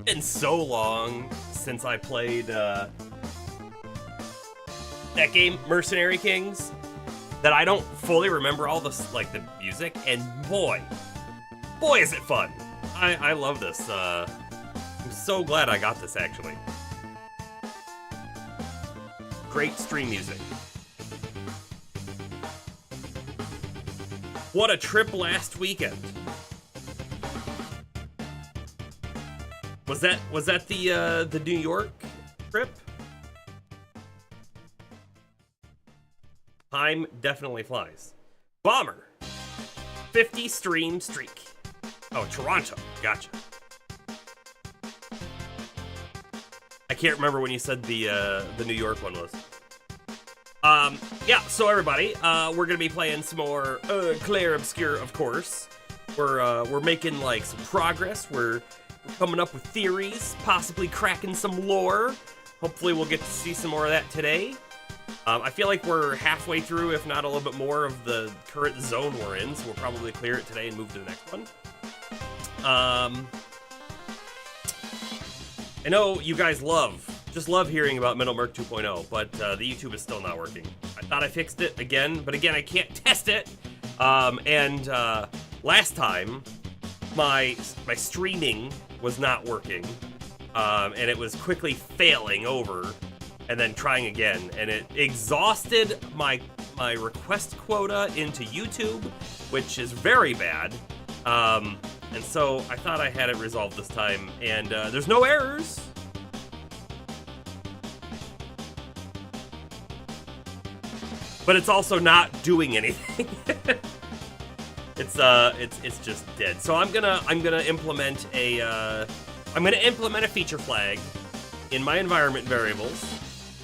Been so long since I played that game, Mercenary Kings, that I don't fully remember all the the music. And boy, is it fun! I love this. I'm so glad I got this actually. Great stream music. What a trip last weekend. Was that the New York trip? Time definitely flies. Bomber. 50 stream streak. Oh, Toronto. Gotcha. I can't remember when you said the New York one was. Yeah, so everybody, we're gonna be playing some more Clair Obscur, of course. We're making like some progress. We're coming up with theories, possibly cracking some lore. Hopefully we'll get to see some more of that today. I feel like we're halfway through, if not a little bit more, of the current zone we're in, so we'll probably clear it today and move to the next one. I know you guys just love hearing about Metal Merc 2.0, but the YouTube is still not working. I thought I fixed it again, but again, I can't test it. Last time, my streaming was not working, and it was quickly failing over and then trying again, and it exhausted my my request quota into YouTube, which is very bad. And so I thought I had it resolved this time, and there's no errors. But it's also not doing anything. It's just dead. So I'm gonna implement a feature flag in my environment variables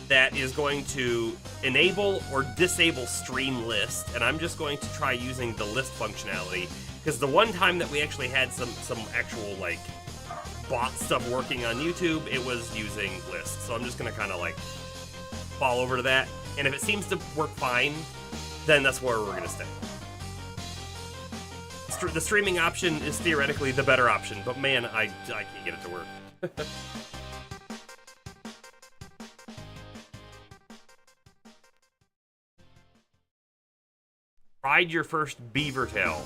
that is going to enable or disable stream list, and I'm just going to try using the list functionality, because the one time that we actually had some actual like bot stuff working on YouTube, it was using list. So I'm just gonna kind of like fall over to that, and if it seems to work fine, then that's where we're gonna stay. The streaming option is theoretically the better option, but man, I can't get it to work. Ride your first beaver tail.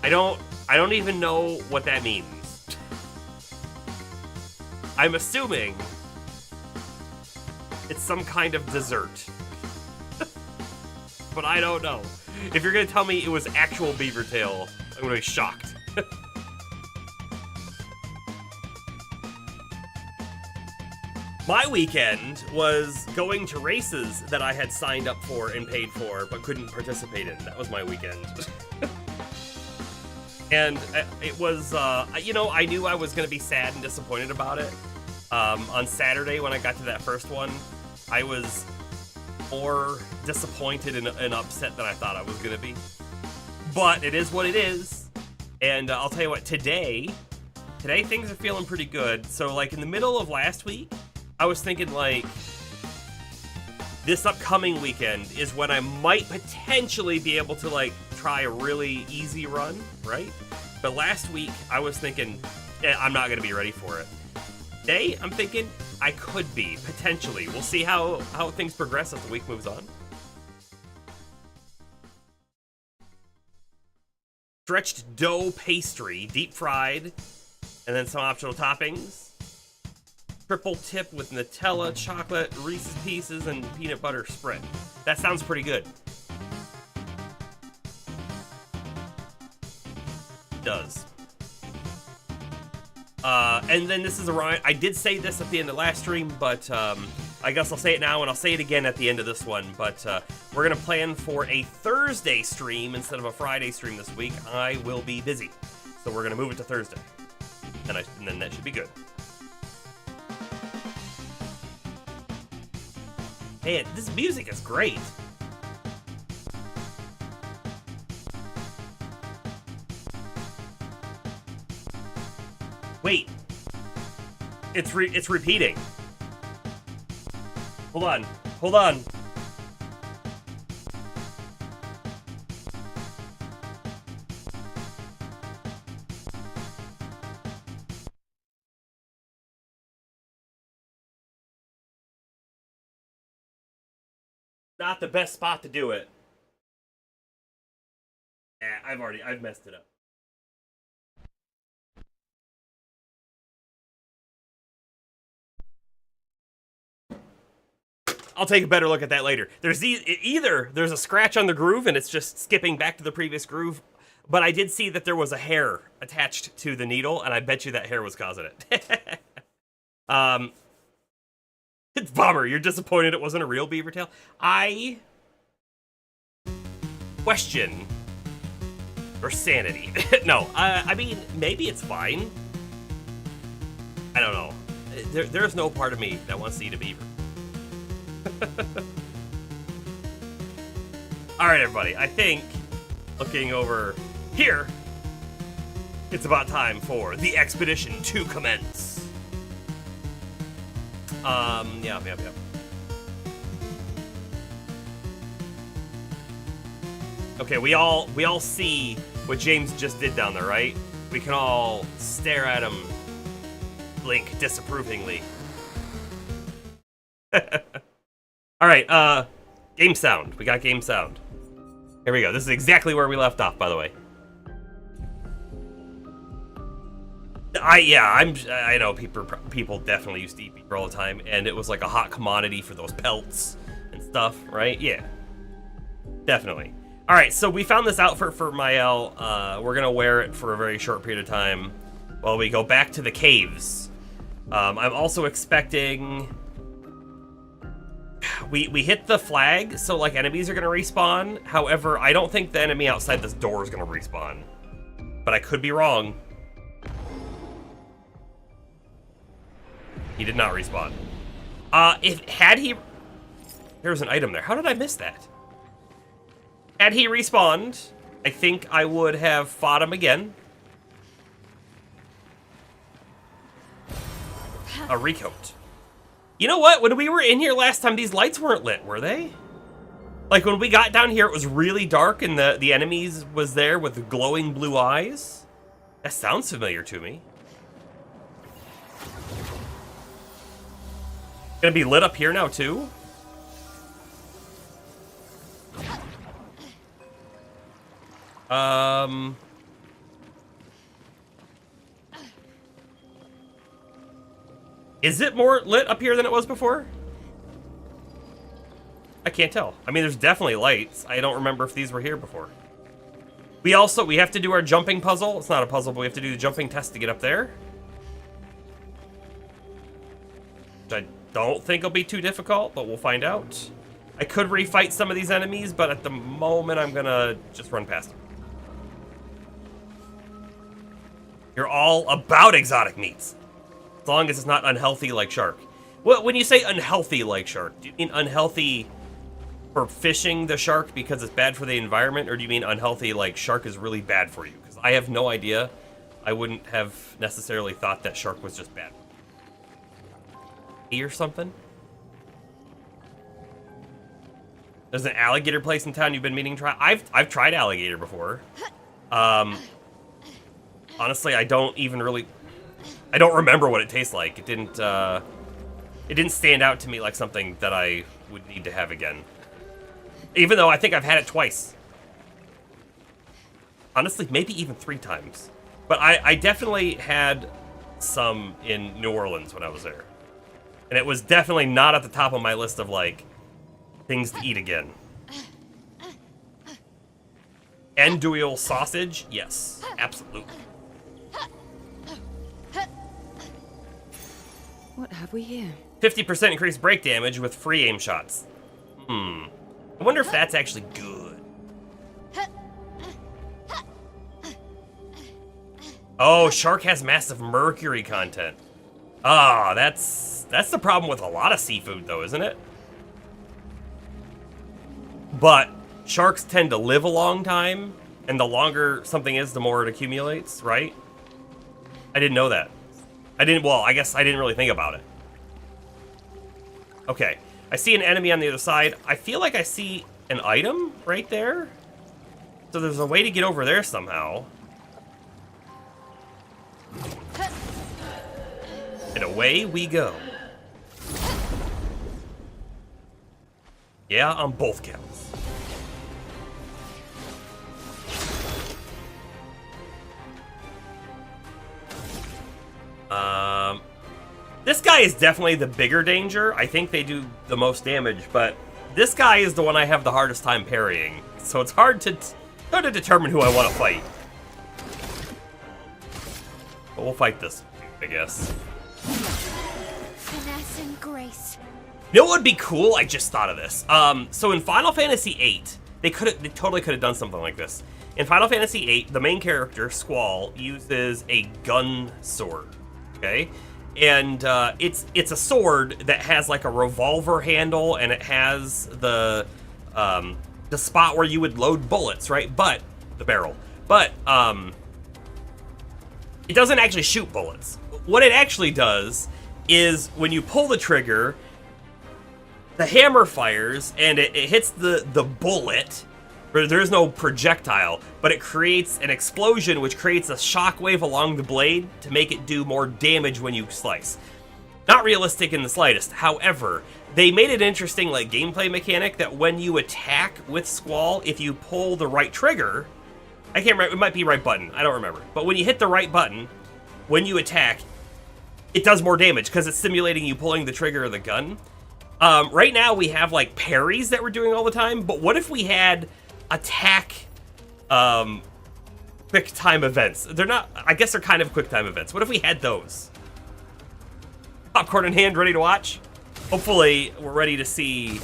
I don't even know what that means. I'm assuming it's some kind of dessert. But I don't know. If you're gonna tell me it was actual beaver tail, I'm gonna be shocked. My weekend was going to races that I had signed up for and paid for, but couldn't participate in. That was my weekend. And it was, you know, I knew I was gonna be sad and disappointed about it. On Saturday, when I got to that first one, I was more disappointed and upset than I thought I was gonna be. But it is what it is. And I'll tell you what, today things are feeling pretty good. So like in the middle of last week, I was thinking like, this upcoming weekend is when I might potentially be able to like try a really easy run, right? But last week I was thinking, I'm not gonna be ready for it. Today I'm thinking I could be, potentially. We'll see how things progress as the week moves on. Stretched dough pastry, deep fried, and then some optional toppings. Triple tip with Nutella, chocolate, Reese's Pieces, and peanut butter spread. That sounds pretty good. It does. And then this is a rhyme. I did say this at the end of last stream, but I guess I'll say it now, and I'll say it again at the end of this one. But we're going to plan for a Thursday stream instead of a Friday stream this week. I will be busy. So we're going to move it to Thursday. And then that should be good. Man, this music is great. Wait. It's repeating. Hold on. Hold on. Not the best spot to do it. Yeah, I've messed it up. I'll take a better look at that later. There's either there's a scratch on the groove and it's just skipping back to the previous groove, but I did see that there was a hair attached to the needle, and I bet you that hair was causing it. It's a bummer. You're disappointed it wasn't a real beaver tail? I question your sanity. No, I mean, maybe it's fine. I don't know. There's no part of me that wants to eat a beaver. Alright, everybody. I think, looking over here, it's about time for the expedition to commence. Yeah. Okay, we all see what James just did down there, right? We can all stare at him, blink disapprovingly. Alright, game sound. We got game sound. Here we go. This is exactly where we left off, by the way. I know people definitely used to eat beaver all the time, and it was like a hot commodity for those pelts and stuff, right? Yeah. Definitely. All right, so we found this outfit for Mael. We're gonna wear it for a very short period of time while we go back to the caves. I'm also expecting... We hit the flag, so like enemies are gonna respawn. However, I don't think the enemy outside this door is gonna respawn. But I could be wrong. He did not respawn. Had he... There was an item there. How did I miss that? Had he respawned, I think I would have fought him again. A recoat. You know what? When we were in here last time, these lights weren't lit, were they? Like, when we got down here, it was really dark, and the enemies was there with glowing blue eyes. That sounds familiar to me. Gonna be lit up here now, too? Is it more lit up here than it was before? I can't tell. I mean, there's definitely lights. I don't remember if these were here before. We have to do our jumping puzzle. It's not a puzzle, but we have to do the jumping test to get up there. Which I don't think will be too difficult, but we'll find out. I could refight some of these enemies, but at the moment, I'm gonna just run past them. You're all about exotic meats. As long as it's not unhealthy like shark. Well, when you say unhealthy like shark, do you mean unhealthy for fishing the shark because it's bad for the environment, or do you mean unhealthy like shark is really bad for you? Because I have no idea. I wouldn't have necessarily thought that shark was just bad. Or something? There's an alligator place in town you've been meaning to try? I've tried alligator before. Honestly, I don't remember what it tastes like. It didn't stand out to me like something that I would need to have again. Even though I think I've had it twice. Honestly, maybe even 3 times. But I definitely had some in New Orleans when I was there. And it was definitely not at the top of my list of, like, things to eat again. Andouille sausage? Yes, absolutely. What have we here? 50% increased break damage with free aim shots. I wonder if that's actually good. Oh, shark has massive mercury content. Ah, that's the problem with a lot of seafood, though, isn't it? But sharks tend to live a long time, and the longer something is, the more it accumulates, right? I didn't know that. I guess I didn't really think about it. Okay, I see an enemy on the other side. I feel like I see an item right there. So there's a way to get over there somehow. And away we go. Yeah, on both counts. This guy is definitely the bigger danger. I think they do the most damage, but this guy is the one I have the hardest time parrying. So it's hard to determine who I want to fight. But we'll fight this, I guess. Finesse and grace. You know what would be cool? I just thought of this. So in Final Fantasy VIII, they totally could have done something like this. In Final Fantasy VIII, the main character, Squall, uses a gun sword. Okay? And it's a sword that has like a revolver handle, and it has the spot where you would load bullets, right? But the barrel. But it doesn't actually shoot bullets. What it actually does is when you pull the trigger, the hammer fires and it hits the bullet. There's no projectile, but it creates an explosion which creates a shockwave along the blade to make it do more damage when you slice. Not realistic in the slightest. However, they made it interesting like gameplay mechanic that when you attack with Squall, if you pull the right trigger, I can't remember, it might be right button, I don't remember. But when you hit the right button, when you attack, it does more damage because it's simulating you pulling the trigger of the gun. Right now we have like parries that we're doing all the time, but what if we had attack quick time events? They're not, I guess they're kind of quick time events. What if we had those? Popcorn in hand, ready to watch? Hopefully we're ready to see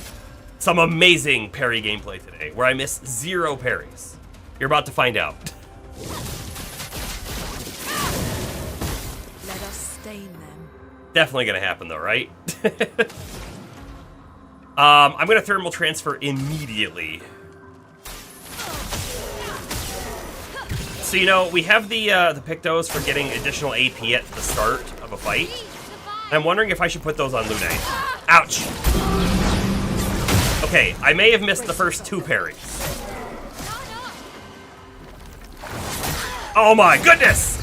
some amazing parry gameplay today, where I miss 0 parries. You're about to find out. Let us stain them. Definitely gonna happen though, right? I'm gonna thermal transfer immediately. So, you know, we have the Pictos for getting additional AP at the start of a fight. And I'm wondering if I should put those on Lune. Ouch! Okay, I may have missed the first 2 parries. Oh my goodness!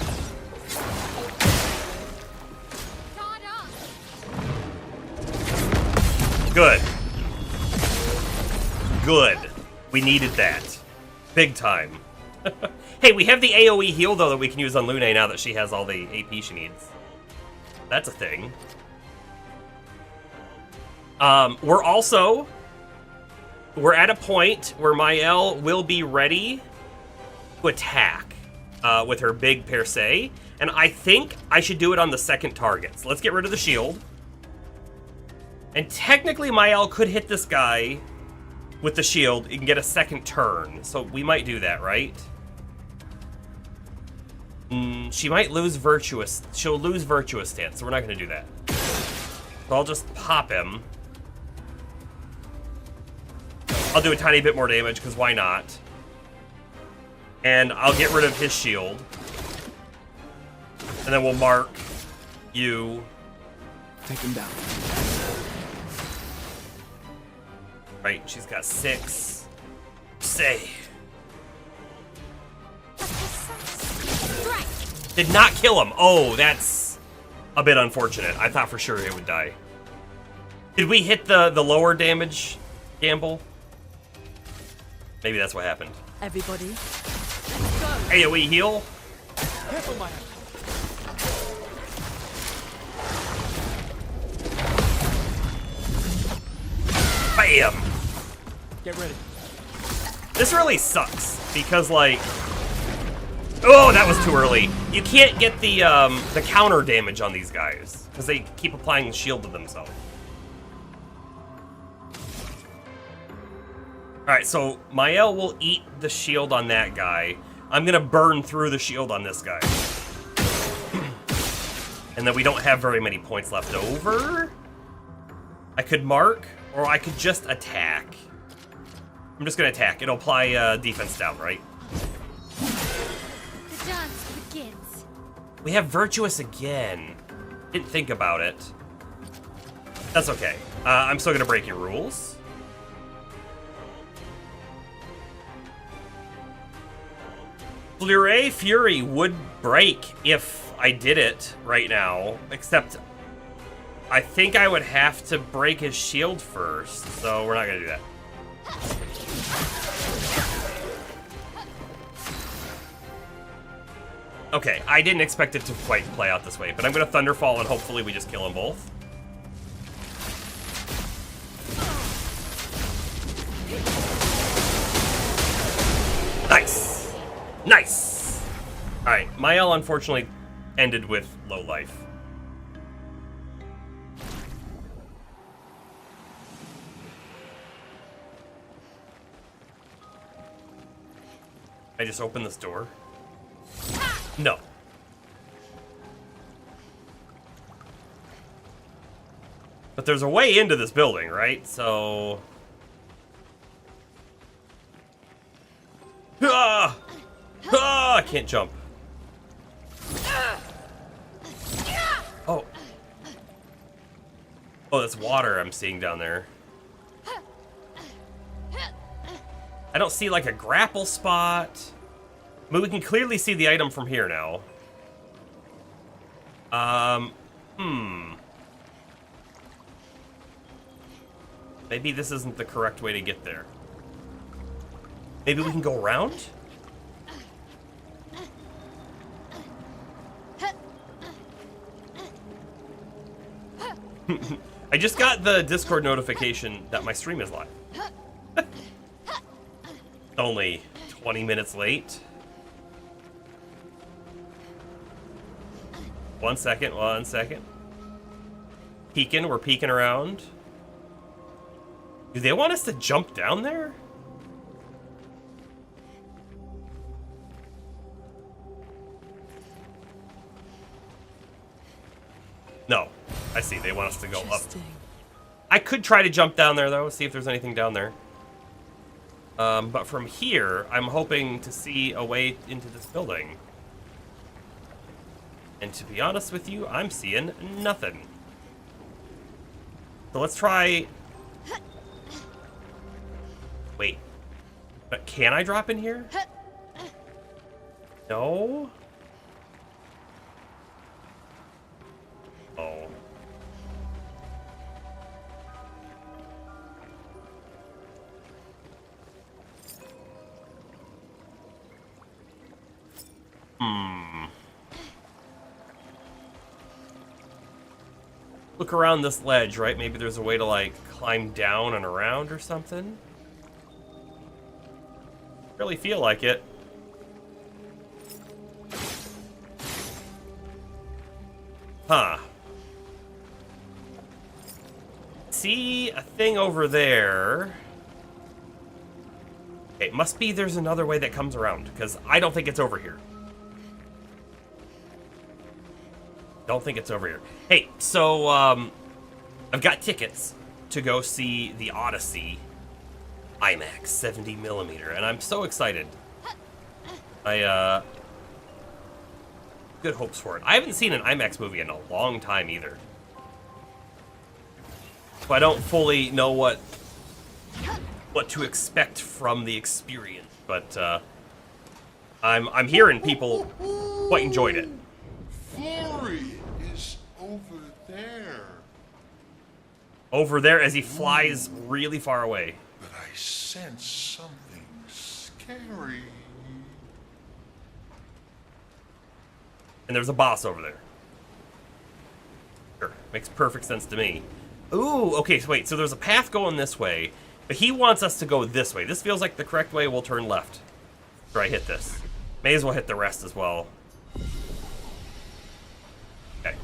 Good. Good. We needed that. Big time. Hey, we have the AoE heal, though, that we can use on Lune now that she has all the AP she needs. That's a thing. We're at a point where Mael will be ready to attack with her big per se, and I think I should do it on the second target. So let's get rid of the shield. And technically, Mael could hit this guy with the shield and get a second turn, so we might do that, right? She might lose Virtuous. She'll lose Virtuous stance, so we're not going to do that. So I'll just pop him. I'll do a tiny bit more damage, because why not? And I'll get rid of his shield. And then we'll mark you. Take him down. Right, she's got 6. Say. Did not kill him. Oh, that's a bit unfortunate. I thought for sure he would die. Did we hit the lower damage gamble? Maybe that's what happened. Everybody, AoE heal. Careful, Maya. Bam! Get ready. This really sucks because, like, oh, that was too early. You can't get the counter damage on these guys because they keep applying shield to themselves. All right, so Mael will eat the shield on that guy. I'm gonna burn through the shield on this guy, and then we don't have very many points left over. I could mark, or I could just attack. I'm just gonna attack. It'll apply defense down, right? The dance begins. We have Virtuous again. Didn't think about it. That's okay. I'm still gonna break your rules. Fleuret Fury would break if I did it right now, except I think I would have to break his shield first, so we're not gonna do that. Okay, I didn't expect it to quite play out this way, but I'm gonna Thunderfall and hopefully we just kill them both. Nice! Nice! Alright, Mael unfortunately ended with low life. I just opened this door? No. But there's a way into this building, right? So... Ah! Ah! I can't jump. Oh. Oh, that's water I'm seeing down there. I don't see like a grapple spot. I mean, we can clearly see the item from here now. Maybe this isn't the correct way to get there. Maybe we can go around? I just got the Discord notification that my stream is live. Only 20 minutes late. 1 second, 1 second. We're peeking around. Do they want us to jump down there? No. I see, they want us to go up. I could try to jump down there, though, see if there's anything down there. But from here, I'm hoping to see a way into this building. And to be honest with you, I'm seeing nothing. So let's try... Wait. Can I drop in here? No? Oh. Look around this ledge, right? Maybe there's a way to, like, climb down and around or something. Really feel like it. Huh. See a thing over there. It must be there's another way that comes around, because I don't think it's over here. Don't think it's over here. Hey, so, I've got tickets to go see the Odyssey IMAX 70mm, and I'm so excited. Good hopes for it. I haven't seen an IMAX movie in a long time either. So I don't fully know what to expect from the experience, but I'm hearing people quite enjoyed it. Glory is over there. Over there as he flies really far away. But I sense something scary. And there's a boss over there. Sure, makes perfect sense to me. Ooh, okay, so wait, so there's a path going this way, but he wants us to go this way. This feels like the correct way. We'll turn left. After I hit this. May as well hit the rest as well. Okay.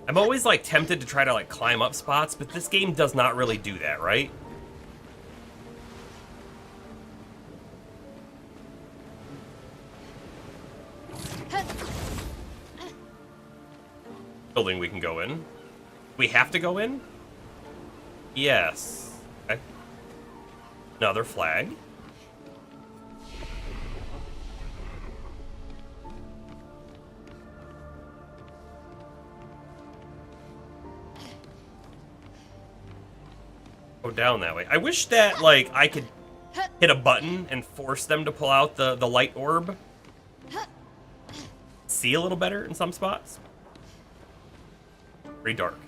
I'm always, like, tempted to try to, like, climb up spots, but this game does not really do that, right? Building we can go in. We have to go in? Yes. Okay. Another flag. Go down that way. I wish that, like, I could hit a button and force them to pull out the light orb. See a little better in some spots. Pretty dark.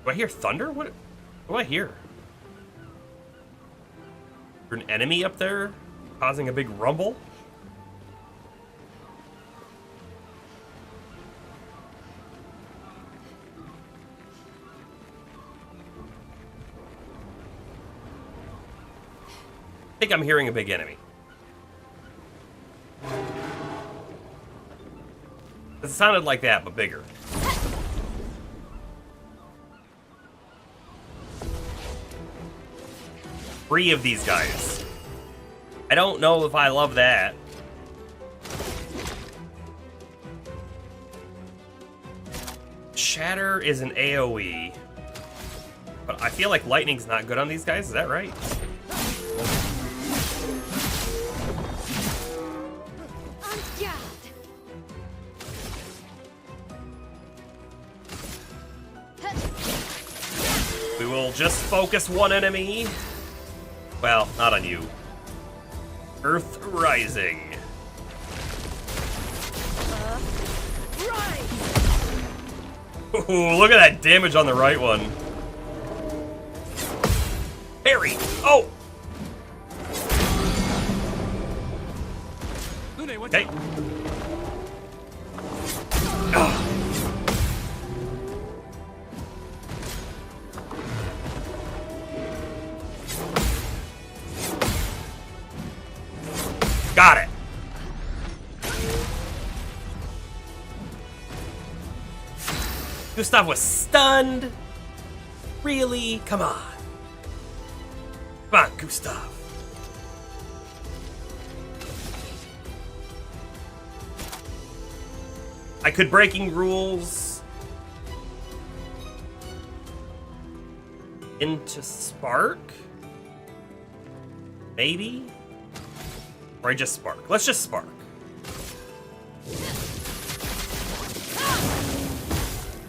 Do I hear thunder? What do I hear? Is there an enemy up there causing a big rumble? I think I'm hearing a big enemy. It sounded like that, but bigger. Three of these guys. I don't know if I love that. Shatter is an AoE. But I feel like lightning's not good on these guys, is that right? We will just focus one enemy. Well, not on you. Earth Rising. Right! Ooh, look at that damage on the right one. Parry! Oh! Lune, what's Okay. up? Got it. Gustav was stunned. Really? Come on. Come on, Gustav. I could breaking rules into Spark? Maybe? Or I just Spark. Let's just Spark.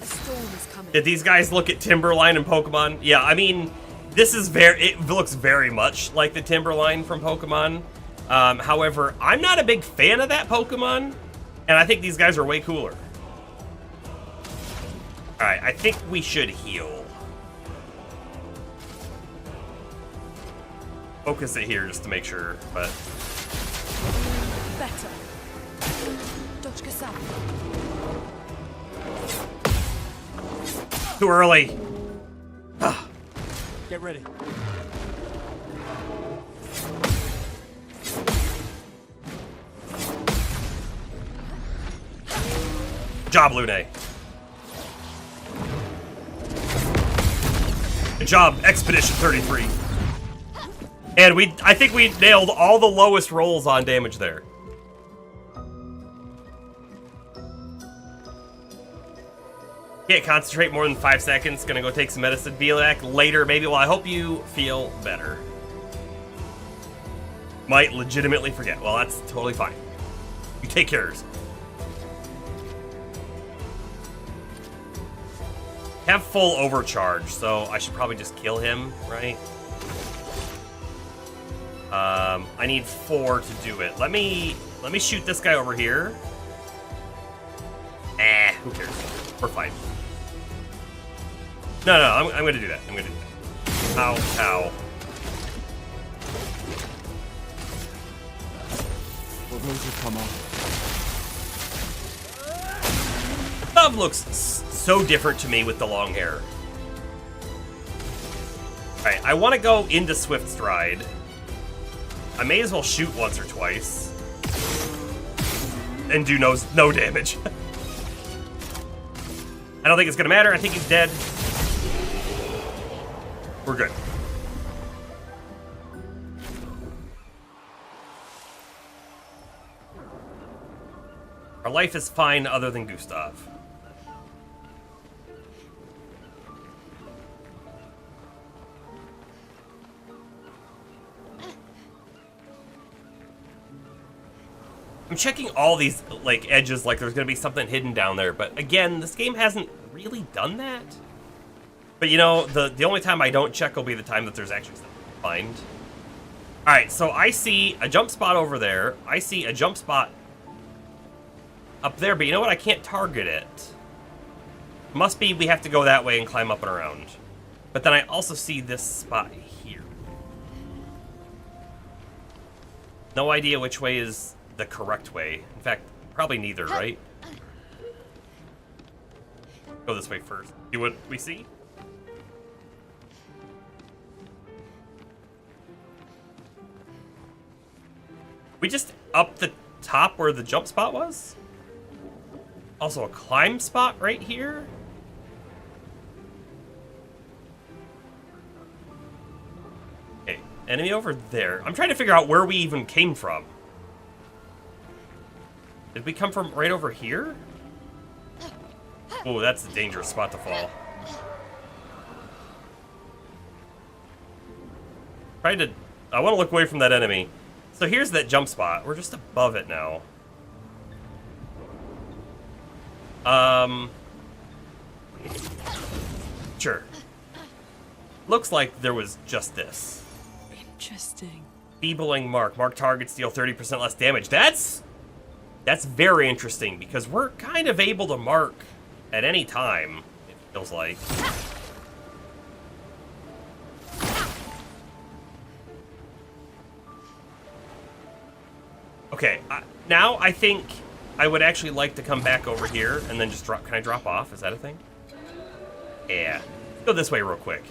A storm is coming. Did these guys look at Timberline in Pokemon? Yeah, I mean, this is it looks very much like the Timberline from Pokemon. However, I'm not a big fan of that Pokemon, and I think these guys are way cooler. Alright, I think we should heal. Focus it here just to make sure, but... Better. Doczka sam. Too early. Get ready. Good job, Lune. Good job, Expedition 33. And I think we nailed all the lowest rolls on damage there. Can't concentrate more than 5 seconds. Gonna go take some medicine. Be back later, maybe. Well, I hope you feel better. Might legitimately forget. Well, that's totally fine. You take care of yourself. Have full overcharge, so I should probably just kill him, right? I need 4 to do it. Let me shoot this guy over here. Who cares? We're fine. No, I'm gonna do that. I'm gonna do that. Ow, ow. Will those who come on? Gustav looks so different to me with the long hair. Alright, I want to go into Swift Stride. I may as well shoot once or twice. And do no damage. I don't think it's gonna matter. I think he's dead. We're good. Our life is fine other than Gustav. I'm checking all these like edges like there's gonna be something hidden down there, but again, this game hasn't really done that. But you know, the only time I don't check will be the time that there's actually something to find. Alright, so I see a jump spot over there. I see a jump spot up there, but you know what? I can't target it. Must be we have to go that way and climb up and around. But then I also see this spot here. No idea which way is the correct way. In fact, probably neither, right? Go this way first. See what we see? We just up the top where the jump spot was? Also a climb spot right here? Okay, enemy over there. I'm trying to figure out where we even came from. Did we come from right over here? Oh, that's a dangerous spot to fall. I want to look away from that enemy. So here's that jump spot. We're just above it now. Sure. Looks like there was just this. Interesting. Feebling mark. Mark targets deal 30% less damage. That's very interesting because we're kind of able to mark at any time, it feels like. Okay, now I think I would actually like to come back over here and then just drop. Can I drop off? Is that a thing? Yeah. Let's go this way real quick.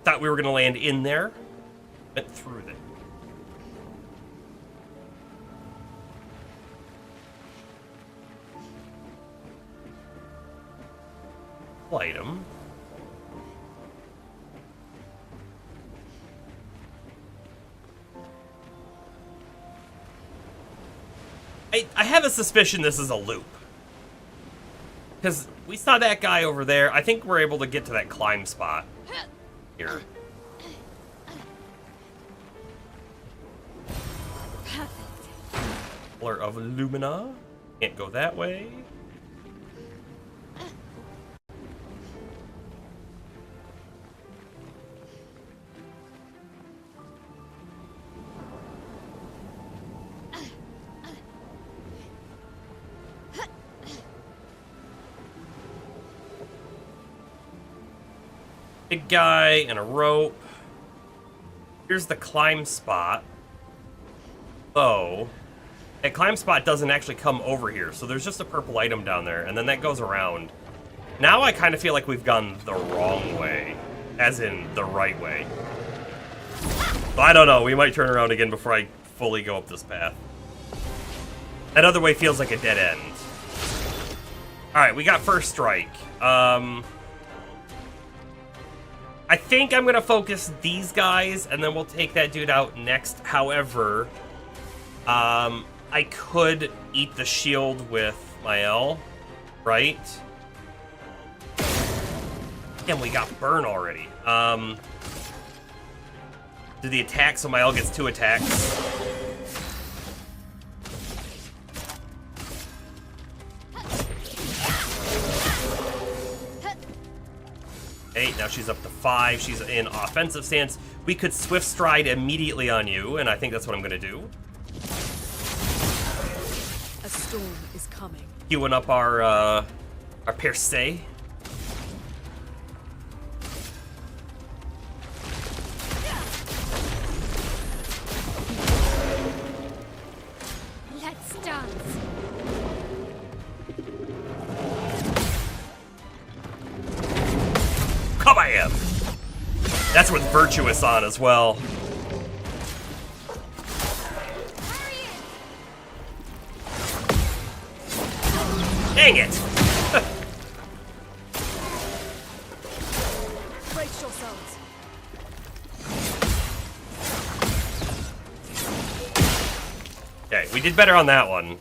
Thought we were going to land in there. Went through there. Item. I have a suspicion this is a loop. Because we saw that guy over there. I think we're able to get to that climb spot here. Color of Lumina. Can't go that way. Big guy and a rope. Here's the climb spot. Oh. That climb spot doesn't actually come over here, so there's just a purple item down there, and then that goes around. Now I kind of feel like we've gone the wrong way. As in, the right way. But I don't know, we might turn around again before I fully go up this path. That other way feels like a dead end. Alright, we got first strike. I think I'm going to focus these guys, and then we'll take that dude out next. However, I could eat the shield with my L, right? And we got burn already. Do the attack, so my L gets 2 attacks. Okay, now she's up to 5. She's in offensive stance. We could swift stride immediately on you, and I think that's what I'm gonna do. A storm is coming. Queuing up our Perse. Let's dance. Come I am. That's with Virtuous on as well. Dang it! Brace yourselves. Okay, we did better on that one.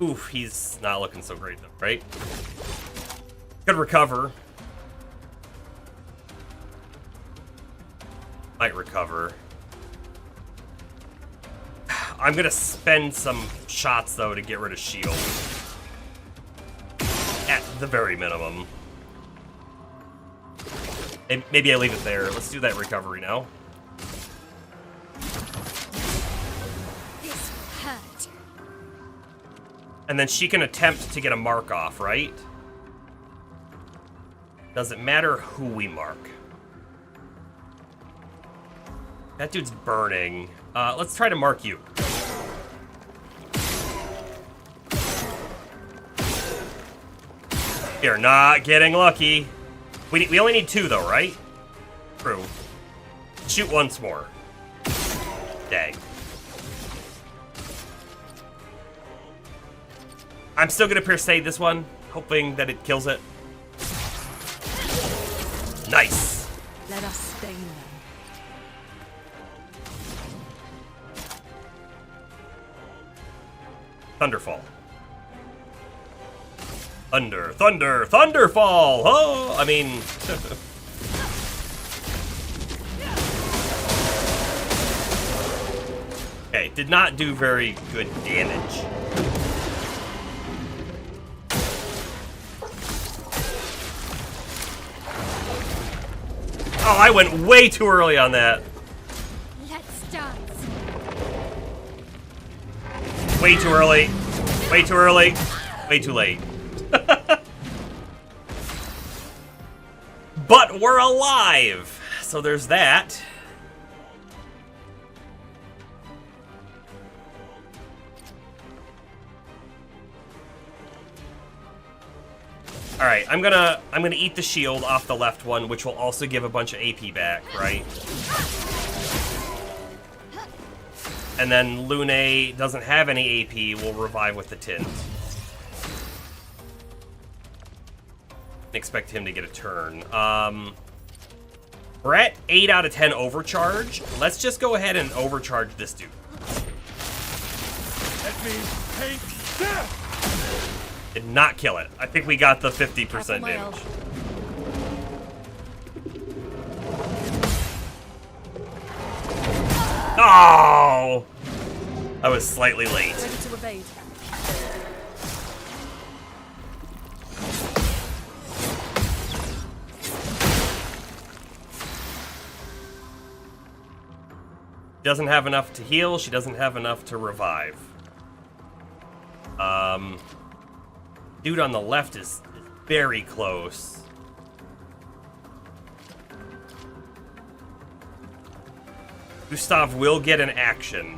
Oof, he's not looking so great though, right? Could recover. Might recover. I'm gonna spend some shots though to get rid of shield. At the very minimum. And maybe I leave it there. Let's do that recovery now. This hurt. And then she can attempt to get a mark off, right? Doesn't matter who we mark. That dude's burning. Let's try to mark you. You're not getting lucky. We only need 2 though, right? True. Shoot once more. Dang. I'm still gonna Perse this one, hoping that it kills it. Nice. Let us stain them. Thunderfall. Thunderfall! Oh, I mean... Okay, did not do very good damage. Oh, I went way too early on that. Let's dance. Way too early. Way too early. Way too late. But we're alive. So there's that. All right, I'm gonna eat the shield off the left one, which will also give a bunch of AP back, right? And then Lune doesn't have any AP, will revive with the tint. Expect him to get a turn. We're at 8 out of 10 overcharge. Let's just go ahead and overcharge this dude. Let me take death! Did not kill it. I think we got the 50% Careful, my damage. Oh! I was slightly late. Ready to evade. She doesn't have enough to heal. She doesn't have enough to revive. Dude on the left is very close. Gustav will get an action.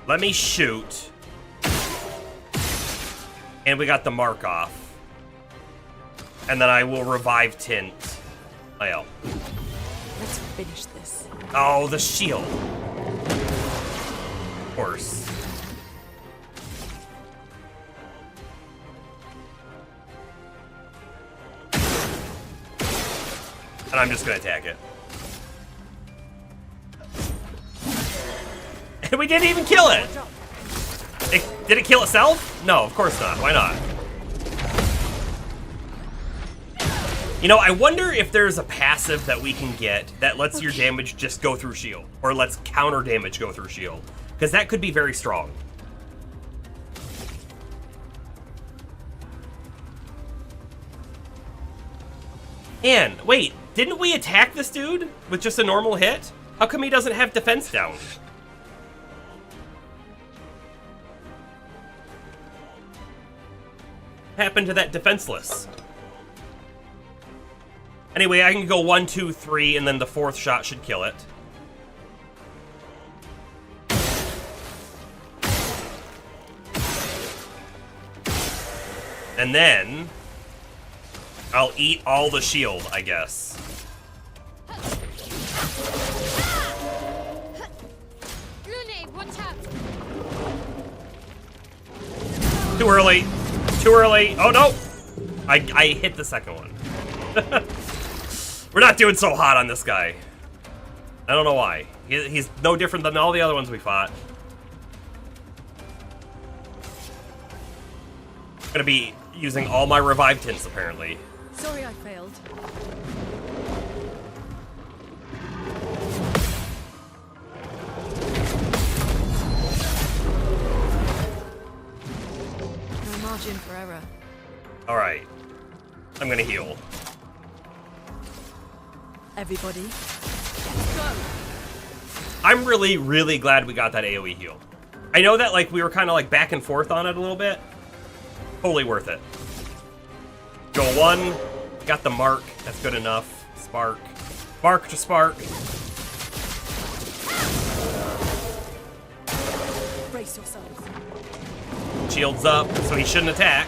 Let me shoot. And we got the mark off. And then I will revive Tint. Well. Let's finish this. Oh, the shield. Of course. And I'm just gonna attack it. And we didn't even kill it! Did it kill itself? No, of course not. Why not? You know, I wonder if there's a passive that we can get that lets your damage just go through shield. Or lets counter damage go through shield. Because that could be very strong. And, wait, didn't we attack this dude with just a normal hit? How come he doesn't have defense down? What happened to that defenseless? Anyway, I can go 1, 2, 3, and then the fourth shot should kill it. And then I'll eat all the shield, I guess. Lune, watch out. Too early. Too early. Oh, no. I hit the second one. We're not doing so hot on this guy. I don't know why. He's no different than all the other ones we fought. Gonna be using all my revive tints, apparently. Sorry I failed. No margin for error. Alright. I'm gonna heal. Everybody, let's go. I'm really, really glad we got that AoE heal. I know that, like, we were kind of, like, back and forth on it a little bit. Totally worth it. Go 1. Got the mark. That's good enough. Spark. Spark to spark. Brace yourselves. Shields up, so he shouldn't attack.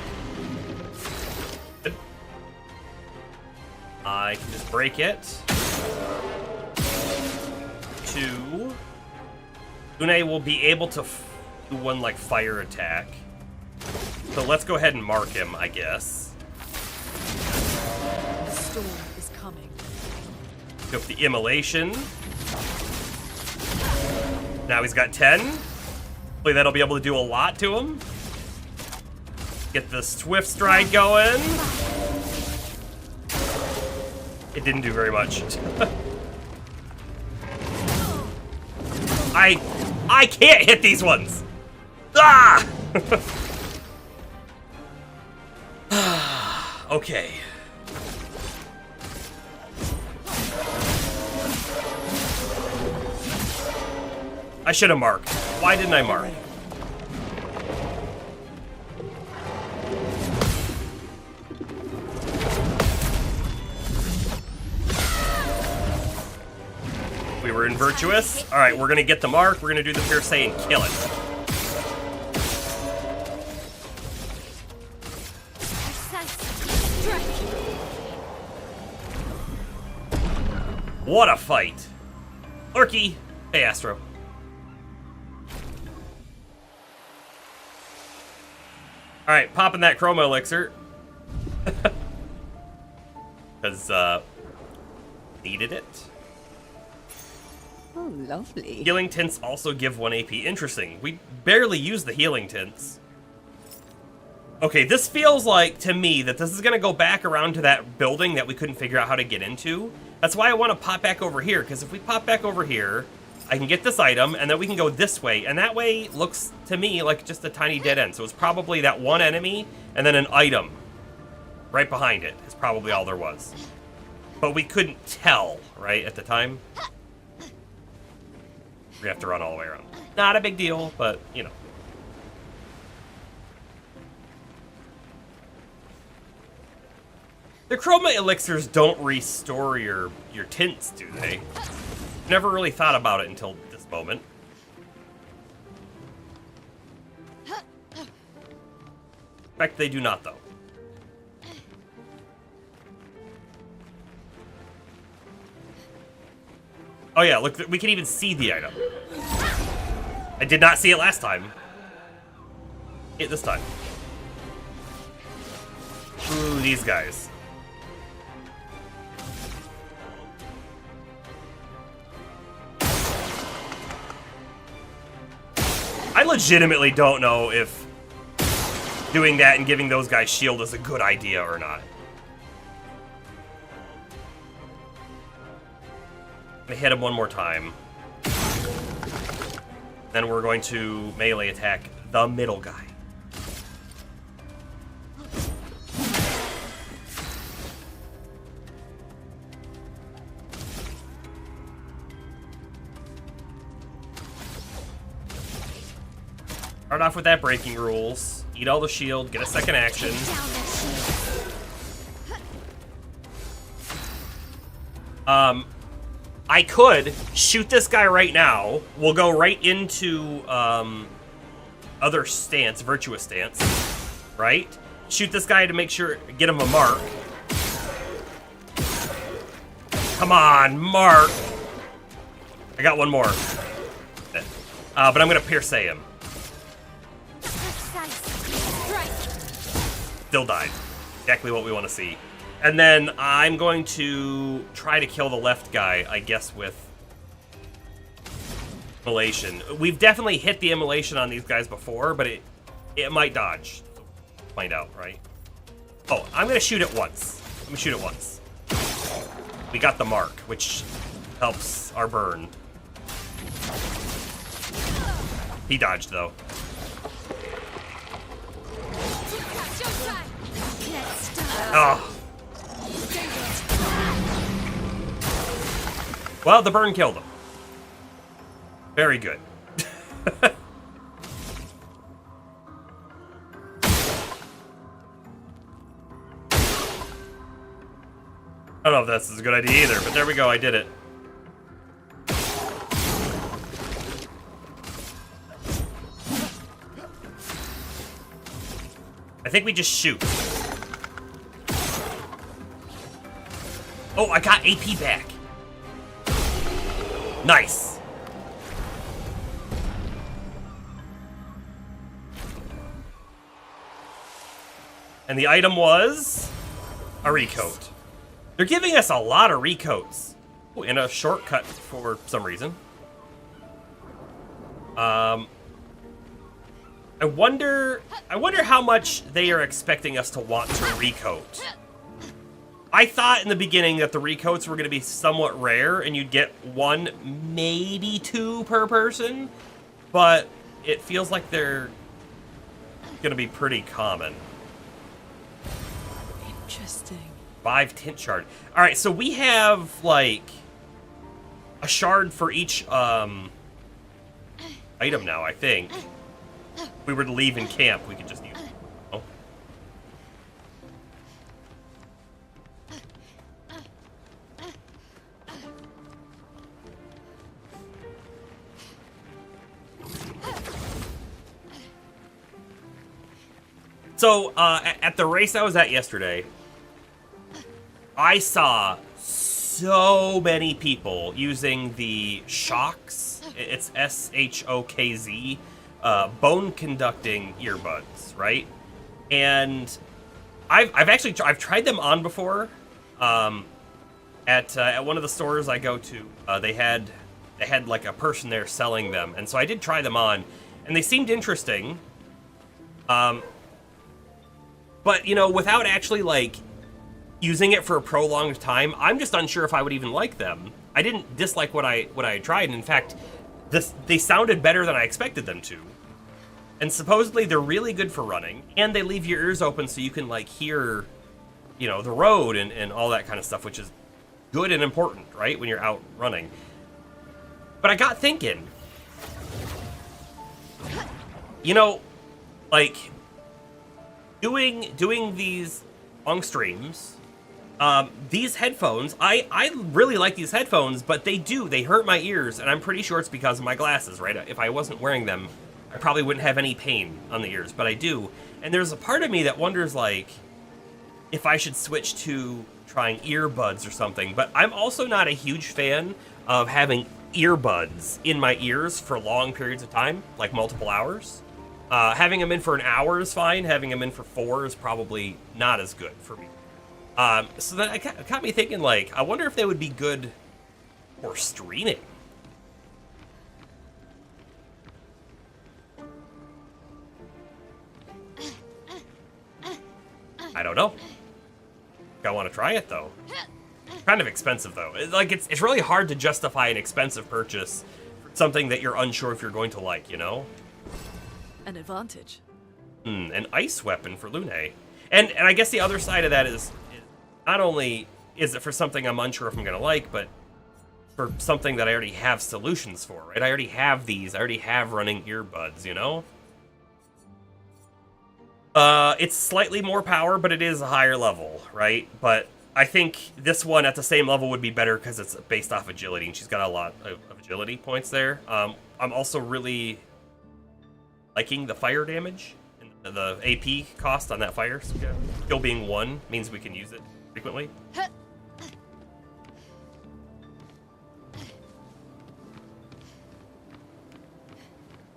Good. I can just break it. 2. Lune will be able to do one, like, fire attack. So let's go ahead and mark him, I guess. The storm is coming. Go for the immolation. Now he's got 10. Hopefully that'll be able to do a lot to him. Get the swift stride going. It didn't do very much. I can't hit these ones. Ah! Okay. I should have marked. Why didn't I mark? We were in Virtuous. All right, we're gonna get the mark. We're gonna do the Pierce and kill it. What a fight. Lurky. Hey, Astro. Alright, popping that chroma elixir. Because, needed it. Oh, lovely. Healing tints also give 1 AP. Interesting. We barely use the healing tints. Okay, this feels like, to me, that this is going to go back around to that building that we couldn't figure out how to get into. That's why I want to pop back over here, because if we pop back over here, I can get this item, and then we can go this way, and that way looks, to me, like just a tiny dead end. So it's probably that one enemy, and then an item right behind it is probably all there was. But we couldn't tell, right, at the time. We have to run all the way around. Not a big deal, but, you know. The chroma elixirs don't restore your tints, do they? Never really thought about it until this moment. In fact, they do not, though. Oh yeah, look, we can even see the item. I did not see it last time. It this time. Ooh, these guys. I legitimately don't know if doing that and giving those guys shield is a good idea or not. I'm gonna hit him one more time. Then we're going to melee attack the middle guy. Start off with that breaking rules. Eat all the shield, get a second action. I could shoot this guy right now. We'll go right into other stance, virtuous stance, right? Shoot this guy to make sure, get him a mark. Come on, mark. I got one more. But I'm gonna pierce him. Still died. Exactly what we want to see. And then I'm going to try to kill the left guy, I guess, with immolation. We've definitely hit the immolation on these guys before, but it might dodge. Find out, right? Oh, I'm going to shoot it once. Let me shoot it once. We got the mark, which helps our burn. He dodged, though. Oh. Well, the burn killed him. Very good. I don't know if that's a good idea either, but there we go, I did it. I think we just shoot. Oh, I got AP back. Nice. And the item was a recoat. They're giving us a lot of recoats. Ooh, and a shortcut for some reason. I wonder how much they are expecting us to want to recoat. I thought in the beginning that the recoats were going to be somewhat rare and you'd get one, maybe two per person, but it feels like they're going to be pretty common. Interesting. 5 tint shard. All right, so we have like a shard for each item now, I think. If we were to leave in camp, we could just use it. Oh. So, at the race I was at yesterday, I saw so many people using the Shokz, it's S-H-O-K-Z, bone conducting earbuds, right? And I've tried them on before. At one of the stores I go to, they had like a person there selling them, and so I did try them on, and they seemed interesting. But, you know, without actually, like, using it for a prolonged time, I'm just unsure if I would even like them. I didn't dislike what I had tried, and in fact, they sounded better than I expected them to. And supposedly they're really good for running, and they leave your ears open so you can, like, hear, you know, the road and all that kind of stuff, which is good and important, right, when you're out running. But I got thinking, you know, like, doing these long streams, these headphones, I really like these headphones, but they hurt my ears, and I'm pretty sure it's because of my glasses, right? If I wasn't wearing them, I probably wouldn't have any pain on the ears, but I do. And there's a part of me that wonders, like, if I should switch to trying earbuds or something, but I'm also not a huge fan of having earbuds in my ears for long periods of time, like multiple hours. Having them in for an hour is fine. Having them in for 4 is probably not as good for me. So that it got me thinking, like, I wonder if they would be good for streaming. I don't know. I want to try it, though. Kind of expensive, though. It's really hard to justify an expensive purchase for something that you're unsure if you're going to like, you know? An advantage. An ice weapon for Lune. And I guess the other side of that is not only is it for something I'm unsure if I'm going to like, but for something that I already have solutions for, right? I already have these. I already have running earbuds, you know? It's slightly more power, but it is a higher level, right? But I think this one at the same level would be better because it's based off agility, and she's got a lot of agility points there. I'm also really liking the fire damage and the AP cost on that fire skill being 1 means we can use it frequently. Does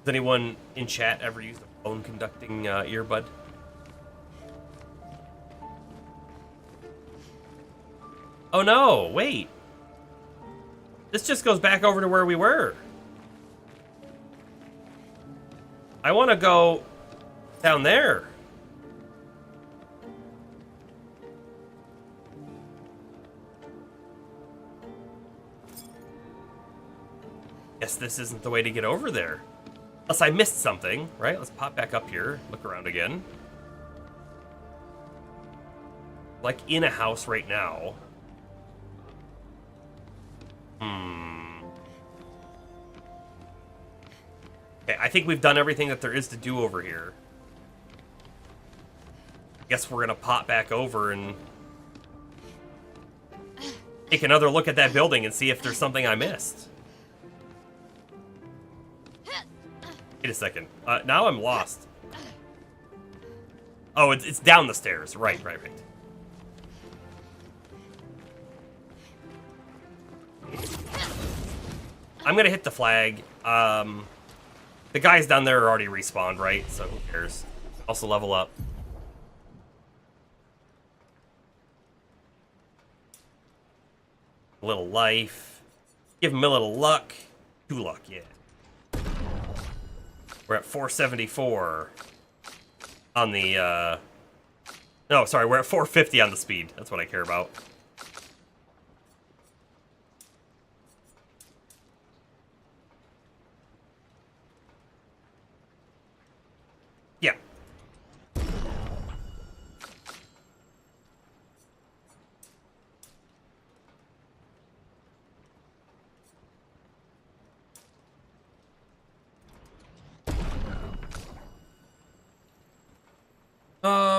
anyone in chat ever use a bone conducting earbud? Oh no, wait. This just goes back over to where we were. I want to go down there. Guess this isn't the way to get over there. Unless I missed something, right? Let's pop back up here, look around again. Like in a house right now. Okay, I think we've done everything that there is to do over here. Guess we're gonna pop back over and take another look at that building and see if there's something I missed. Wait a second. Now I'm lost. Oh, it's down the stairs. Right. I'm gonna hit the flag. The guys down there are already respawned, right? So who cares? Also level up. A little life. Give him a little luck. 2 luck, yeah. We're at 474 on the, no, sorry, we're at 450 on the speed. That's what I care about. Yeah.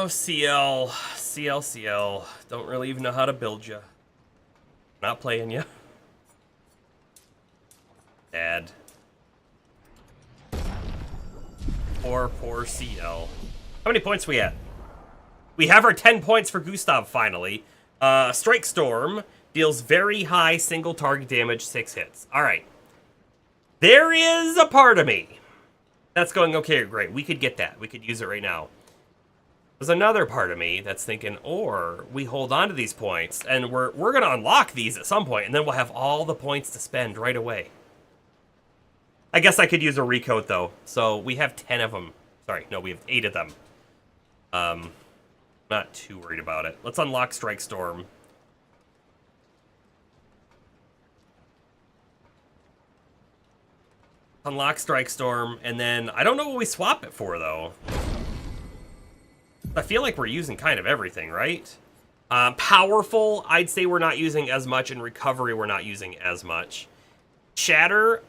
Oh, CL. Don't really even know how to build you. Not playing you. Dad. Poor CL. How many points we at? We have our 10 points for Gustav finally. Strike Storm deals very high single target damage, 6 hits. Alright. There is a part of me that's going, okay, great. We could get that. We could use it right now. There's another part of me that's thinking, or we hold on to these points, and we're going to unlock these at some point, and then we'll have all the points to spend right away. I guess I could use a recoat, though. So we have 10 of them. Sorry, no, we have 8 of them. Not too worried about it. Let's unlock Strike Storm. Unlock Strike Storm, and then I don't know what we swap it for, though. I feel like we're using kind of everything, right? Powerful, I'd say we're not using as much, and Recovery we're not using as much. Shatter,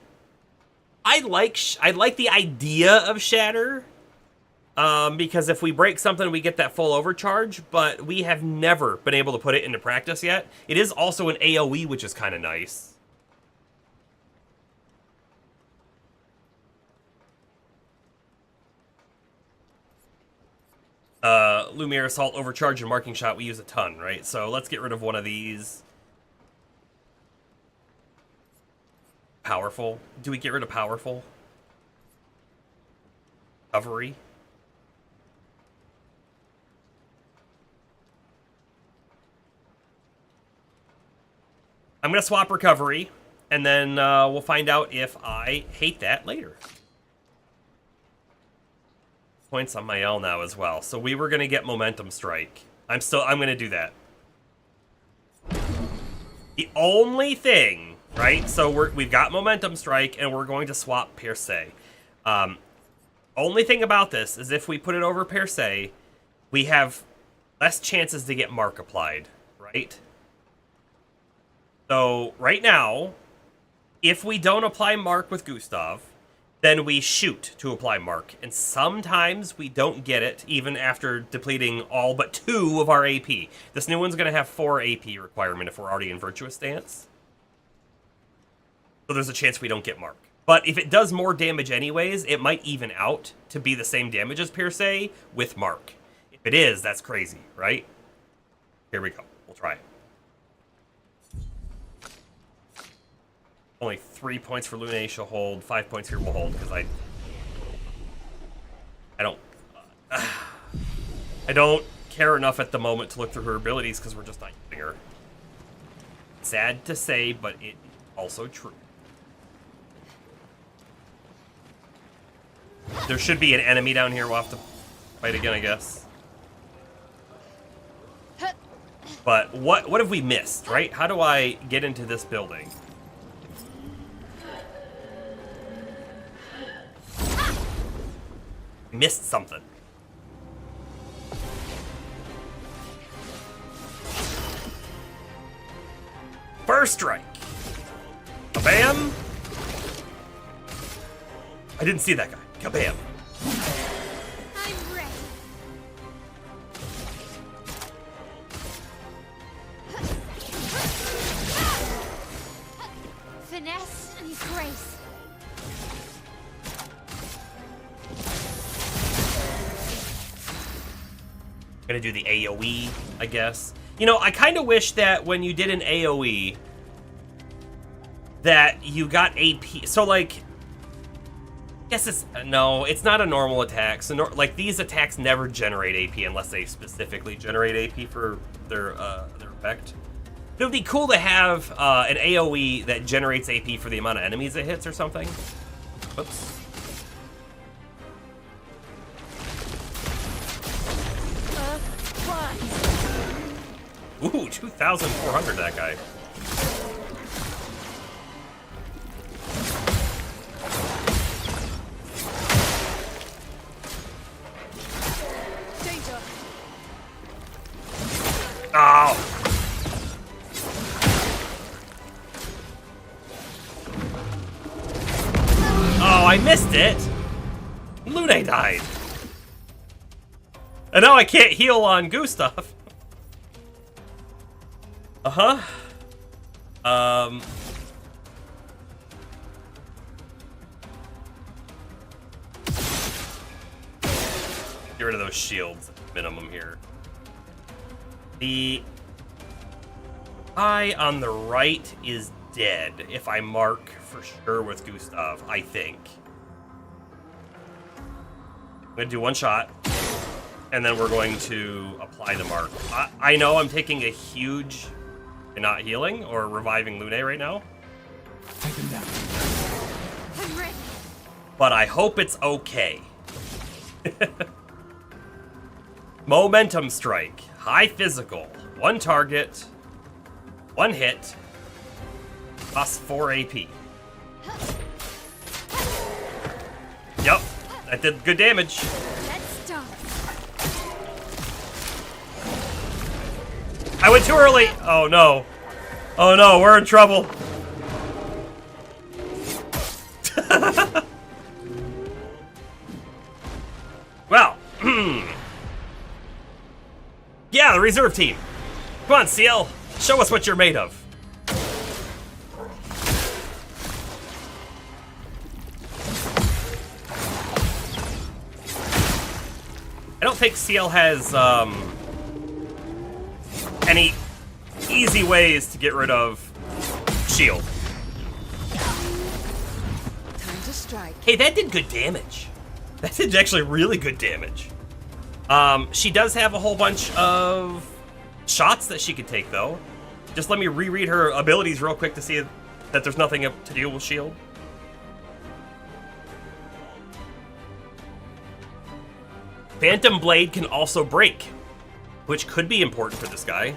I like the idea of Shatter, because if we break something, we get that full overcharge, but we have never been able to put it into practice yet. It is also an AoE, which is kind of nice. Lumiere Assault, Overcharge, and Marking Shot we use a ton, right? So let's get rid of one of these. Powerful. Do we get rid of Powerful? Recovery. I'm going to swap Recovery, and then we'll find out if I hate that later. Points on my L now as well. So we were going to get Momentum Strike. I'm going to do that. The only thing, right? So we've got Momentum Strike, and we're going to swap Pierce. Only thing about this is if we put it over Pierce, we have less chances to get Mark applied, right? So right now, if we don't apply Mark with Gustav, then we shoot to apply Mark. And sometimes we don't get it, even after depleting all but 2 of our AP. This new one's going to have 4 AP requirement if we're already in Virtuous Stance. So there's a chance we don't get Mark. But if it does more damage anyways, it might even out to be the same damage as Pierce with Mark. If it is, that's crazy, right? Here we go. We'll try it. Only 3 points for Luna. She'll hold. 5 points here will hold, because I don't care enough at the moment to look through her abilities, because we're just not using her. Sad to say, but it is also true. There should be an enemy down here we'll have to fight again, I guess. But what have we missed, right? How do I get into this building? Missed something. First strike. Kabam. I didn't see that guy. Kabam. I'm ready. Finesse and grace. Gonna do the AoE, I guess. You know, I kind of wish that when you did an AoE, that you got AP. So, like, I guess it's no, it's not a normal attack. So, like, these attacks never generate AP unless they specifically generate AP for their effect. It would be cool to have an AoE that generates AP for the amount of enemies it hits or something. Oops. Ooh, 2,400, that guy. Danger. Oh! Oh, I missed it! Lune died. And now I can't heal on Gustav. Uh-huh. Get rid of those shields at minimum here. The guy on the right is dead if I mark for sure with Gustav, I think. I'm gonna do one shot, and then we're going to apply the mark. I know I'm taking a huge and not healing or reviving Lune right now. Take him down. I'm ready. But I hope it's okay. Momentum strike. High physical. One target. One hit. Plus 4 AP. Yep. That did good damage. Let's start. I went too early. Oh no. Oh no, we're in trouble. Well. Yeah, the reserve team. Come on, CL. Show us what you're made of. I don't think CL has any easy ways to get rid of shield. Time to strike. Hey, that did good damage. That did actually really good damage. She does have a whole bunch of shots that she could take, though. Just let me reread her abilities real quick to see that there's nothing to deal with shield. Phantom Blade can also break, which could be important for this guy.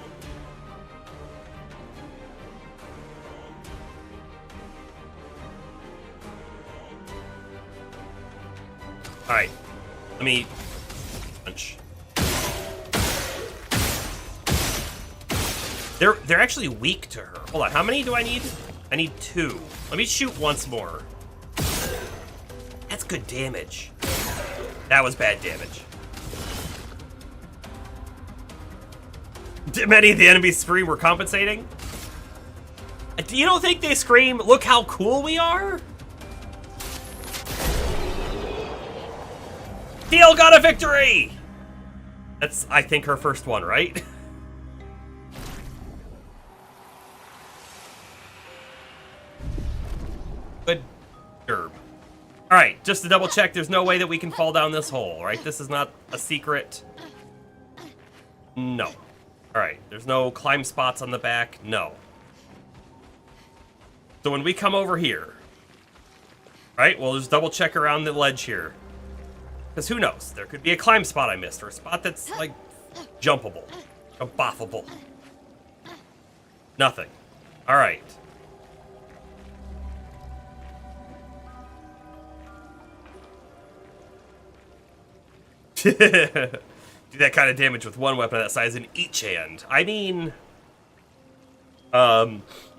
Alright, let me punch. They're actually weak to her. Hold on, how many do I need? I need 2. Let me shoot once more. That's good damage. That was bad damage. Did many of the enemies scream we're compensating? You don't think they scream, look how cool we are? Teal got a victory! That's, I think, her first one, right? Good herb. Alright, just to double check, there's no way that we can fall down this hole, right? This is not a secret. No. Alright, there's no climb spots on the back. No. So when we come over here, right, we'll just double check around the ledge here. Because who knows? There could be a climb spot I missed, or a spot that's, like, jumpable. Or boffable. Nothing. Alright. Do that kind of damage with one weapon of that size in each hand. I mean,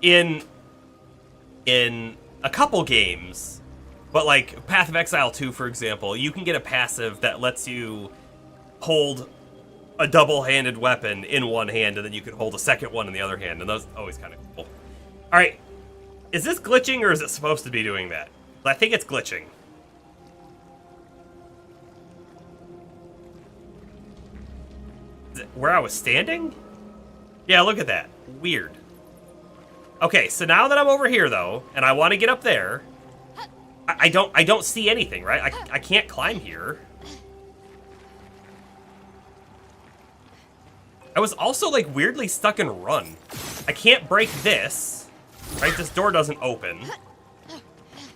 in a couple games, but like Path of Exile 2, for example, you can get a passive that lets you hold a double-handed weapon in one hand, and then you can hold a second one in the other hand, and that's always kind of cool. All right, is this glitching, or is it supposed to be doing that? I think it's glitching. Where I was standing? Yeah, look at that. Weird. Okay, so now that I'm over here, though, and I want to get up there, I don't see anything, right? I can't climb here. I was also, like, weirdly stuck in run. I can't break this, right? This door doesn't open.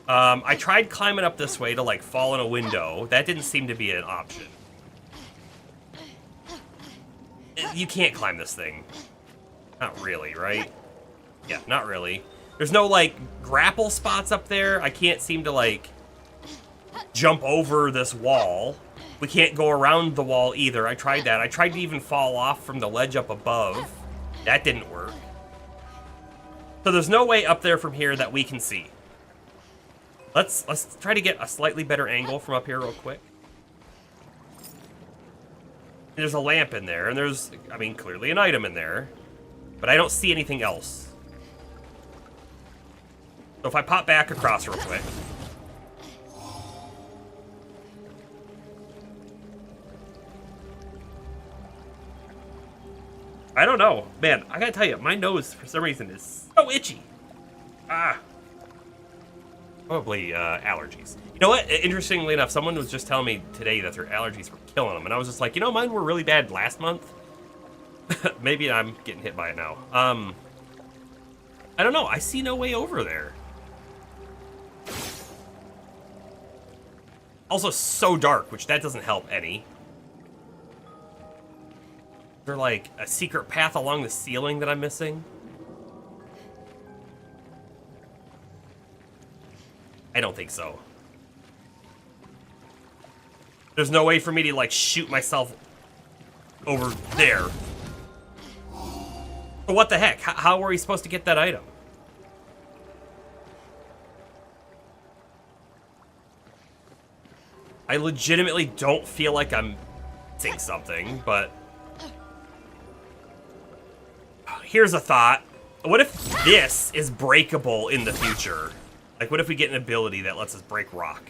I tried climbing up this way to, like, fall in a window. That didn't seem to be an option. You can't climb this thing. Not really, right? Yeah, not really. There's no, like, grapple spots up there. I can't seem to, like, jump over this wall. We can't go around the wall either. I tried that. I tried to even fall off from the ledge up above. That didn't work. So there's no way up there from here that we can see. Let's try to get a slightly better angle from up here real quick. There's a lamp in there, and there's, I mean, clearly an item in there. But I don't see anything else. So if I pop back across real quick. I don't know. Man, I gotta tell you, my nose, for some reason, is so itchy. Ah. Probably allergies. You know what? Interestingly enough, someone was just telling me today that their allergies were killing them. And I was just like, you know, mine were really bad last month. Maybe I'm getting hit by it now. I don't know. I see no way over there. Also, so dark, which that doesn't help any. Is there like a secret path along the ceiling that I'm missing? I don't think so. There's no way for me to like shoot myself over there. But what the heck? How were we supposed to get that item? I legitimately don't feel like I'm missing something, but here's a thought. What if this is breakable in the future? Like, what if we get an ability that lets us break rock?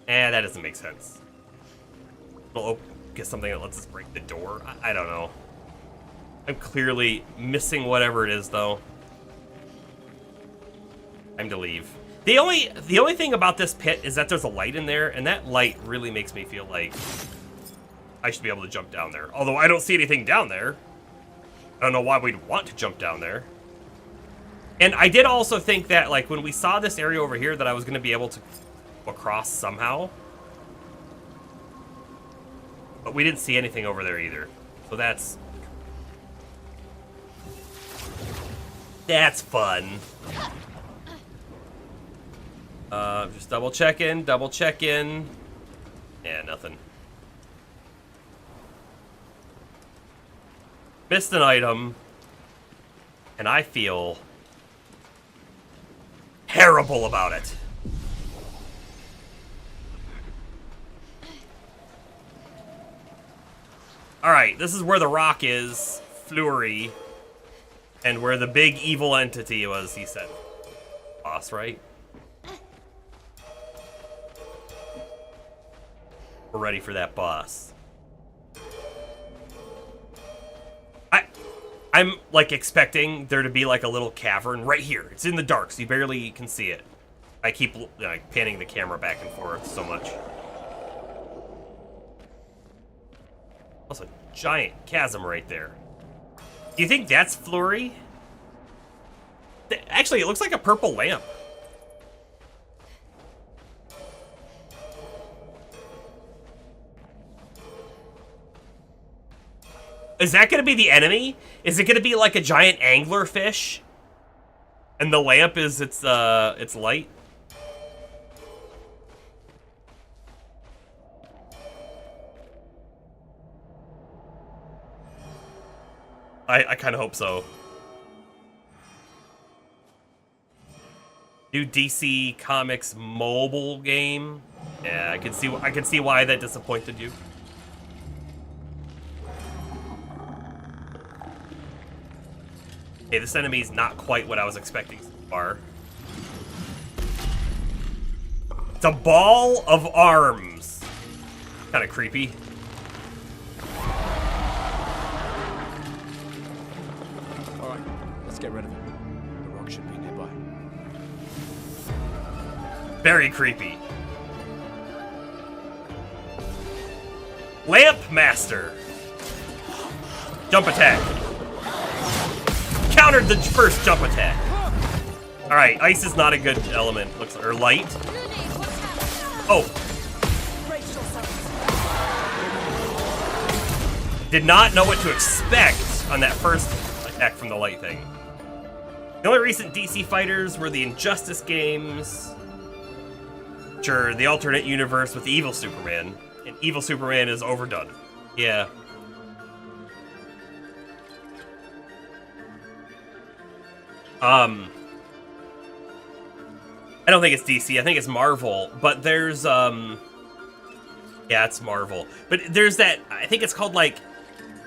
That doesn't make sense. We'll get something that lets us break the door? I don't know. I'm clearly missing whatever it is, though. Time to leave. The only thing about this pit is that there's a light in there, and that light really makes me feel like I should be able to jump down there. Although I don't see anything down there. I don't know why we'd want to jump down there. And I did also think that, like, when we saw this area over here, that I was going to be able to go across somehow. But we didn't see anything over there either. So that's fun. Just double checking. Yeah, nothing. Missed an item. And I feel terrible about it. Alright, this is where the rock is, Flurry, and where the big evil entity was, he said. Boss, right? We're ready for that boss. I'm, like, expecting there to be, like, a little cavern right here. It's in the dark, so you barely can see it. I keep, like, panning the camera back and forth so much. Also, a giant chasm right there. Do you think that's Flurry? Actually, it looks like a purple lamp. Is that going to be the enemy? Is it going to be like a giant anglerfish? And the lamp is its light? I kind of hope so. New DC Comics mobile game? Yeah, I can see why that disappointed you. Okay, this enemy is not quite what I was expecting so far. It's a ball of arms. Kind of creepy. Alright, let's get rid of it. The rock should be nearby. Very creepy. Lamp Master. Jump attack. Countered the first jump attack. Alright, ice is not a good element. Looks or light. Oh. Did not know what to expect on that first attack from the light thing. The only recent DC fighters were the Injustice games. Sure, the alternate universe with the Evil Superman. And Evil Superman is overdone. Yeah. I don't think it's DC. I think it's Marvel. But there's Yeah, it's Marvel. But there's that, I think it's called like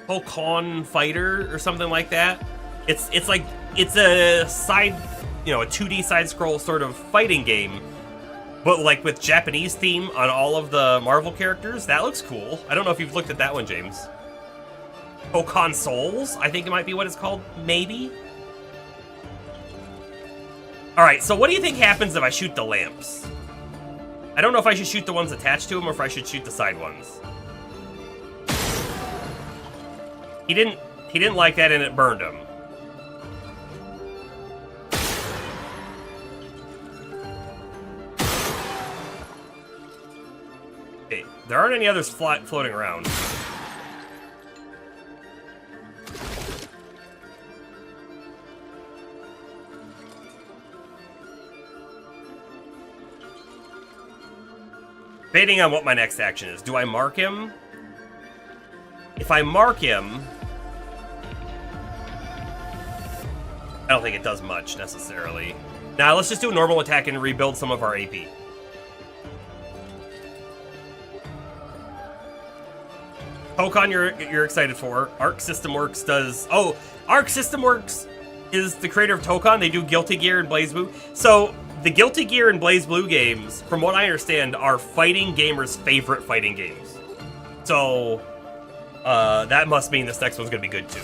Pokemon Fighter or something like that. It's like, it's a side, you know, a 2D side scroll sort of fighting game, but like with Japanese theme on all of the Marvel characters. That looks cool. I don't know if you've looked at that one, James. Pokemon Souls, I think it might be what it's called, maybe? Alright, so what do you think happens if I shoot the lamps? I don't know if I should shoot the ones attached to him or if I should shoot the side ones. He didn't like that and it burned him. Okay, there aren't any others floating around. Debating on what my next action is. Do I mark him? If I mark him, I don't think it does much, necessarily. Now, let's just do a normal attack and rebuild some of our AP. Pokemon you're excited for. Arc System Works does... Oh, Arc System Works is the creator of Tokon. They do Guilty Gear and BlazBlue. So, the Guilty Gear and BlazBlue games, from what I understand, are fighting gamers' favorite fighting games. So, that must mean this next one's gonna be good, too.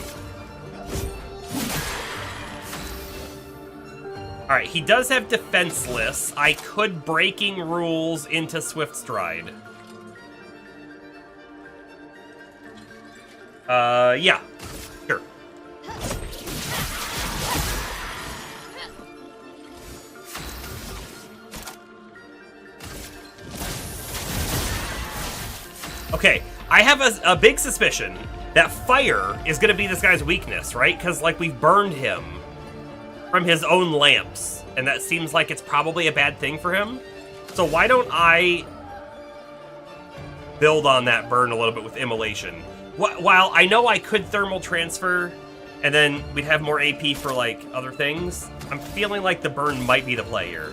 Alright, he does have Defenseless. I could Breaking Rules into Swift Stride. Yeah. Sure. Okay, I have a big suspicion that fire is gonna be this guy's weakness, right? Because, like, we've burned him from his own lamps, and that seems like it's probably a bad thing for him. So why don't I build on that burn a little bit with Immolation? While I know I could Thermal Transfer, and then we'd have more AP for, like, other things, I'm feeling like the burn might be the play here.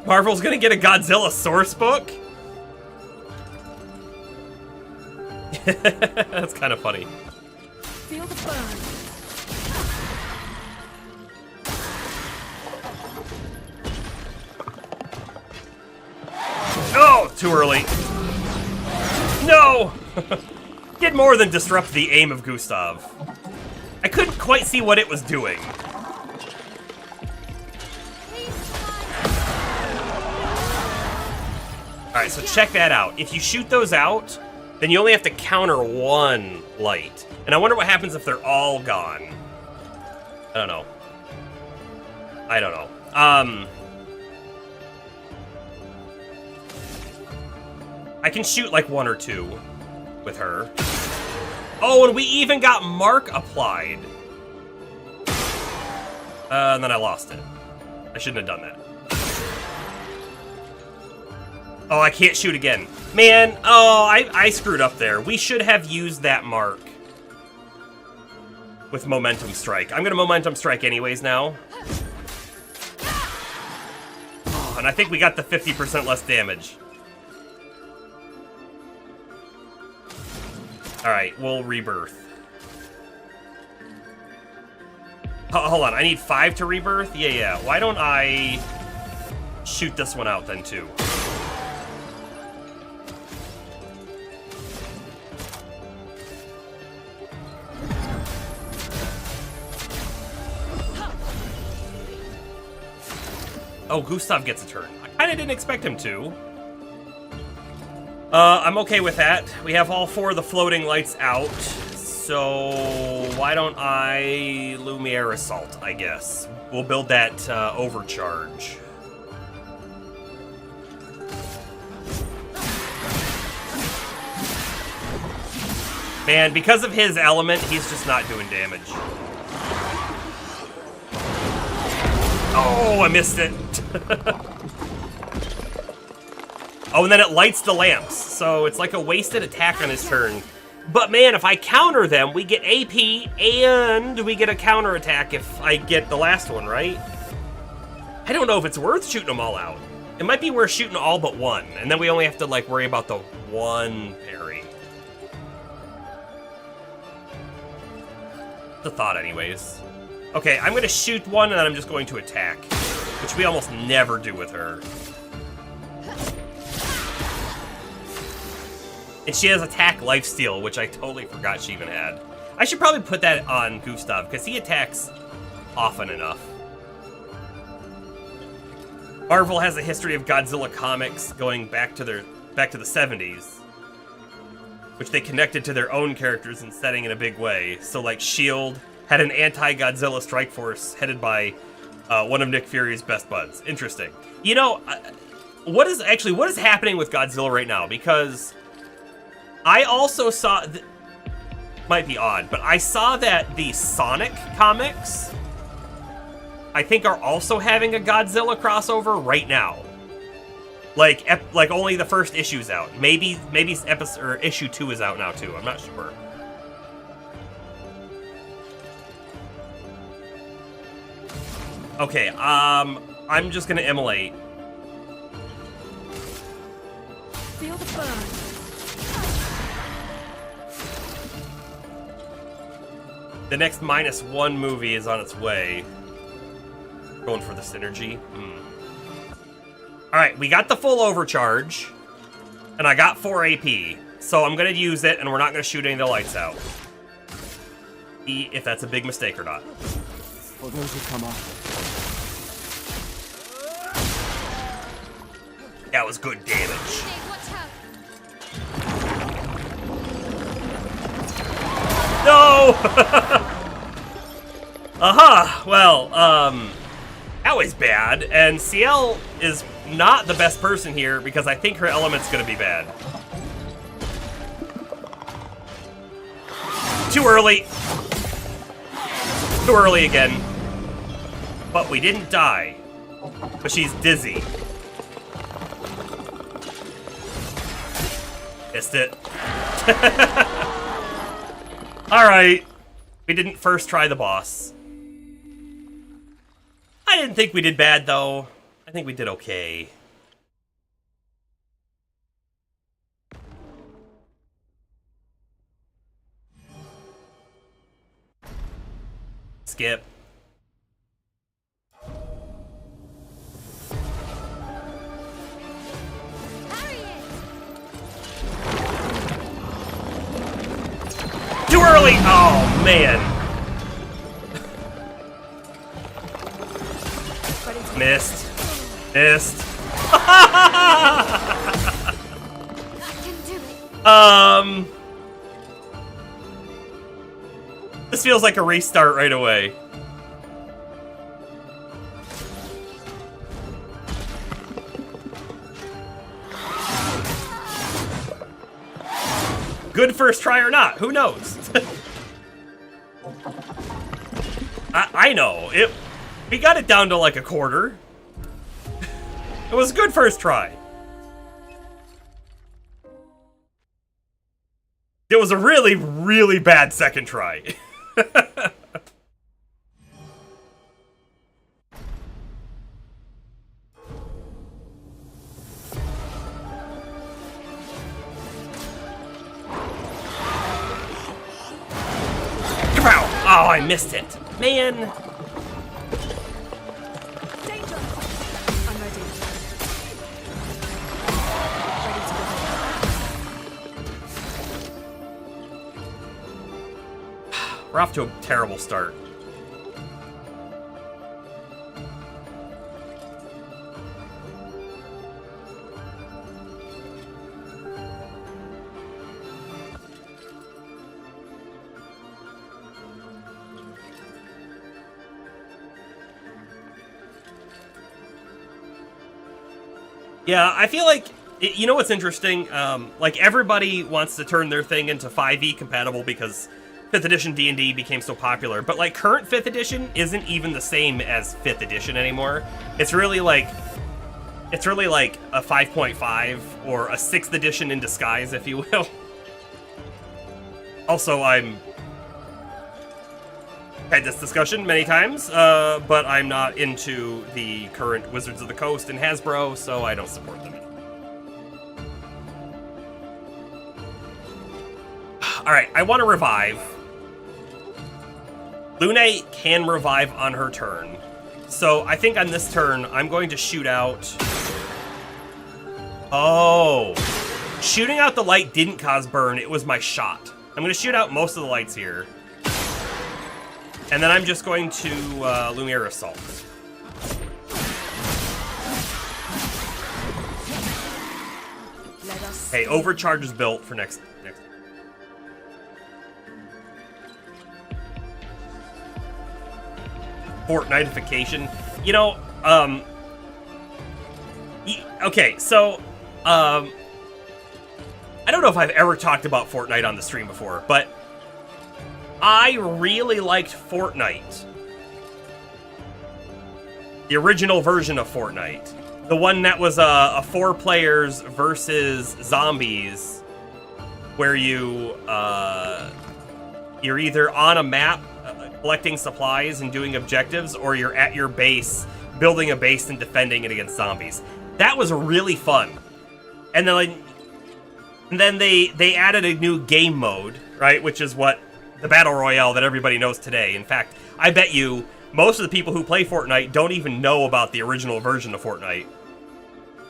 Marvel's gonna get a Godzilla source book? That's kind of funny. Feel the burn. Oh, too early. No! Did more than disrupt the aim of Gustav. I couldn't quite see what it was doing. Alright, so check that out. If you shoot those out, then you only have to counter one light. And I wonder what happens if they're all gone. I don't know. I don't know. I can shoot like one or two with her. Oh, and we even got Mark applied. And then I lost it. I shouldn't have done that. Oh, I can't shoot again. Man, oh, I screwed up there. We should have used that Mark with Momentum Strike. I'm gonna Momentum Strike anyways now. Oh, and I think we got the 50% less damage. Alright, we'll Rebirth. Hold on, I need 5 to Rebirth? Yeah. Why don't I shoot this one out then, too? Oh, Gustav gets a turn. I kinda didn't expect him to. I'm okay with that. We have all 4 of the floating lights out, so why don't I Lumiere Assault, I guess. We'll build that overcharge. Man, because of his element, he's just not doing damage. Oh, I missed it. Oh, and then it lights the lamps, so it's like a wasted attack on his turn. But man, if I counter them, we get AP, and we get a counter attack if I get the last one, right? I don't know if it's worth shooting them all out. It might be worth shooting all but one, and then we only have to, like, worry about the one parry. The thought, anyways. Okay, I'm gonna shoot one, and then I'm just going to attack, which we almost never do with her. And she has attack lifesteal, which I totally forgot she even had. I should probably put that on Gustav, because he attacks often enough. Marvel has a history of Godzilla comics going back to the 70s, which they connected to their own characters and setting in a big way. So, like, S.H.I.E.L.D. had an anti-Godzilla strike force headed by one of Nick Fury's best buds. Interesting. You know, what is happening with Godzilla right now? Because I also saw, might be odd, but I saw that the Sonic comics, I think, are also having a Godzilla crossover right now. Like only the first issue's out. Maybe episode or issue 2 is out now too. I'm not sure. Okay, I'm just gonna immolate. Feel the burn. The next -1 movie is on its way. Going for the synergy. Alright, we got the full overcharge. And I got 4 AP. So I'm gonna use it, and we're not gonna shoot any of the lights out. See if that's a big mistake or not. For those who come up. That was good damage. Dave, watch out. No! Aha! Well, that was bad, and CL is not the best person here because I think her element's gonna be bad. Too early. Too early again. But we didn't die. But she's dizzy. Missed it. Alright. We didn't first try the boss. I didn't think we did bad, though. I think we did okay. Skip. Too early! Oh, man. Missed. Missed. I can do it. This feels like a restart right away. Good first try or not, who knows? I know, we got it down to like a quarter. It was a good first try. It was a really, really bad second try. Oh, I missed it. Man. Danger! I'm ready. Ready to go. We're off to a terrible start. Yeah, I feel like, you know what's interesting? Like, everybody wants to turn their thing into 5e compatible because 5th edition D&D became so popular, but, like, current 5th edition isn't even the same as 5th edition anymore. It's really like a 5.5 or a 6th edition in disguise, if you will. Also, had this discussion many times, but I'm not into the current Wizards of the Coast and Hasbro, so I don't support them. Alright, I want to revive. Lune can revive on her turn. So I think on this turn, I'm going to shoot out... Oh. Shooting out the light didn't cause burn, it was my shot. I'm going to shoot out most of the lights here. And then I'm just going to Lumiere Assault. Hey, Overcharge is built for next. Fortnitification. You know, okay, so, I don't know if I've ever talked about Fortnite on the stream before, but I really liked Fortnite. The original version of Fortnite. The one that was a 4 players versus zombies, where you're either on a map collecting supplies and doing objectives, or you're at your base building a base and defending it against zombies. That was really fun. And then they added a new game mode, right? Which is what the Battle Royale that everybody knows today. In fact, I bet you most of the people who play Fortnite don't even know about the original version of Fortnite.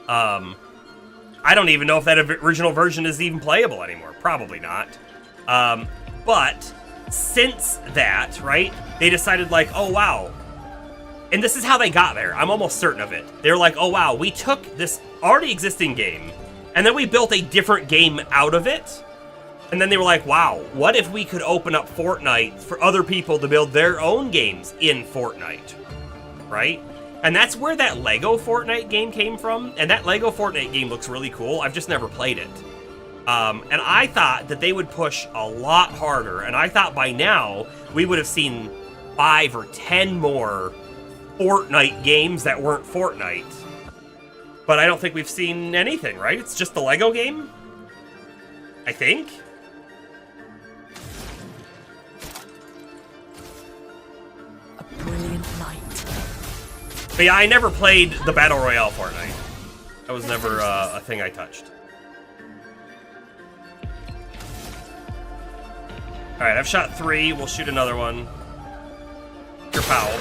I don't even know if that original version is even playable anymore. Probably not. But since that, right, they decided like, oh wow. And this is how they got there. I'm almost certain of it. They're like, oh wow, we took this already existing game, and then we built a different game out of it. And then they were like, wow, what if we could open up Fortnite for other people to build their own games in Fortnite, right? And that's where that Lego Fortnite game came from. And that Lego Fortnite game looks really cool. I've just never played it. And I thought that they would push a lot harder. And I thought by now we would have seen 5 or 10 more Fortnite games that weren't Fortnite. But I don't think we've seen anything, right? It's just the Lego game? I think? A brilliant night. But yeah, I never played the Battle Royale Fortnite. That was never a thing I touched. Alright, I've shot 3. We'll shoot another one. Your Powell.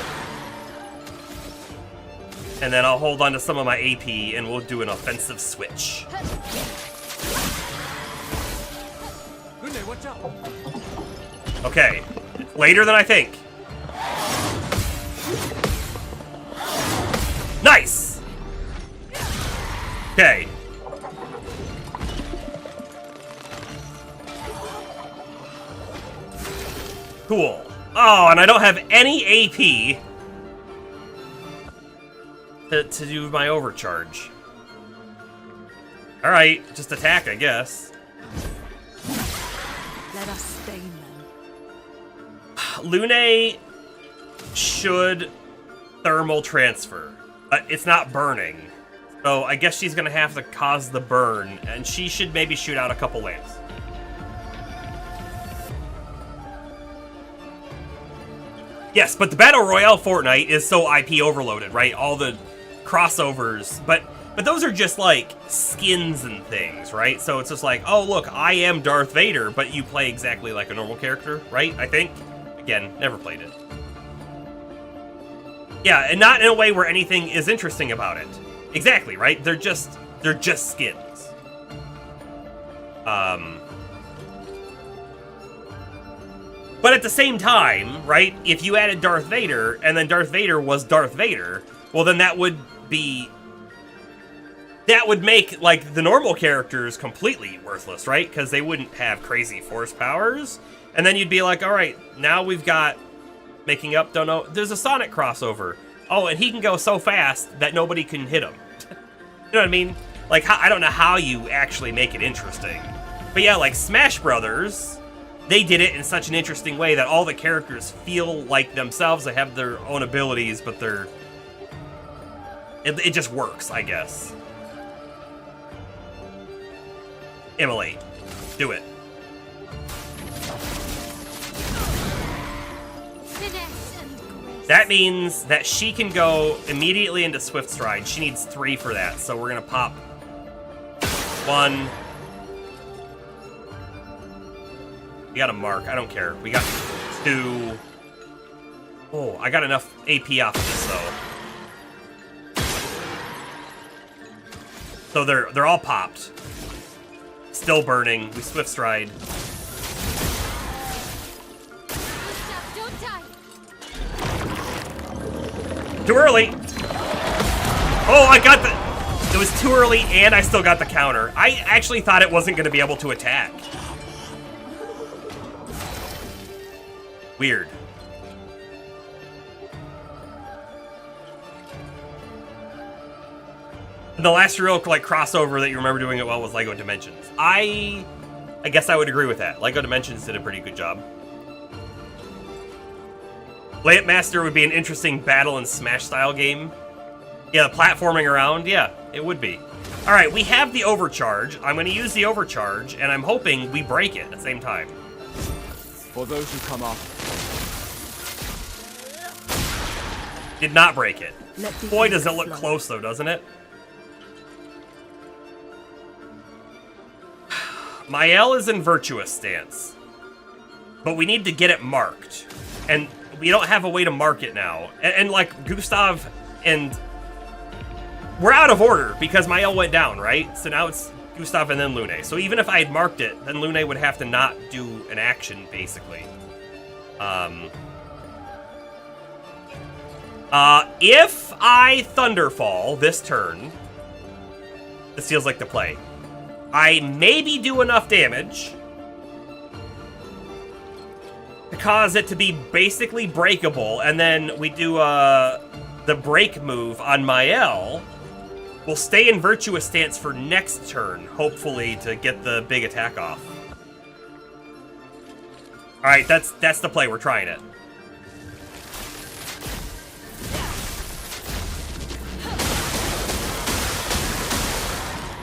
And then I'll hold on to some of my AP and we'll do an offensive switch. Lune, watch out! Okay. Later than I think. Nice! Okay. Cool. Oh, and I don't have any AP to do my overcharge. Alright, just attack, I guess. Let us stain them. Lune should thermal transfer. It's not burning. So I guess she's gonna have to cause the burn, and she should maybe shoot out a couple lamps. Yes, but the Battle Royale Fortnite is so IP overloaded, right? All the crossovers, but those are just like skins and things, right? So it's just like, oh look, I am Darth Vader, but you play exactly like a normal character, right? I think. Again, never played it. Yeah, and not in a way where anything is interesting about it. Exactly, right? They're just skins. But at the same time, right, if you added Darth Vader, and then Darth Vader was Darth Vader, well then that would make, like, the normal characters completely worthless, right? Because they wouldn't have crazy force powers. And then you'd be like, alright, now we've got, making up, don't know, there's a Sonic crossover. Oh, and he can go so fast that nobody can hit him. You know what I mean? Like, I don't know how you actually make it interesting. But yeah, like Smash Brothers, they did it in such an interesting way that all the characters feel like themselves. They have their own abilities, but it just works, I guess. Immolate. Do it. Finish. That means that she can go immediately into Swift Stride. She needs 3 for that, so we're gonna pop 1. We got a mark, I don't care. We got 2. Oh, I got enough AP off of this, though. So they're all popped. Still burning. We Swift Stride. Don't die. Too early! Oh, I got the... It was too early, and I still got the counter. I actually thought it wasn't going to be able to attack. Weird. And the last real, like, crossover that you remember doing it well was LEGO Dimensions. I guess I would agree with that. LEGO Dimensions did a pretty good job. Layup Master would be an interesting battle and smash style game. Yeah, platforming around, yeah, it would be. All right, we have the overcharge. I'm gonna use the overcharge, and I'm hoping we break it at the same time. For those who come up, Did not break it. Let the Boy, does it eagle look fly. close though, doesn't it? Mael is in Virtuous Stance, but we need to get it marked, and we don't have a way to mark it now. And like Gustav and we're out of order because Mael went down, right? So now it's Gustav and then Lune. So even if I had marked it, then Lune would have to not do an action, basically. If I Thunderfall this turn, this feels like the play. I maybe do enough damage to cause it to be basically breakable, and then we do the break move on Mael. We'll stay in Virtuous Stance for next turn, hopefully to get the big attack off. All right, that's the play. We're trying it.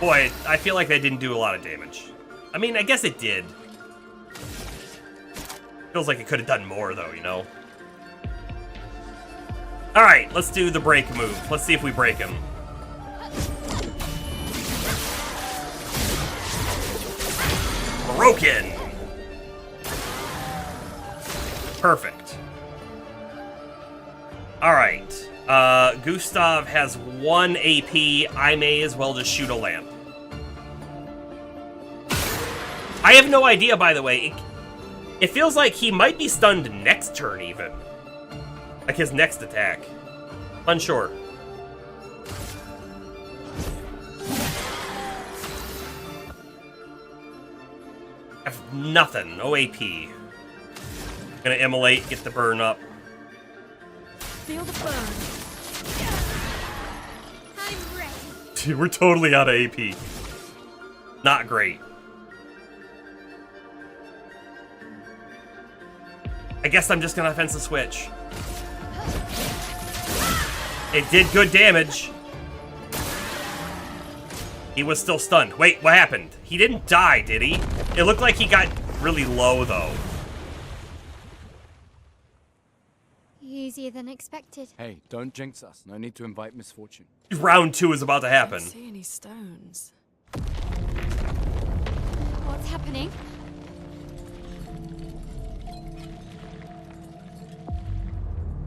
Boy, I feel like that didn't do a lot of damage. I mean, I guess it did. Feels like it could have done more, though, you know? Alright, let's do the break move. Let's see if we break him. Broken! Perfect. Alright. Gustav has 1 AP. I may as well just shoot a lamp. I have no idea, by the way. It feels like he might be stunned next turn, even. Like his next attack. Unsure. I have nothing. No AP. Gonna immolate, get the burn up. Feel the burn. I'm ready. Dude, we're totally out of AP. Not great. I guess I'm just gonna offensive switch. It did good damage. He was still stunned. Wait, what happened? He didn't die, did he? It looked like he got really low, though. Easier than expected. hey, don't jinx us. No need to invite misfortune. Round 2 is about to I happen. don't see any stones. What's happening?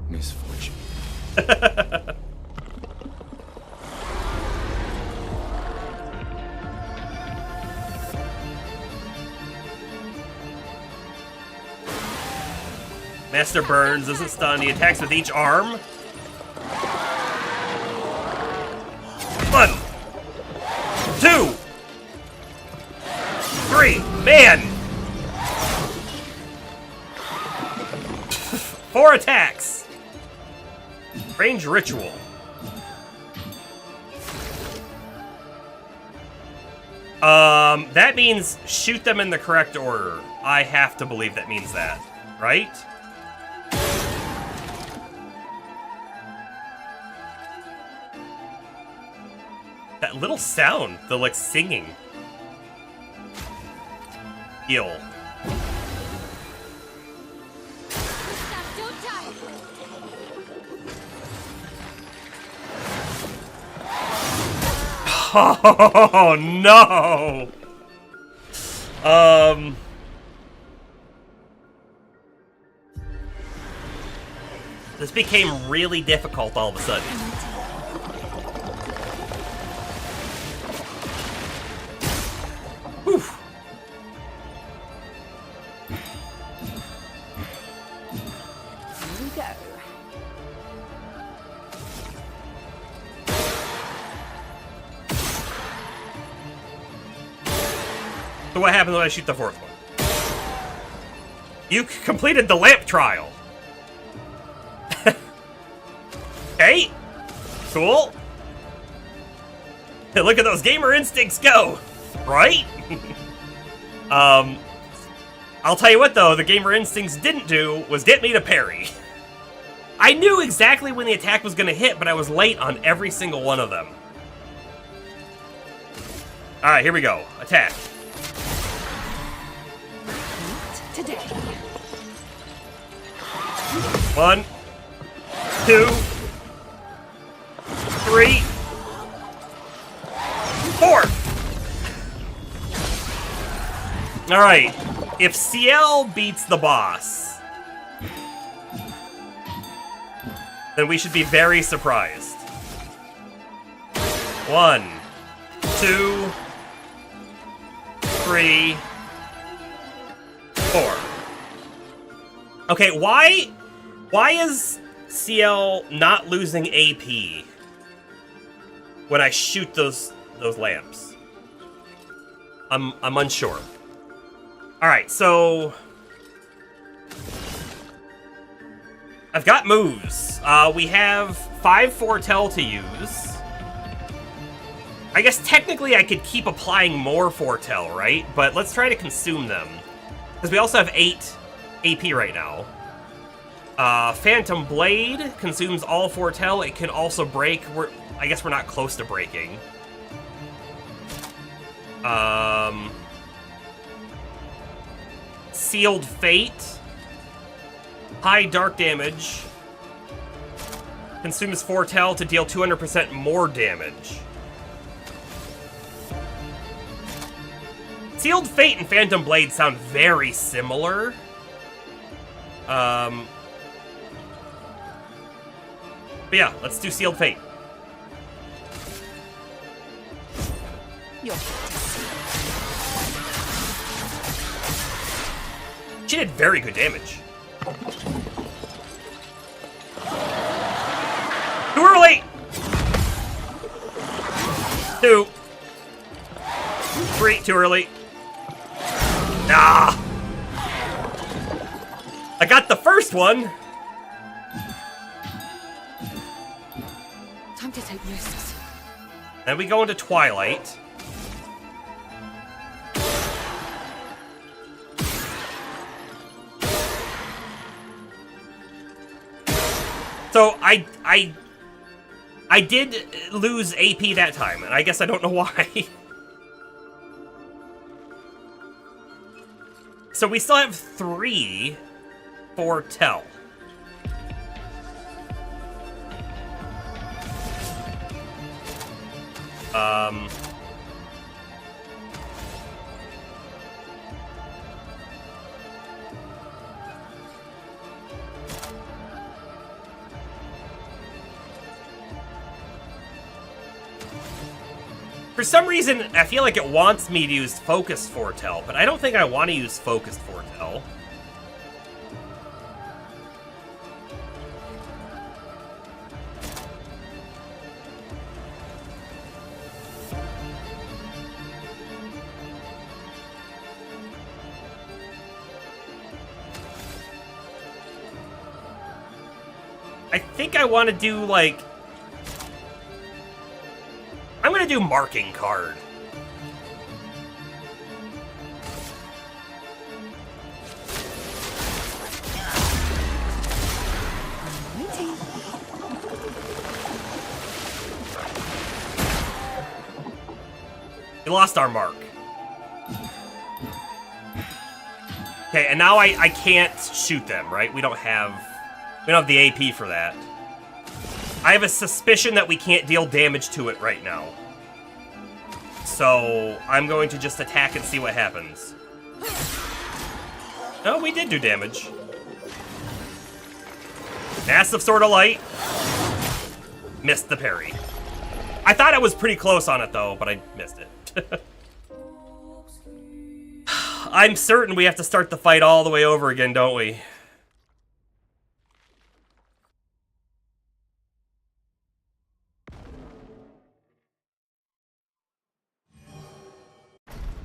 Misfortune. Master Burns isn't stunned. He attacks with each arm. 1, 2, 3. Man! 4 attacks. Range Ritual. That means shoot them in the correct order. I have to believe that means that, right? That little sound, the like singing. Heal. Gustav, don't die. Oh, no! This became really difficult all of a sudden. Whew. Here we go. So what happens when I shoot the fourth one? You completed the lamp trial. Okay. Cool. Look at those gamer instincts go. Right? I'll tell you what though, the gamer instincts didn't do was get me to parry. I knew exactly when the attack was gonna hit, but I was late on every single one of them. Alright, here we go. Attack. Not today. 1, 2, 3, 4. Alright, if CL beats the boss, then we should be very surprised. 1, 2, 3, 4. Okay, why is CL not losing AP when I shoot those lamps? I'm unsure. All right, so I've got moves. We have 5 foretell to use. I guess technically I could keep applying more foretell, right? But let's try to consume them, because we also have 8 AP right now. Phantom Blade consumes all foretell. It can also break. I guess we're not close to breaking. Sealed Fate. High dark damage. Consumes foretell to deal 200% more damage. Sealed Fate and Phantom Blade sound very similar. But yeah, let's do Sealed Fate. She did very good damage. Too early! 2. 3, too early. Ah! I got the first one! Time to take risks. Then we go into Twilight. So I did lose AP that time, and I guess I don't know why. So we still have 3 foretell. For some reason, I feel like it wants me to use Focused Foretell, but I don't think I want to use Focused Foretell. I think I want to do, like... I'm gonna do Marking Card. We lost our mark. Okay, and now I can't shoot them, right? We don't have the AP for that. I have a suspicion that we can't deal damage to it right now. So I'm going to just attack and see what happens. Oh, we did do damage. Massive Sword of Light. Missed the parry. I thought I was pretty close on it, though, but I missed it. I'm certain we have to start the fight all the way over again, don't we?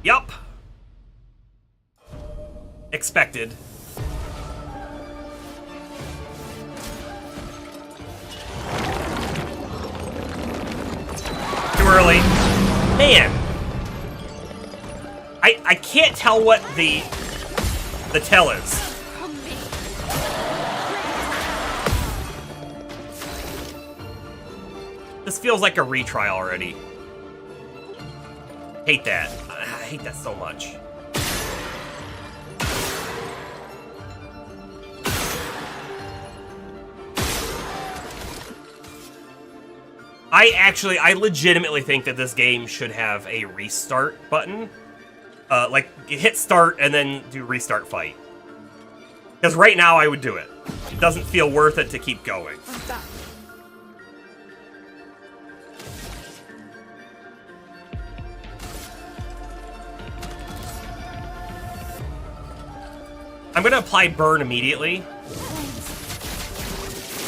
Yup. Expected. Too early. Man. I can't tell what the tell is. From me. This feels like a retry already. Hate that. I hate that so much. I legitimately think that this game should have a restart button. Like, hit start and then do restart fight. Because right now I would do it. It doesn't feel worth it to keep going. I'm gonna apply burn immediately.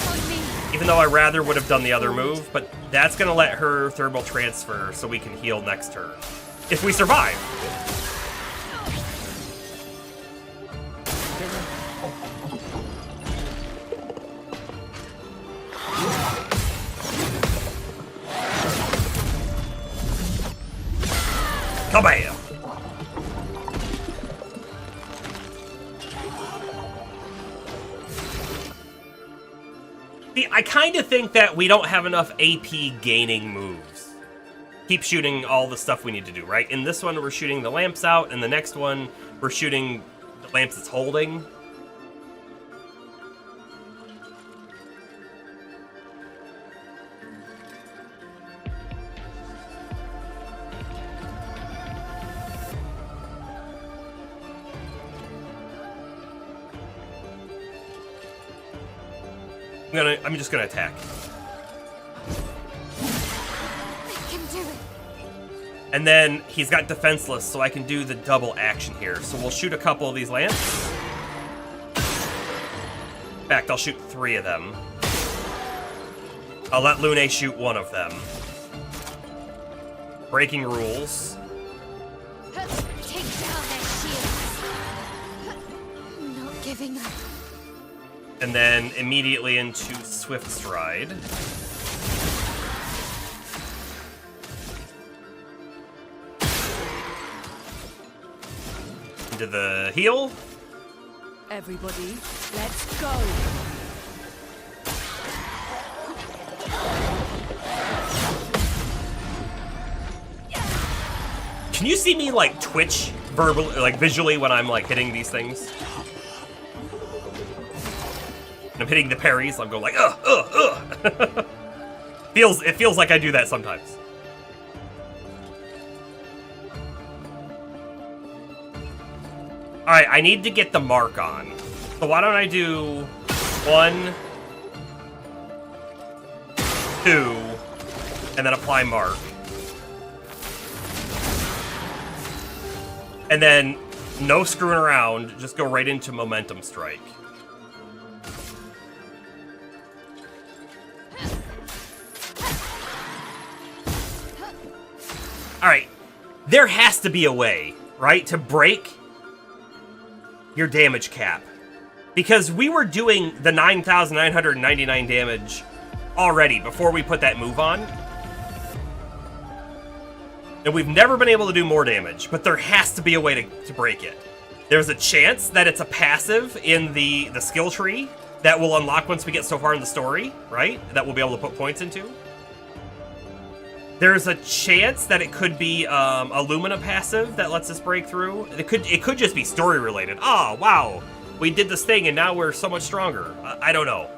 On me. Even though I rather would have done the other move, but that's gonna let her thermal transfer so we can heal next turn. If we survive. Kabam! See, I kind of think that we don't have enough AP gaining moves. Keep shooting all the stuff we need to do, right? In this one, we're shooting the lamps out, and the next one, we're shooting the lamps it's holding. I'm just gonna attack. I can do it. And then he's got defenseless, so I can do the double action here. So we'll shoot a couple of these lamps. In fact, I'll shoot 3 of them. I'll let Lune shoot 1 of them. Breaking rules. Take down their shields. Not giving up. And then immediately into Swift Stride. Into the heal. Everybody, let's go. Can you see me like twitch verbally, like visually when I'm like hitting these things? And I'm hitting the parries, I'm going like, It feels like I do that sometimes. Alright, I need to get the mark on. So why don't I do 1, 2, and then apply mark. And then, no screwing around, just go right into momentum strike. Alright, there has to be a way, right, to break your damage cap. Because we were doing the 9,999 damage already before we put that move on. And we've never been able to do more damage, but there has to be a way to break it. There's a chance that it's a passive in the skill tree that will unlock once we get so far in the story, right? That we'll be able to put points into. There's a chance that it could be a Lumina passive that lets us break through. It could just be story related. Oh, wow, we did this thing and now we're so much stronger. I don't know.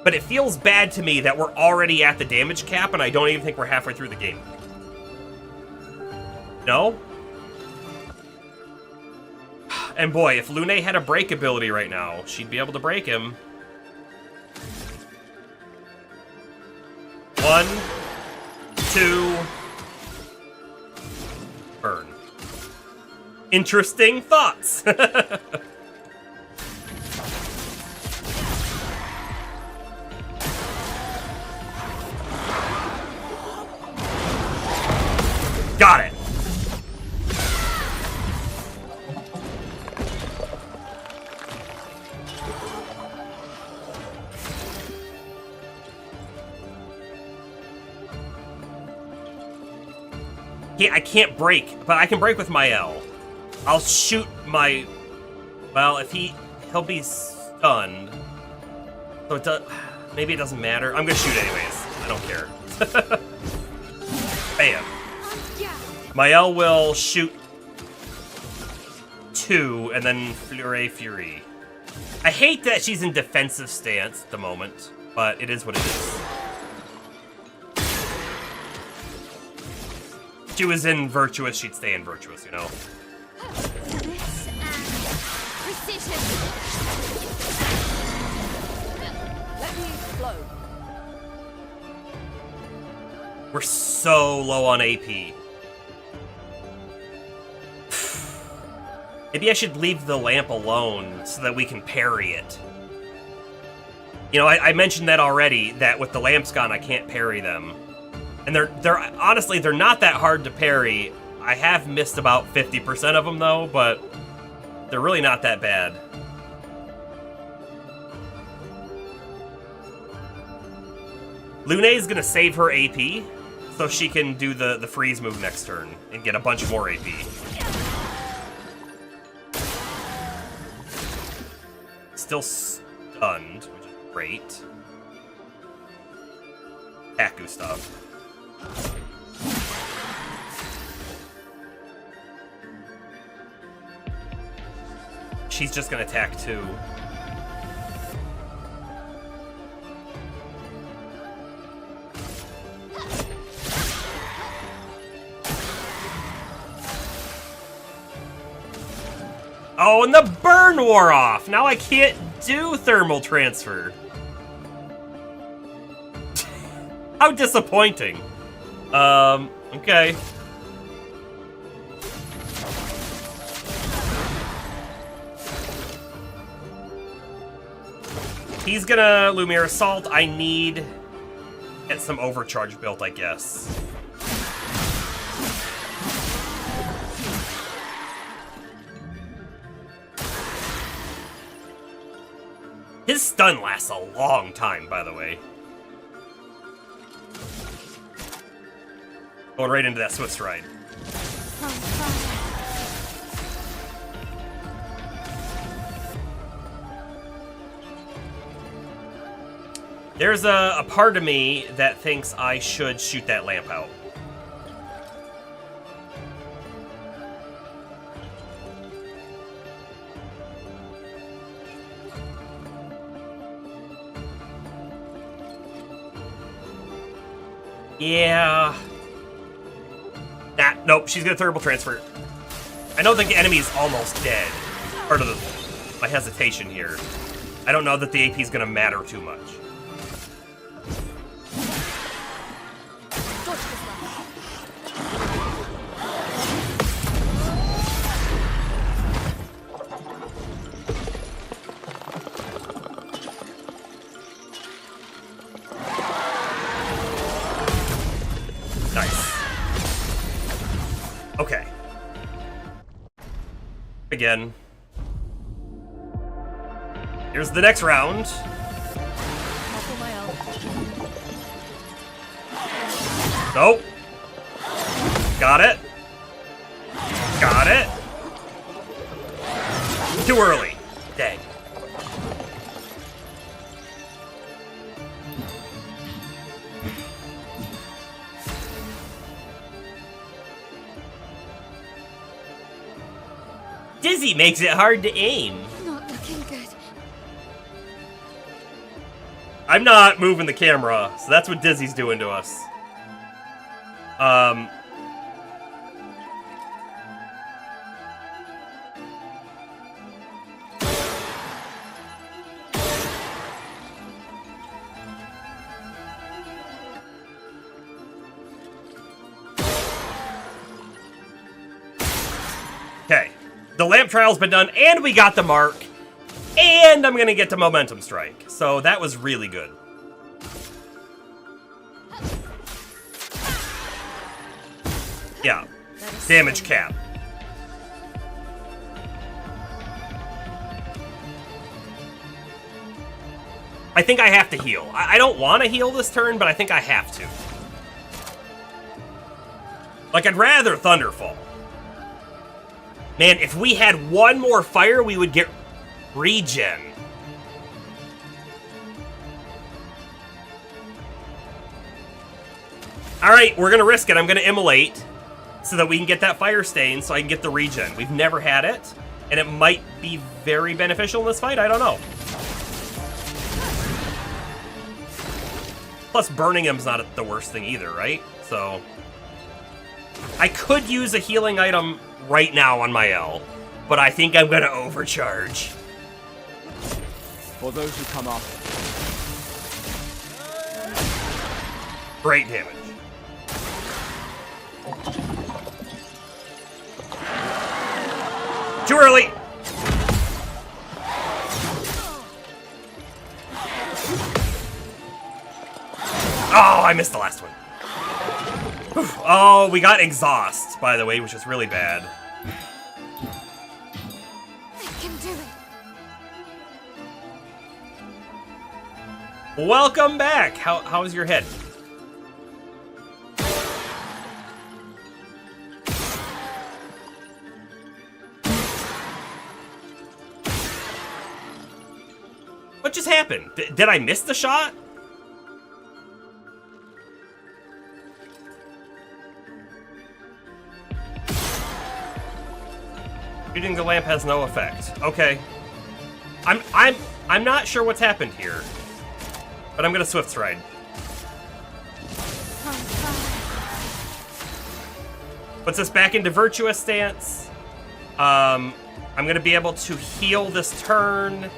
But it feels bad to me that we're already at the damage cap and I don't even think we're halfway through the game. No? And boy, if Lune had a break ability right now, she'd be able to break him. 1, 2, burn. Interesting thoughts. Got it. I can't break, but I can break with my L. I'll shoot my... Well, if he'll be stunned. So it does... Maybe it doesn't matter. I'm gonna shoot anyways. I don't care. Bam. My L will shoot 2, and then Fleury Fury. I hate that she's in defensive stance at the moment, but it is what it is. If she was in Virtuous, she'd stay in Virtuous, you know? Precision. Let me explode. We're so low on AP. Maybe I should leave the lamp alone so that we can parry it. You know, I mentioned that already, that with the lamps gone, I can't parry them. And they're honestly, they're not that hard to parry. I have missed about 50% of them, though, but they're really not that bad. Lune's gonna save her AP, so she can do the freeze move next turn and get a bunch more AP. Still stunned, which is great. Taku stuff. She's just gonna attack too. Oh, and the burn wore off! Now I can't do thermal transfer. How disappointing. Okay. He's gonna Lumiere Assault. I need to get some overcharge built, I guess. His stun lasts a long time, by the way. Going right into that Swift Stride. There's a part of me that thinks I should shoot that lamp out. Yeah. Nah, nope, she's gonna thermal transfer. I know the enemy is almost dead. Part of my hesitation here. I don't know that the AP is gonna matter too much. Okay. Again. Here's the next round. Nope. Got it. Got it. Too early. Dang. Dizzy makes it hard to aim. Not looking good. I'm not moving the camera, so that's what Dizzy's doing to us. The lamp trial's been done, and we got the mark, and I'm gonna get to Momentum Strike. So that was really good. Yeah, damage cap. I think I have to heal. I don't want to heal this turn, but I think I have to. Like, I'd rather Thunderfall. Man, if we had one more fire, we would get regen. Alright, we're gonna risk it. I'm gonna immolate so that we can get that fire stain so I can get the regen. We've never had it, and it might be very beneficial in this fight. I don't know. Plus, burning him's not the worst thing either, right? So, I could use a healing item right now on my L, but I think I'm gonna overcharge. For those who come up. Great damage. Too early! Oh, I missed the last one. Oh, we got exhaust, by the way, which is really bad. I can do it. Welcome back. How's your head? What just happened? Did I miss the shot? Shooting the lamp has no effect. Okay. I'm not sure what's happened here. But I'm gonna Swift Stride. Puts us back into Virtuous Stance. I'm gonna be able to heal this turn.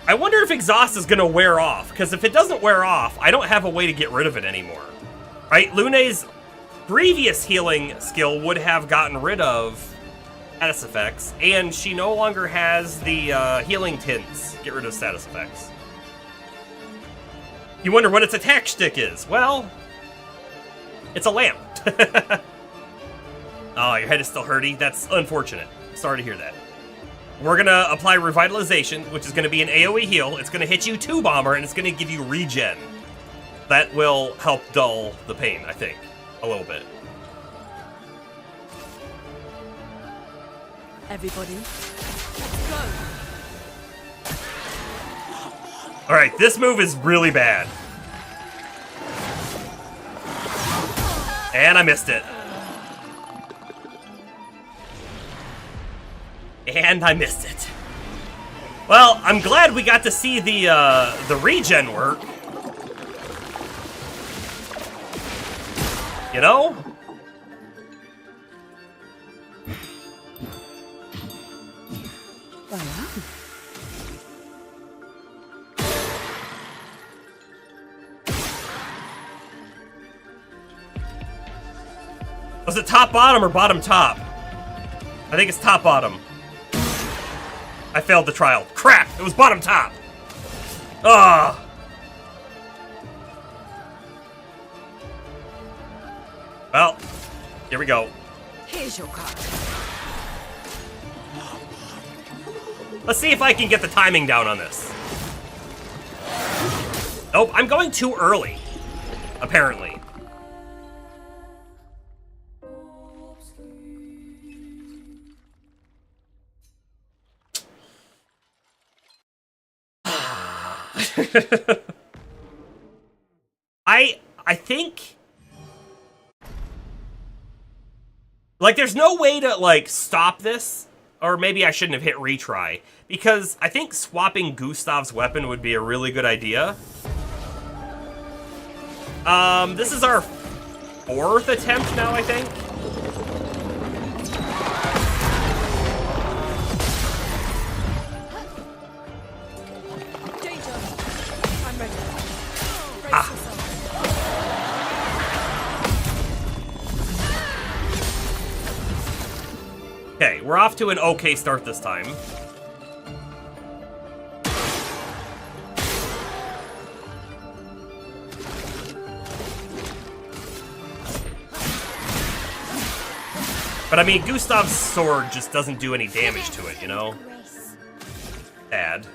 I wonder if Exhaust is gonna wear off, because if it doesn't wear off, I don't have a way to get rid of it anymore. Right? Lune's previous healing skill would have gotten rid of status effects, and she no longer has the healing tints. Get rid of status effects. You wonder what its attack shtick is. Well, it's a lamp. Oh, your head is still hurty? That's unfortunate. Sorry to hear that. We're gonna apply Revitalization, which is gonna be an AoE heal. It's gonna hit you 2 Bomber, and it's gonna give you regen. That will help dull the pain, I think. A little bit. Everybody, let's go. Alright, this move is really bad. And I missed it. And I missed it. Well, I'm glad we got to see the regen work. You know? Was it top bottom or bottom top? I think it's top bottom. I failed the trial. Crap! It was bottom top! Ugh! Well, here we go. Here's your card. Let's see if I can get the timing down on this. Nope, I'm going too early. Apparently. I think, like, there's no way to, like, stop this, or maybe I shouldn't have hit retry, because I think swapping Gustav's weapon would be a really good idea. This is our 4th attempt now, I think. Danger. I'm ready. Brace Ah. yourself. right, we're off to an okay start this time. But I mean, Gustav's sword just doesn't do any damage to it, you know? Bad.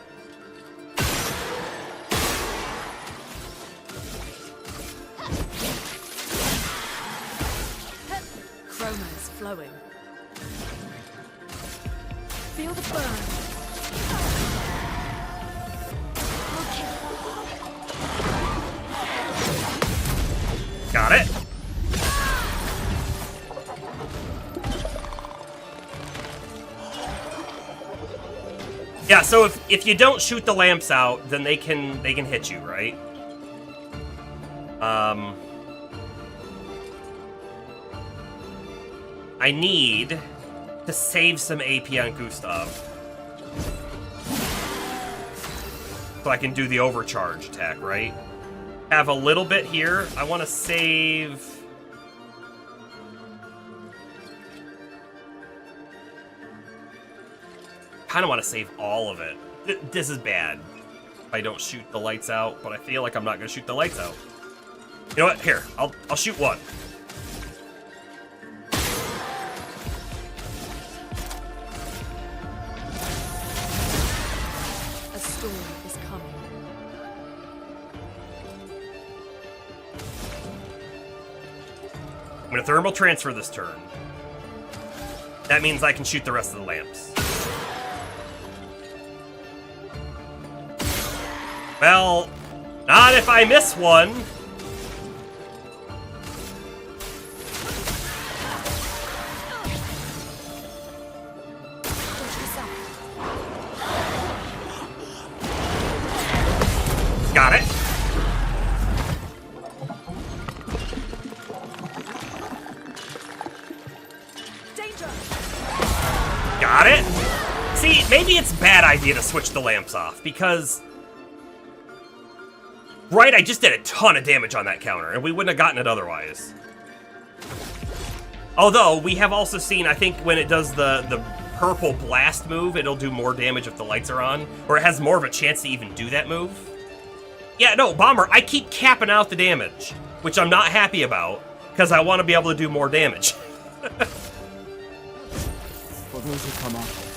Chroma is flowing. Feel the burn. Got it. Yeah, so if you don't shoot the lamps out, then they can hit you, right? I need to save some AP on Gustav. So I can do the overcharge attack, right? Have a little bit here. I want to save... kind of want to save all of it. This is bad. If I don't shoot the lights out, but I feel like I'm not going to shoot the lights out. You know what? Here, I'll shoot one. A storm is coming. I'm going to thermal transfer this turn. That means I can shoot the rest of the lamps. Well, not if I miss one. Got it. Danger! Got it. See, maybe it's a bad idea to switch the lamps off, because... right, I just did a ton of damage on that counter, and we wouldn't have gotten it otherwise. Although, we have also seen, I think, when it does the purple blast move, it'll do more damage if the lights are on, or it has more of a chance to even do that move. Yeah, no, Bomber, I keep capping out the damage, which I'm not happy about, because I want to be able to do more damage. For those who come after.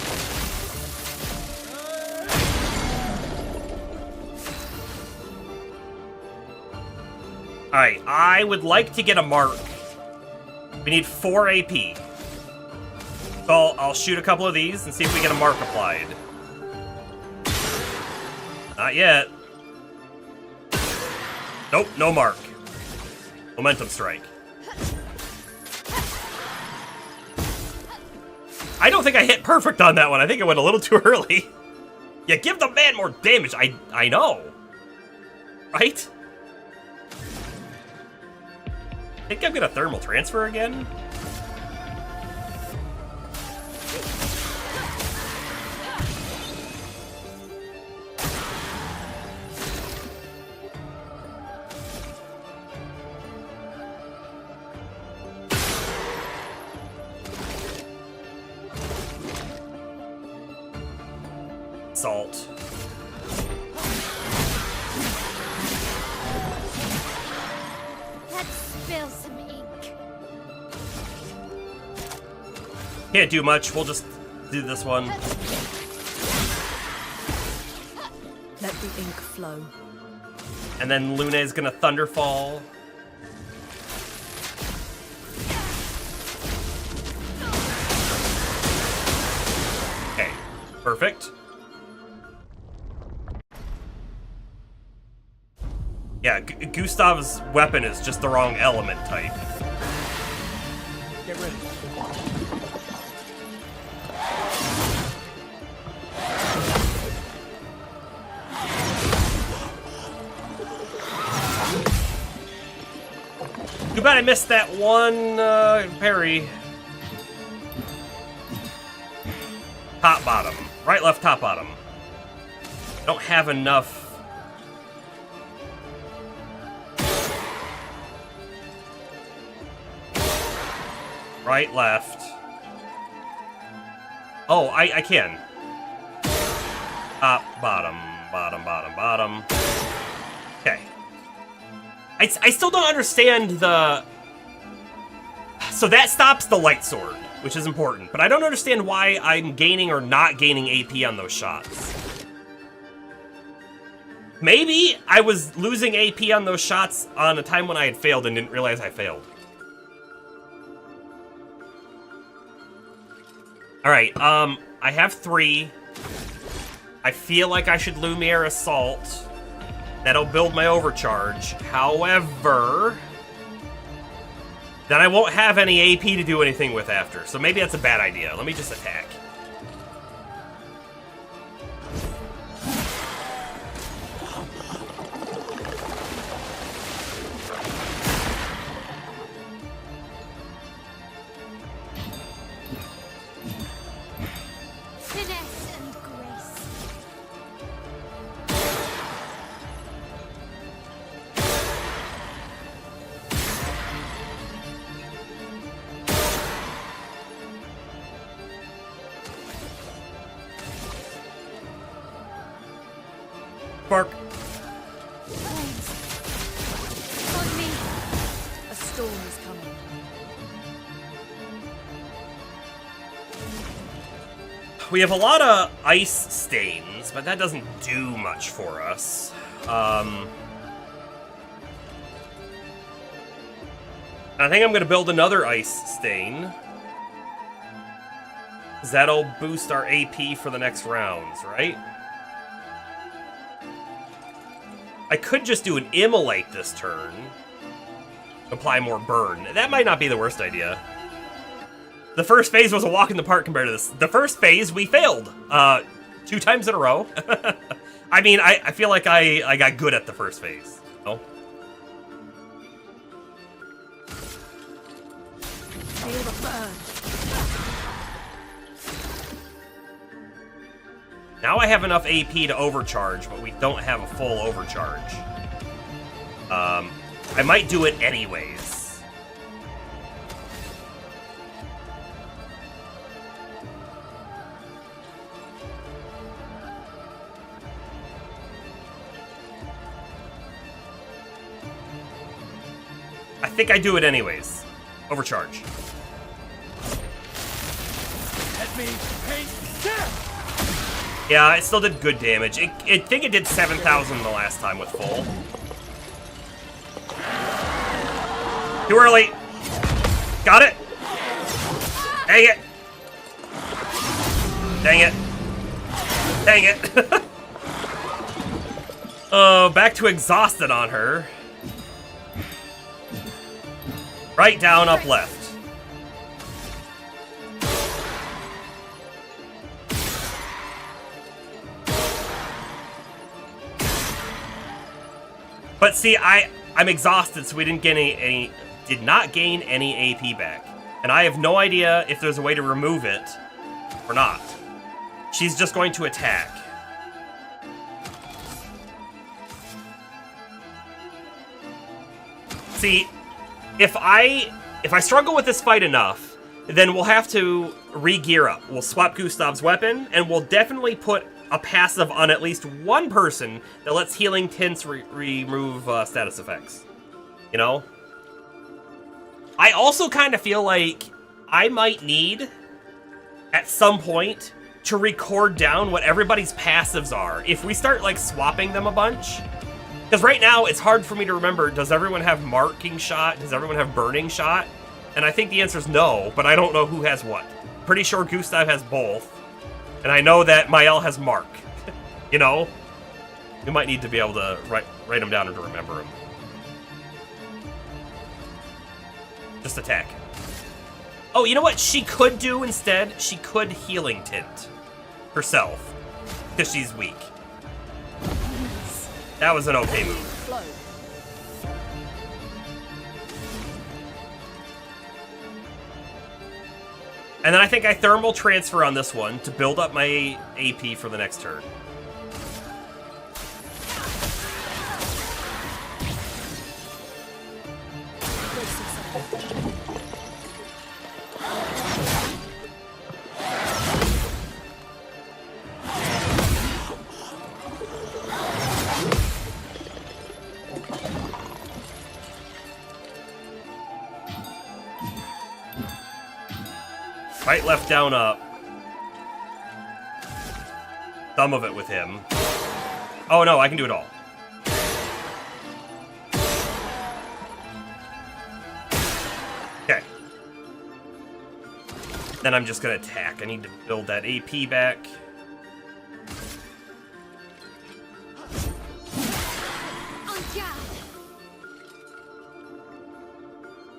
Alright, I would like to get a mark. We need 4 AP. So I'll shoot a couple of these and see if we get a mark applied. Not yet. Nope, no mark. Momentum strike. I don't think I hit perfect on that one. I think it went a little too early. Yeah, give the man more damage. I know. Right? I think I'm gonna thermal transfer again. Salt. Let's spill some ink. Can't do much. We'll just do this one. Let the ink flow. And then Luna is gonna Thunderfall. Okay, perfect. Yeah, Gustav's weapon is just the wrong element type. Get ready. Too bad I missed that one parry. Top, bottom. Right, left, top, bottom. Don't have enough. Right, left. Oh, I can. Bottom. Okay. I still don't understand the... So that stops the light sword, which is important. But I don't understand why I'm gaining or not gaining AP on those shots. Maybe I was losing AP on those shots on a time when I had failed and didn't realize I failed. Alright, I have 3. I feel like I should Lumiere Assault. That'll build my overcharge. However, then I won't have any AP to do anything with after. So maybe that's a bad idea. Let me just attack. Finesse and grace. Bark. Flames. On me. A storm is coming. We have a lot of ice stains, but that doesn't do much for us. I think I'm going to build another ice stain. That'll boost our AP for the next rounds, right? I could just do an immolate this turn. Apply more burn. That might not be the worst idea. The first phase was a walk in the park compared to this. The first phase, we failed. 2 times in a row. I mean, I feel like I got good at the first phase. Oh. Feel the burn. Now I have enough AP to overcharge, but we don't have a full overcharge. I might do it anyways. I think I do it anyways. Overcharge. Let me paint death! Yeah, it still did good damage. I think it did 7,000 the last time with full. Too early. Got it. Dang it. Dang it. Dang it. Back to exhausted on her. Right, down, up, left. But see, I'm exhausted, so we didn't get did not gain any AP back. And I have no idea if there's a way to remove it or not. She's just going to attack. See, if I struggle with this fight enough, then we'll have to re-gear up. We'll swap Gustav's weapon, and we'll definitely put a passive on at least one person that lets healing tints remove status effects. You know? I also kind of feel like I might need, at some point, to record down what everybody's passives are. If we start, like, swapping them a bunch. Because right now, it's hard for me to remember, does everyone have marking shot? Does everyone have burning shot? And I think the answer is no, but I don't know who has what. Pretty sure Gustav has both. And I know that Mael has mark. You know? We might need to be able to write them down and to remember them. Just attack. Oh, you know what she could do instead? She could healing tint herself. Because she's weak. That was an okay move. Flow. And then I think I thermal transfer on this one to build up my AP for the next turn. Right, left, down, up. Some of it with him. Oh no, I can do it all. Okay. Then I'm just gonna attack. I need to build that AP back.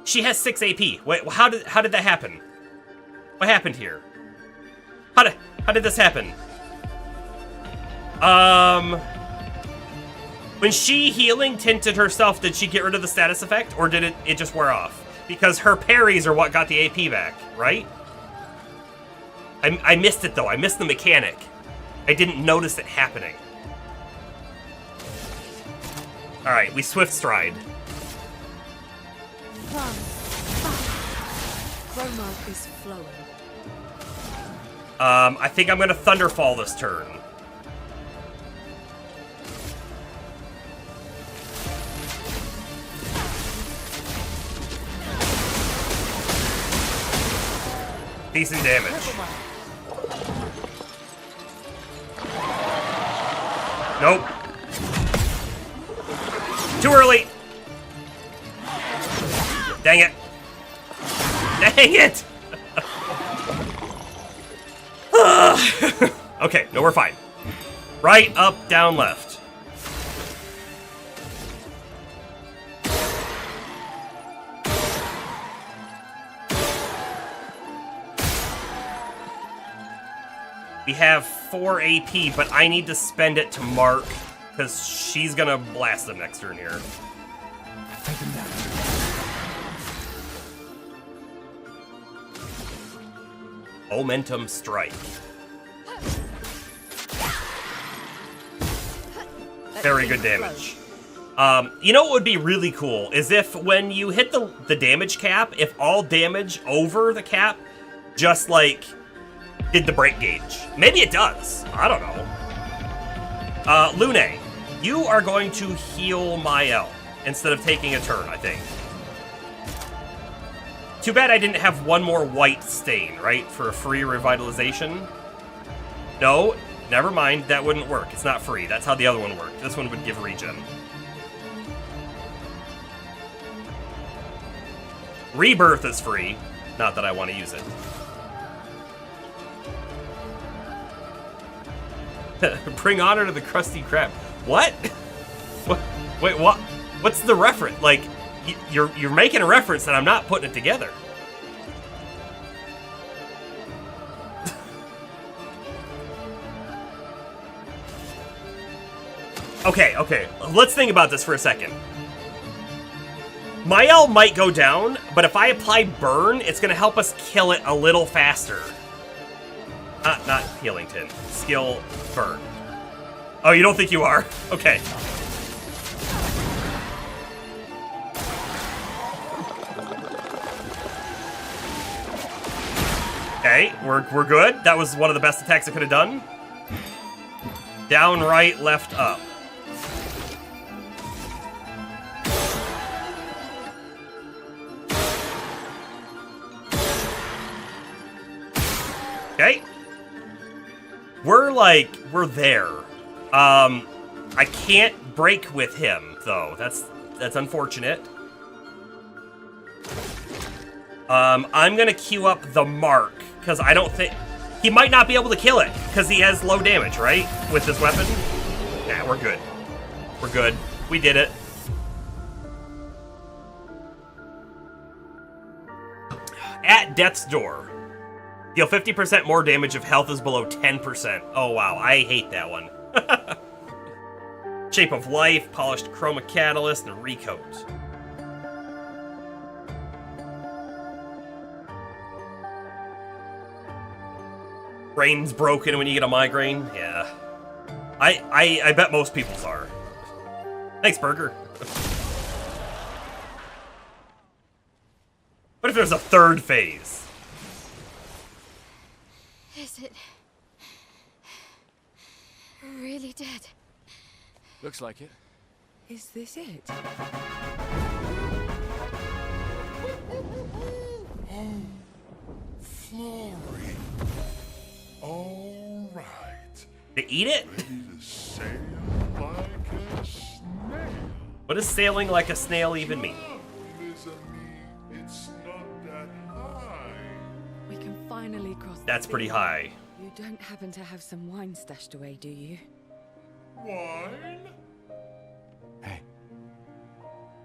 She has 6 AP. Wait, how did that happen? What happened here? How did this happen? When she healing tinted herself, did she get rid of the status effect, or did it just wear off? Because her parries are what got the AP back, right? I missed it though. I missed the mechanic. I didn't notice it happening. All right, we swift stride. Chroma is flowing. I think I'm gonna Thunderfall this turn. Decent damage. Nope. Too early. Dang it. Dang it! Okay, no, we're fine. Right, up, down, left. We have 4 AP, but I need to spend it to Mark, because she's gonna blast him next turn here. Take him down. Momentum Strike. Very good damage. You know what would be really cool is if when you hit the damage cap, if all damage over the cap just like did the break gauge. Maybe it does. I don't know. Lune, you are going to heal Mael instead of taking a turn, I think. Too bad I didn't have one more white stain, right? For a free revitalization. No, never mind. That wouldn't work. It's not free. That's how the other one worked. This one would give regen. Rebirth is free. Not that I want to use it. Bring honor to the Krusty Krab. What? What? Wait, what? What's the reference? Like, you're making a reference and I'm not putting it together. Okay. Let's think about this for a second. Mael might go down, but if I apply burn, it's gonna help us kill it a little faster. Not Healington. Skill burn. Oh, you don't think you are? Okay. Okay, we're good. That was one of the best attacks I could have done. Down, right, left, up. Okay. We're there. I can't break with him, though. That's unfortunate. I'm gonna queue up the Mark, because I don't think... He might not be able to kill it, because he has low damage, right? With his weapon? Nah, we're good. We're good. We did it. At Death's Door. Deal 50% more damage if health is below 10%. Oh, wow. I hate that one. Shape of Life, Polished Chroma Catalyst, and Recoat. Brain's broken when you get a migraine? Yeah. I bet most people's are. Thanks, Burger. What if there's a third phase? Is it really dead? Looks like it. Is this it? Oh, Flory. All right. To eat it? Ready to sail like a snail. What does sailing like a snail even mean? Oh, mes amis, it's not that high. We can finally cross the That's pretty sea. high. You don't happen to have some wine stashed away, do you? Wine? Hey,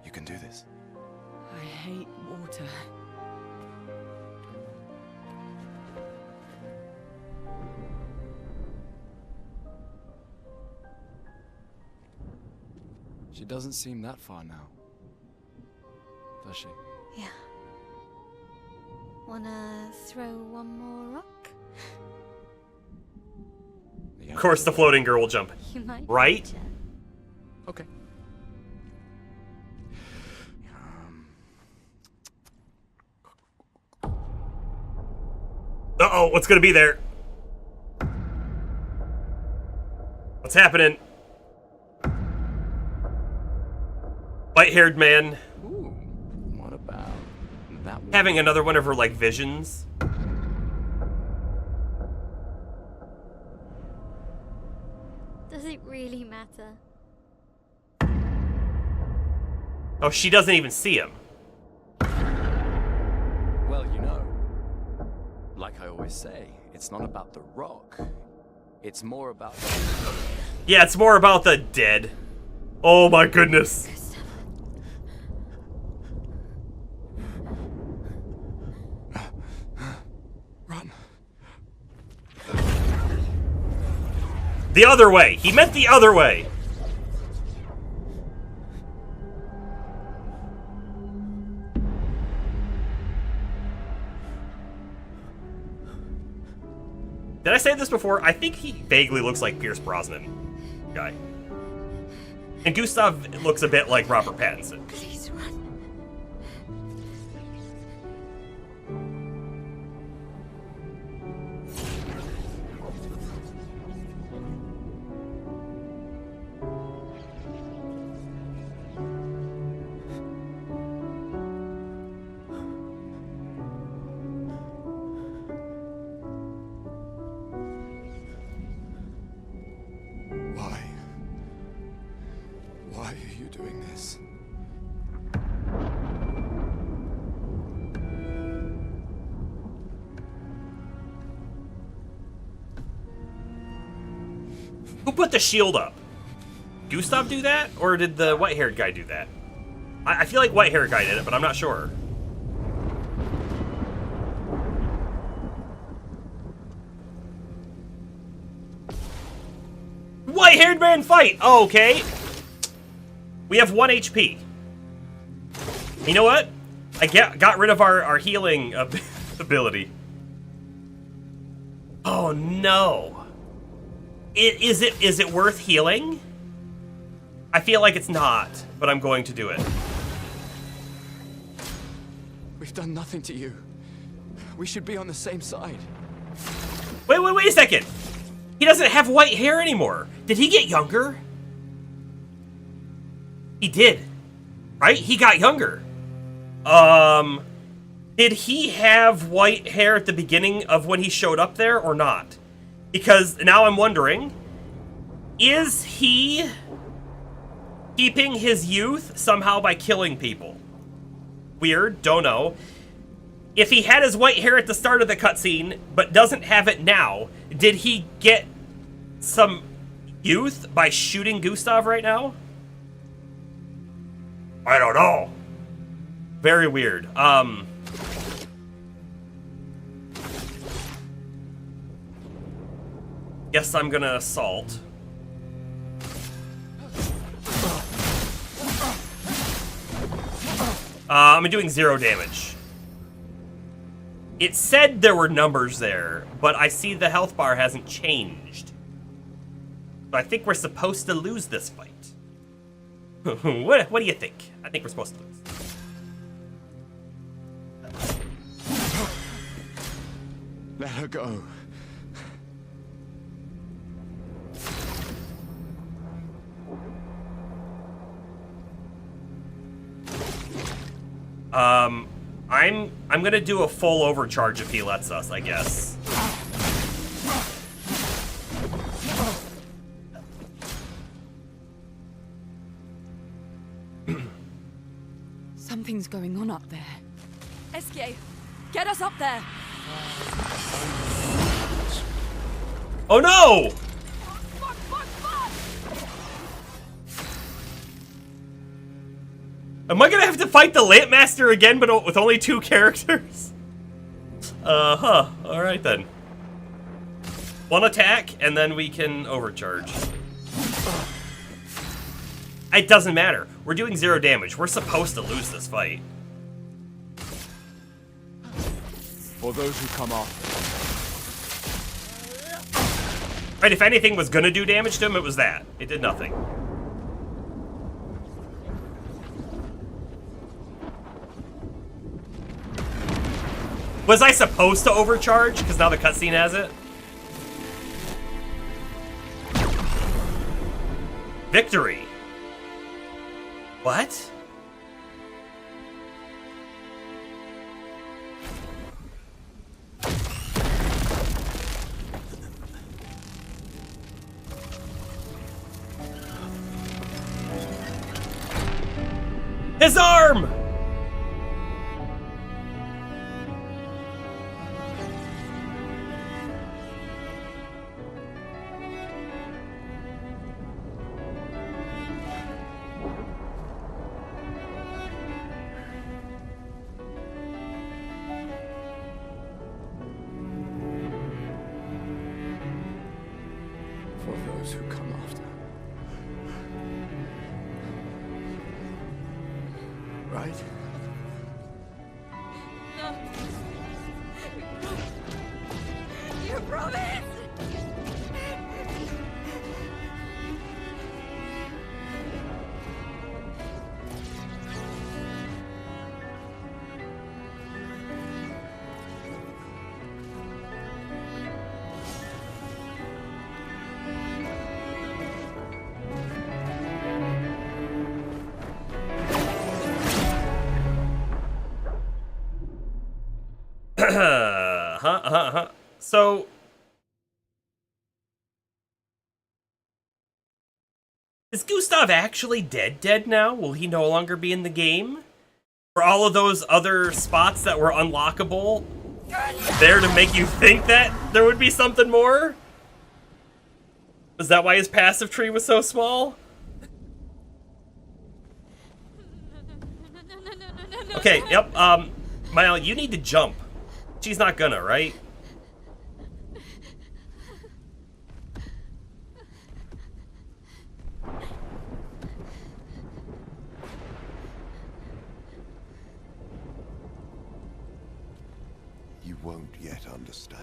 you can do this. I hate water. She doesn't seem that far now, does she? Yeah. Wanna throw one more rock? The Of course, the floating girl will jump. You might. Right? need to. Okay. Uh-oh, what's gonna be there? What's happening? White-haired man Ooh, what about that one? having another one of her, like, visions. Does it really matter? Oh, she doesn't even see him. Well, you know, like I always say, it's not about the rock. It's more about Yeah, it's more about the dead. Oh my goodness. run. The other way. He meant the other way. Did I say this before? I think he vaguely looks like Pierce Brosnan guy. And Gustav looks a bit like Robert Pattinson. Please run. Why? Why are you doing this? Who put the shield up? Gustav do that? Or did the white-haired guy do that? I feel like white-haired guy did it, but I'm not sure. White-haired man fight! Oh, okay. We have 1 HP. You know what? I got rid of our healing ability. Oh no. Is it worth healing? I feel like it's not, but I'm going to do it. We've done nothing to you. We should be on the same side. Wait a second. He doesn't have white hair anymore. Did he get younger? He did. Right? He got younger. Did he have white hair at the beginning of when he showed up there or not? Because now I'm wondering, is he keeping his youth somehow by killing people? Weird, don't know. If he had his white hair at the start of the cutscene, but doesn't have it now, did he get some youth by shooting Gustav right now? I don't know. Very weird. Guess I'm gonna assault. I'm doing 0 damage. It said there were numbers there, but I see the health bar hasn't changed. So I think we're supposed to lose this fight. What do you think? I think we're supposed to lose. Let her go. I'm gonna do a full overcharge if he lets us, I guess. Something's going on up there. Esquier, get us up there! Oh no! Am I gonna have to fight the Lampmaster again, but with only 2 characters? Alright then. 1 attack, and then we can overcharge. It doesn't matter. We're doing 0 damage. We're supposed to lose this fight. For those who come after. Right, if anything was gonna do damage to him, it was that. It did nothing. Was I supposed to overcharge? Because now the cutscene has it? Victory. What? His arm! For those who come after. Right? No. You promised! So, is Gustav actually dead now? Will he no longer be in the game? For all of those other spots that were unlockable, there to make you think that there would be something more? Is that why his passive tree was so small? Okay, yep, Mile, you need to jump. She's not gonna, right? You won't yet understand.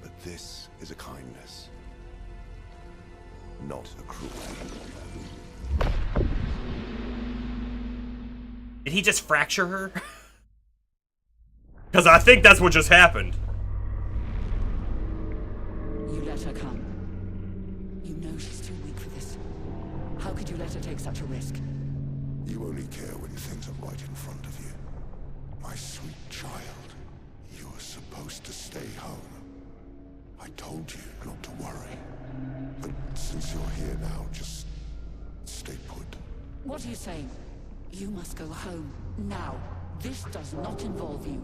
But this is a kindness, not a cruelty. Did he just fracture her? Because I think that's what just happened. You let her come. You know she's too weak for this. How could you let her take such a risk? You only care when things are right in front of you. My sweet child, you were supposed to stay home. I told you not to worry. But since you're here now, just stay put. What are you saying? You must go home, now. This does not involve you.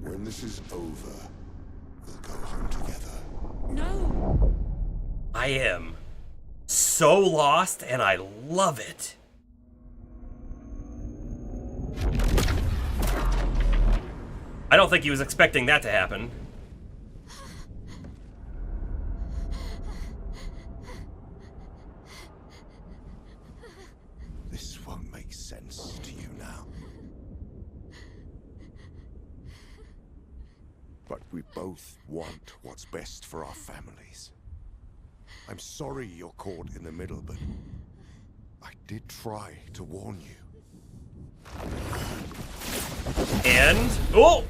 When this is over, we'll go home together. No! I am so lost, and I love it. I don't think he was expecting that to happen. This won't make sense to you now. But we both want what's best for our families. I'm sorry you're caught in the middle, but I did try to warn you. And... oh!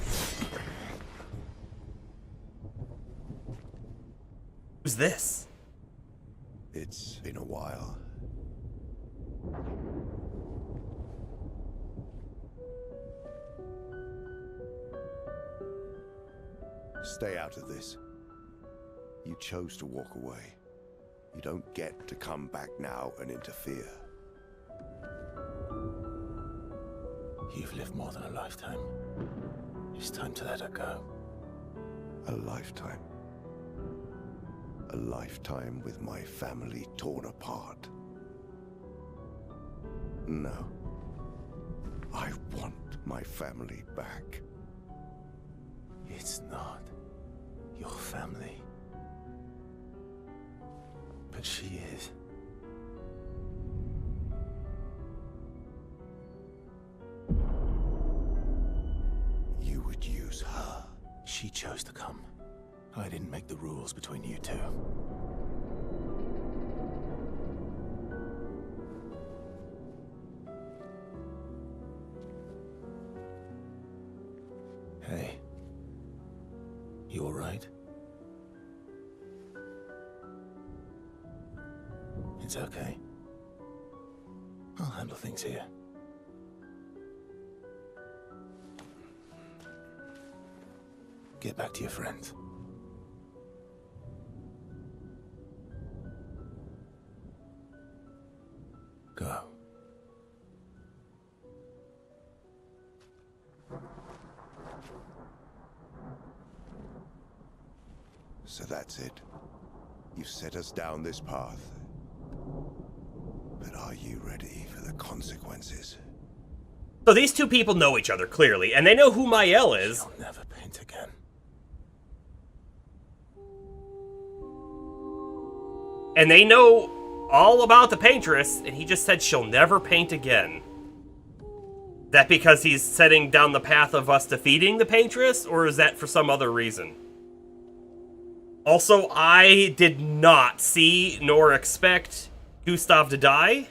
Who's this? It's been a while. stay out of this. You chose to walk away. You don't get to come back now and interfere. You've lived more than a lifetime. It's time to let her go. A lifetime. A lifetime with my family torn apart. No. I want my family back. It's not your family. But she is. You would use her. She chose to come. I didn't make the rules between you two. Hey. You alright? It's okay. I'll handle things here. Get back to your friends. Go. So that's it. You've set us down this path. But are you ready for the consequences? So these two people know each other, clearly, and they know who Mael is. She'll never paint again. And they know all about the paintress, and he just said she'll never paint again. That because he's setting down the path of us defeating the paintress, or is that for some other reason? Also, I did not see nor expect Gustav to die.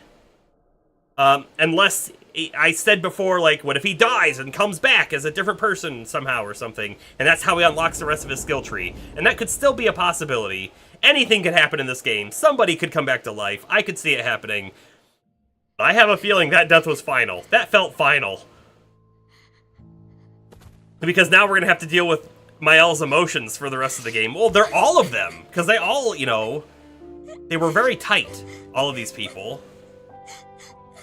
Unless I said before, like, what if he dies and comes back as a different person somehow or something, and that's how he unlocks the rest of his skill tree. And that could still be a possibility. Anything could happen in this game. Somebody could come back to life. I could see it happening. But I have a feeling that death was final. That felt final. Because now we're going to have to deal with Mael's emotions for the rest of the game. Well, they're all of them. Because they all, you know, they were very tight, all of these people.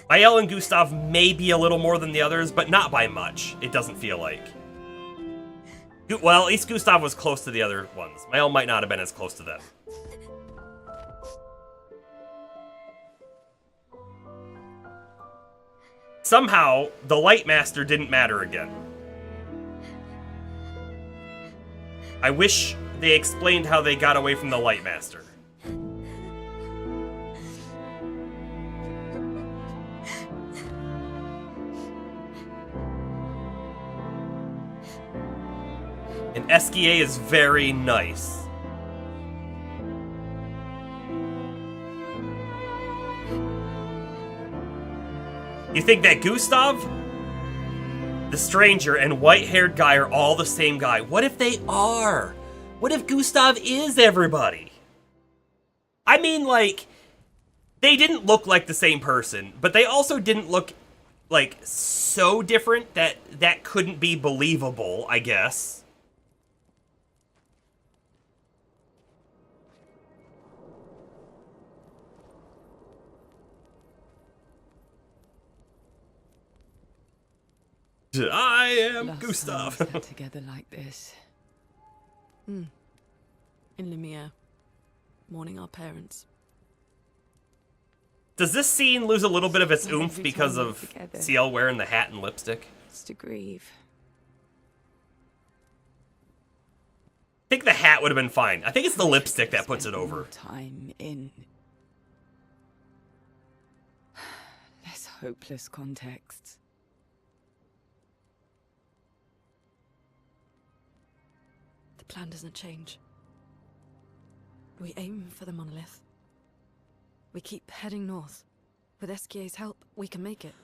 Mael and Gustav may be a little more than the others, but not by much, it doesn't feel like. Well, at least Gustav was close to the other ones. Mael might not have been as close to them. Somehow, the Lightmaster didn't matter again. I wish they explained how they got away from the Lightmaster. And Esquier is very nice. You think that Gustav, the stranger, and white-haired guy are all the same guy? What if they are? What if Gustav is everybody? I mean, like, they didn't look like the same person, but they also didn't look, like, so different that that couldn't be believable, I guess. I am Last Gustav. time we sat together like this. In Lumiere, mourning our parents. Does this scene lose a little bit of its Every oomph time because we're of together. CL wearing the hat and lipstick? It's to grieve. I think the hat would have been fine. I think it's the lipstick that puts it Spend more over. Time in less hopeless contexts. The plan doesn't change. We aim for the monolith. We keep heading north. With Esquier's help, we can make it.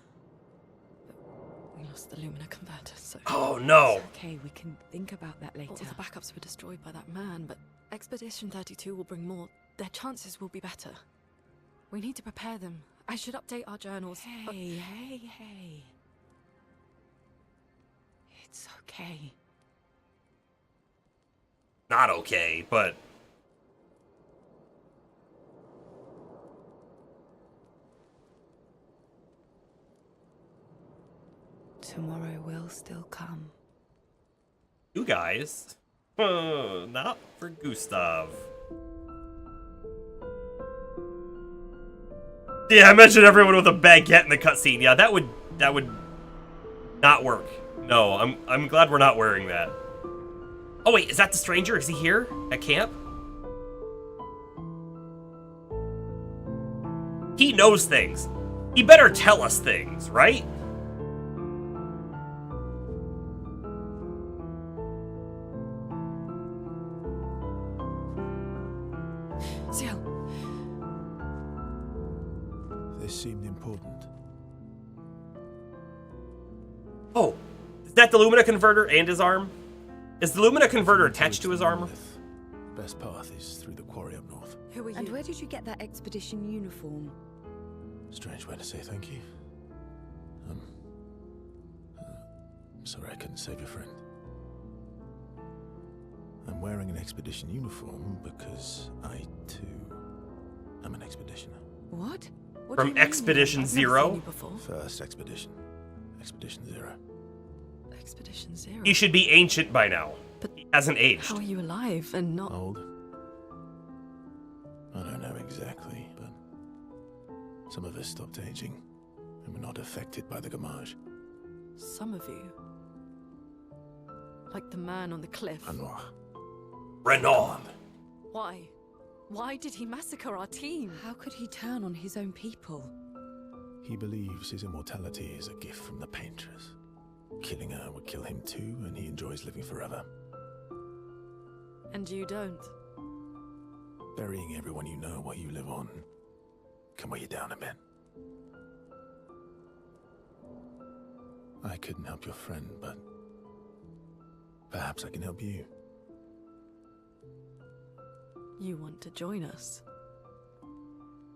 But we lost the Lumina converter, so... Oh no! Okay, we can think about that later. All the backups were destroyed by that man, but Expedition 32 will bring more. Their chances will be better. We need to prepare them. I should update our journals. but- Hey. It's okay. not okay, but Tomorrow will still come. you guys, not for Gustav. Yeah, I mentioned everyone with a baguette in the cutscene. Yeah, that would not work. No, I'm glad we're not wearing that. Oh wait, is that the stranger? Is he here at camp? He knows things. He better tell us things, right? Ciel, This seemed important. Oh, is that the Lumina converter and his arm? Is the Lumina converter attached to his armor? The best path is through the quarry up north. who are you? And where did you get that expedition uniform? Strange way to say thank you. Sorry I couldn't save your friend. I'm wearing an expedition uniform because I, too, am an expeditioner. What? What From do you mean? Expedition I've never Zero? seen you before. First expedition. Expedition Zero. Expedition Zero. He should be ancient by now. But He hasn't aged. how are you alive and not? Old? I don't know exactly, but some of us stopped aging and were not affected by the gamage. Some of you. Like the man on the cliff. Anwar. Renaud. Why? Why did he massacre our team? How could he turn on his own people? He believes his immortality is a gift from the painters. Killing her would kill him too, and he enjoys living forever. And you don't. Burying everyone you know while you live on can weigh you down a bit. I couldn't help your friend, but perhaps I can help you. You want to join us?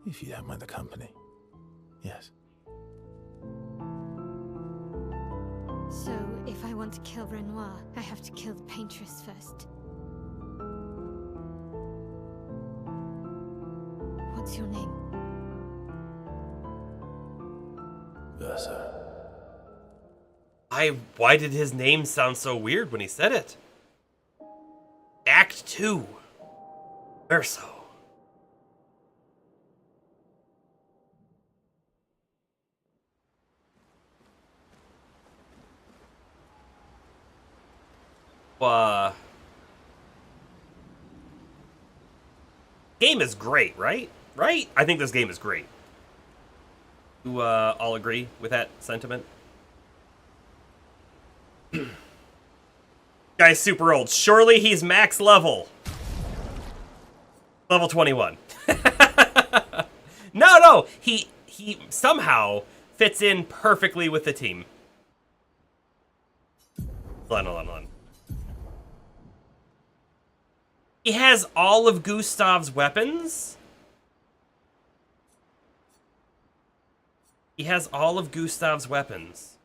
If you don't mind the company. Yes. So, if I want to kill Renoir, I have to kill the paintress first. What's your name? Versa. Why did his name sound so weird when he said it? Act 2. Verso. Game is great, right? Right? I think this game is great. You all agree with that sentiment? Guy's super old. Surely he's max level. Level 21. No, he somehow fits in perfectly with the team. Hold on. He has all of Gustav's weapons. He has all of Gustav's weapons.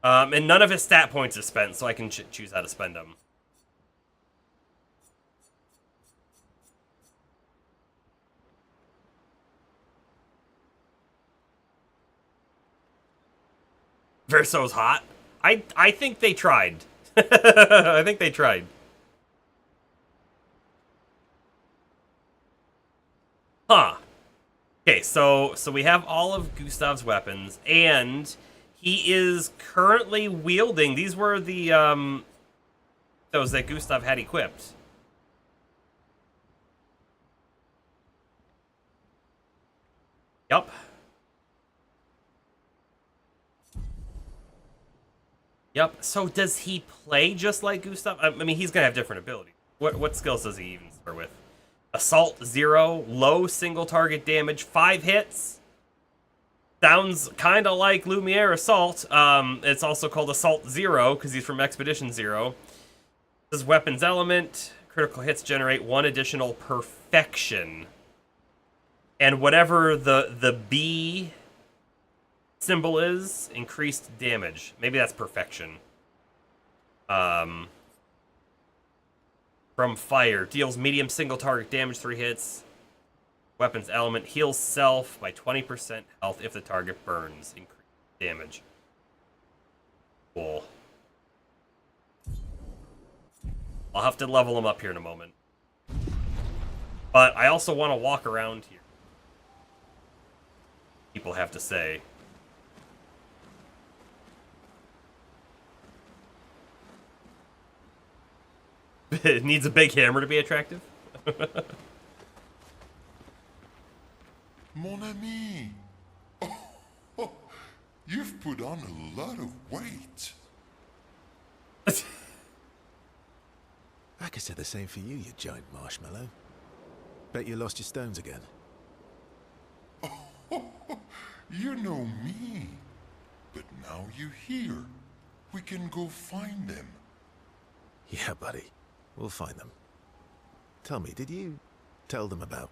And none of his stat points are spent, so I can choose how to spend them. Verso's hot. I think they tried. I think they tried. Huh. Okay, so we have all of Gustav's weapons, and he is currently wielding. These were the those that Gustav had equipped. Yup. Yep. So does he play just like Gustav? I mean, he's gonna have different abilities. What skills does he even start with? Assault 0, low single target damage, 5 hits. Sounds kind of like Lumiere Assault. It's also called Assault 0 because he's from Expedition 0. This weapons element. Critical hits generate 1 additional perfection. And whatever the B symbol is, increased damage. Maybe that's perfection. from fire. Deals medium single target damage, 3 hits. Weapons element heals self by 20% health if the target burns. Increase damage. Cool. I'll have to level him up here in a moment. But I also want to walk around here. People have to say. It needs a big hammer to be attractive. Mon ami. Oh, you've put on a lot of weight. I could say the same for you, you giant marshmallow. Bet you lost your stones again. You know me. But now you're here. We can go find them. Yeah, buddy. We'll find them. Tell me, did you tell them about...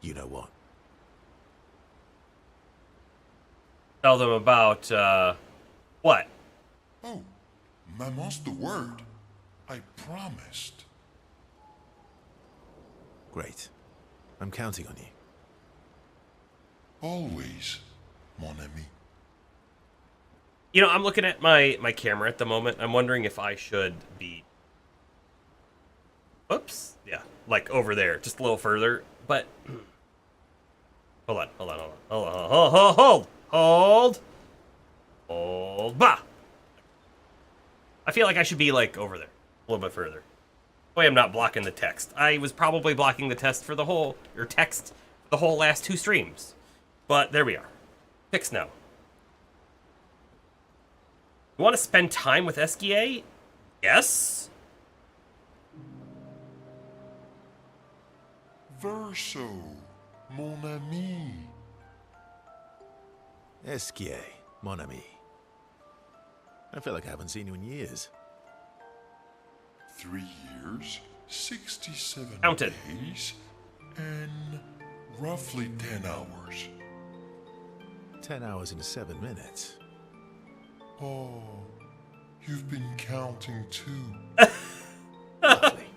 you know what? Tell them about, what? Oh, Maman's the word. I promised. Great. I'm counting on you. Always, mon ami. You know, I'm looking at my camera at the moment. I'm wondering if I should be... Oops. Yeah, like over there, just a little further. But... Hold on. Hold. Bah! I feel like I should be, like, over there. A little bit further. Boy, I'm not blocking the text. I was probably blocking the text for the whole last 2 streams. But there we are. Fixed now. You want to spend time with SGA? Yes? Verso, mon ami. Esquier, mon ami. I feel like I haven't seen you in years. 3 years, 67 Counted. days, and roughly 10 hours. 10 hours and 7 minutes. Oh, you've been counting too. Lovely.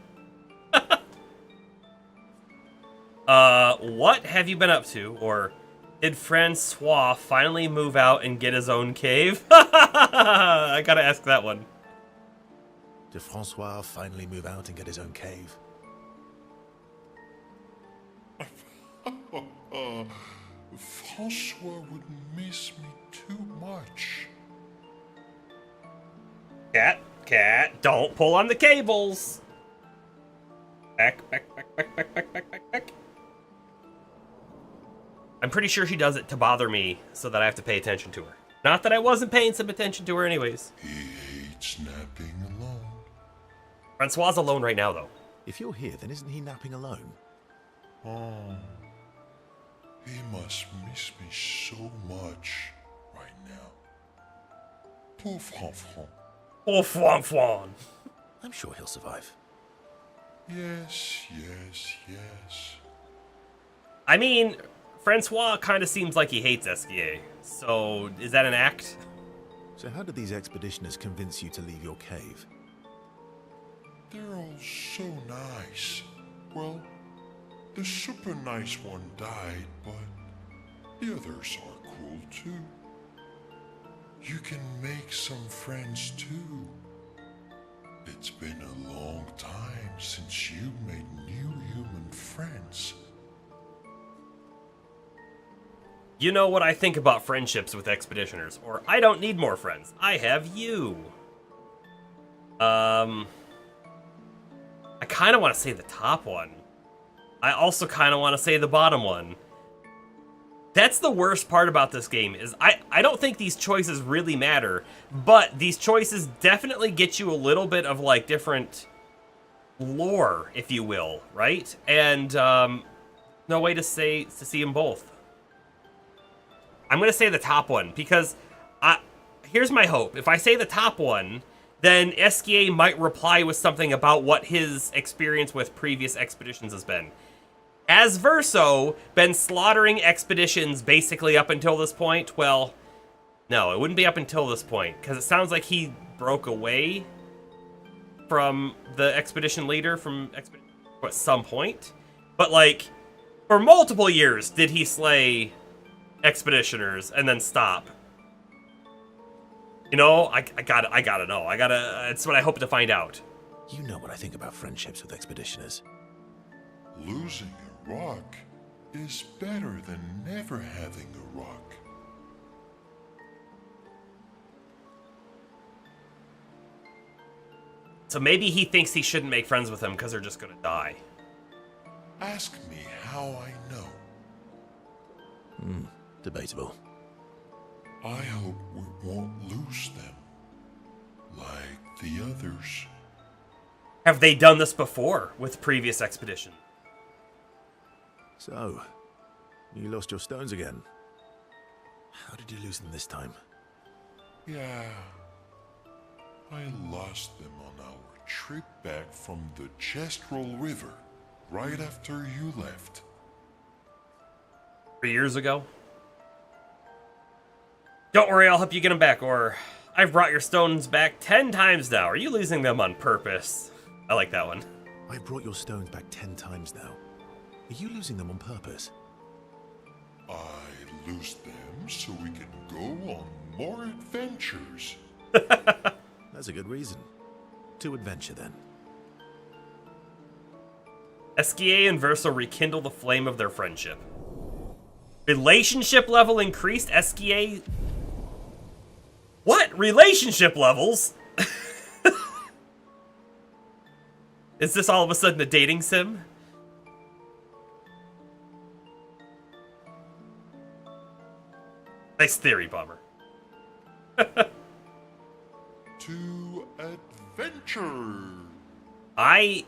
What have you been up to? Or did Francois finally move out and get his own cave? I gotta ask that one. Did Francois finally move out and get his own cave? Francois would miss me too much. Cat, don't pull on the cables. Back. I'm pretty sure she does it to bother me so that I have to pay attention to her. Not that I wasn't paying some attention to her anyways. He hates napping alone. Francois' alone right now, though. If you're here, then isn't he napping alone? Oh, he must miss me so much right now. Poor Franfran. Oh, Fwan. I'm sure he'll survive. Yes. I mean, Francois kind of seems like he hates SGA. So, is that an act? So how did these expeditioners convince you to leave your cave? They're all so nice. Well, the super nice one died, but the others are cool too. You can make some friends too. It's been a long time since you made new human friends. You know what I think about friendships with expeditioners, or I don't need more friends. I have you. I kind of want to say the top one. I also kind of want to say the bottom one. That's the worst part about this game, is I don't think these choices really matter, but these choices definitely get you a little bit of, like, different lore, if you will, right? And, no way to see them both. I'm going to say the top one, because here's my hope. If I say the top one, then SGA might reply with something about what his experience with previous expeditions has been. Has Verso been slaughtering expeditions basically up until this point? Well, no, it wouldn't be up until this point, because it sounds like he broke away. from the expedition leader from at some point. But, like, for multiple years did he slay expeditioners and then stop. You know, I gotta know. It's what I hope to find out. You know what I think about friendships with expeditioners. Losing a rock is better than never having a rock. So maybe he thinks he shouldn't make friends with them because they're just gonna die. Ask me how I know. Debatable. I hope we won't lose them, like the others. Have they done this before with previous expedition? So, you lost your stones again. How did you lose them this time? Yeah, I lost them on our trip back from the Chestrel River, right after you left. 3 years ago? Don't worry, I'll help you get them back, or I've brought your stones back 10 times now. Are you losing them on purpose? I like that one. I brought your stones back 10 times now. Are you losing them on purpose? I lose them so we can go on more adventures. That's a good reason. To adventure, then. Esquier and Verso rekindle the flame of their friendship. Relationship level increased. Esquier... What? Relationship levels? Is this all of a sudden a dating sim? Nice theory, Bomber. To adventure. I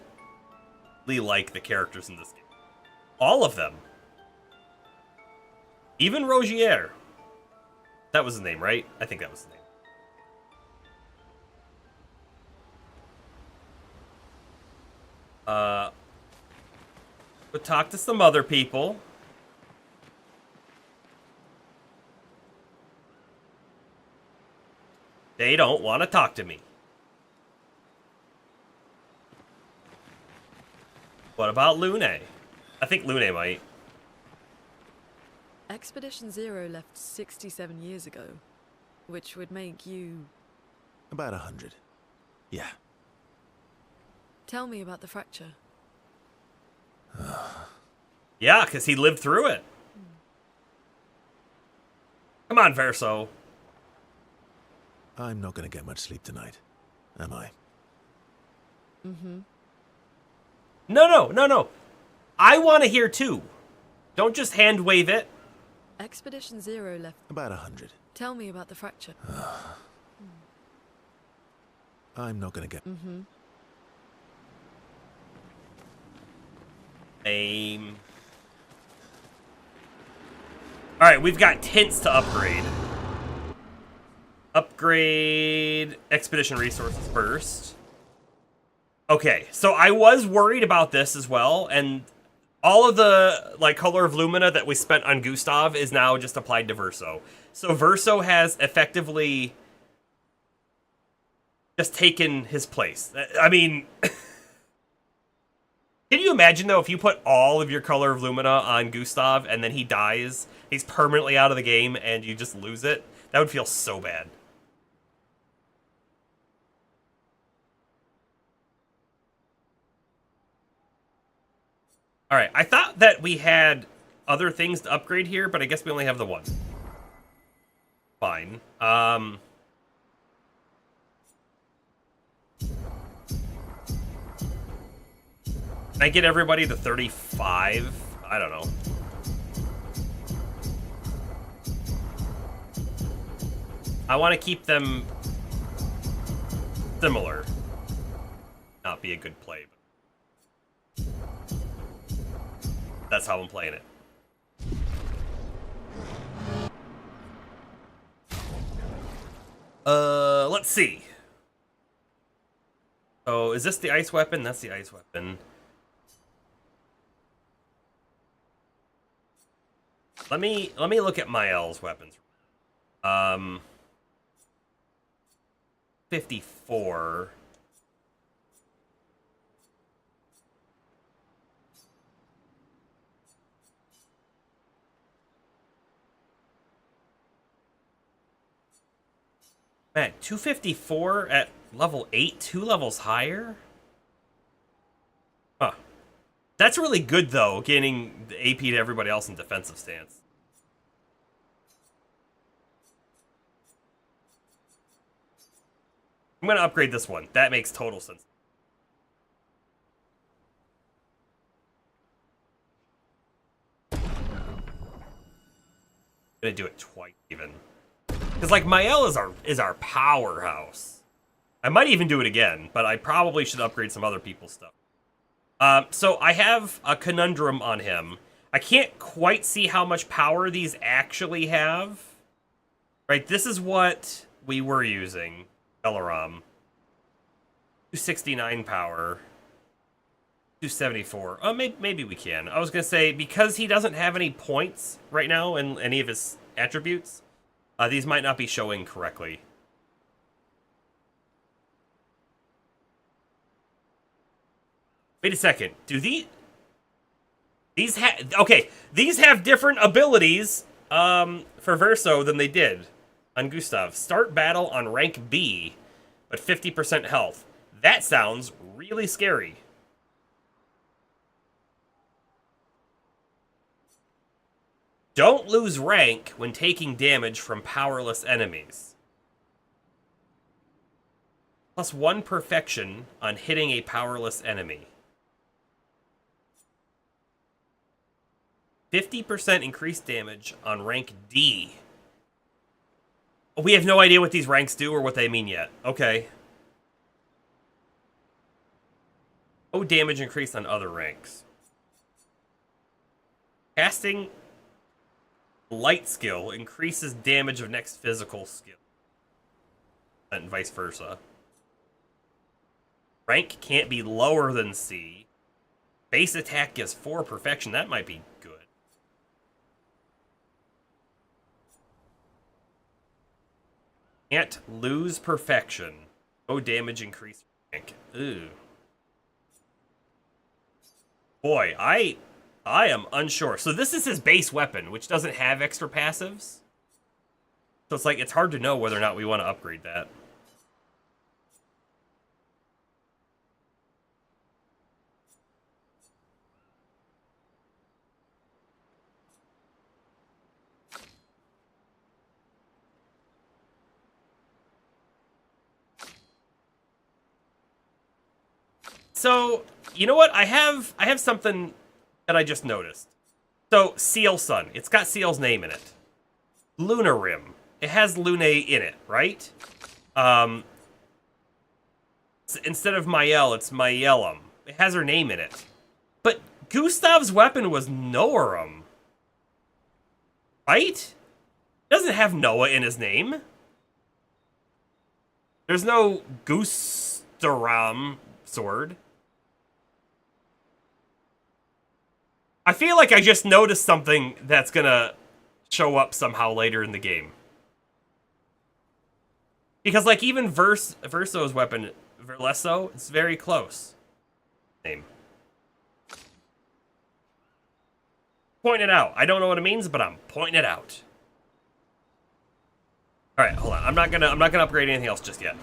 really like the characters in this game. All of them. Even Rogier. That was his name, right? I think that was his name. But talk to some other people. They don't want to talk to me. What about Lune? I think Lune might. Expedition Zero left 67 years ago, which would make you... About 100. Yeah. Tell me about the fracture. Yeah, because he lived through it. Come on, Verso. I'm not going to get much sleep tonight, am I? No. I want to hear too. Don't just hand wave it. Expedition Zero left... About 100. Tell me about the fracture. I'm not going to get... Alright, we've got tints to upgrade. Upgrade expedition resources first. Okay, so I was worried about this as well, and all of the color of lumina that we spent on Gustav is now just applied to Verso. So Verso has effectively just taken his place. I mean, can you imagine though if you put all of your color of lumina on Gustav and then he dies, he's permanently out of the game and you just lose it? That would feel so bad. Alright, I thought that we had other things to upgrade here, but I guess we only have the one. Fine. Can I get everybody to 35? I don't know. I want to keep them similar. Not be a good play, but that's how I'm playing it. Let's see. Oh, is this the ice weapon? That's the ice weapon. Let me look at Mael's weapons. 54. Man, 254 at level 8, 2 levels higher? Huh. That's really good, though, gaining the AP to everybody else in defensive stance. I'm going to upgrade this one. That makes total sense. I'm going to do it twice, even. Because, like, Mael is our powerhouse. I might even do it again, but I probably should upgrade some other people's stuff. So I have a conundrum on him. I can't quite see how much power these actually have. Right, this is what we were using. Belaram. 269 power. 274. Oh, maybe we can. I was going to say, because he doesn't have any points right now in any of his attributes, these might not be showing correctly. Wait a second. Do these have... Okay, these have different abilities for Verso than they did on Gustav. Start battle on rank B, but 50% health. That sounds really scary. Don't lose rank when taking damage from powerless enemies. +1 perfection on hitting a powerless enemy. 50% increased damage on rank D. We have no idea what these ranks do or what they mean yet. Okay. Oh, damage increased on other ranks. Casting light skill increases damage of next physical skill. And vice versa. Rank can't be lower than C. Base attack gives 4 perfection. That might be good. Can't lose perfection. No damage increase rank. Ooh. Boy, I am unsure. So this is his base weapon, which doesn't have extra passives. So it's like, it's hard to know whether or not we want to upgrade that. So, you know what? I have something that I just noticed. So, Seal Sun. It's got Seal's name in it. Luna Rim. It has Lune in it, right? Instead of Mael, it's Maelum. It has her name in it. But Gustav's weapon was Noarum. Right? It doesn't have Noah in his name. There's no Gustaram sword. I feel like I just noticed something that's gonna show up somehow later in the game. Because, like, even Verso's weapon, Verlesso, it's very close. Name. Point it out. I don't know what it means, but I'm pointing it out. Alright, hold on. I'm not gonna upgrade anything else just yet.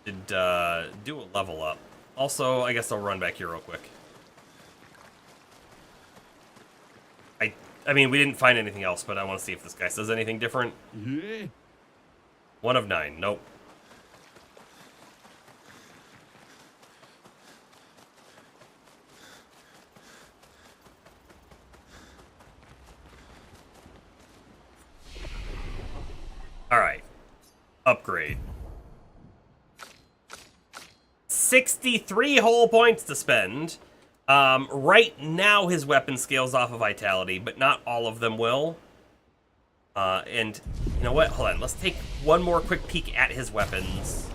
Did do a level up. Also, I guess I'll run back here real quick. I mean, we didn't find anything else, but I want to see if this guy says anything different. 1 of 9. Nope. Alright. Upgrade. 63 whole points to spend. Right now his weapon scales off of vitality, but not all of them will. And you know what? Hold on. Let's take one more quick peek at his weapons.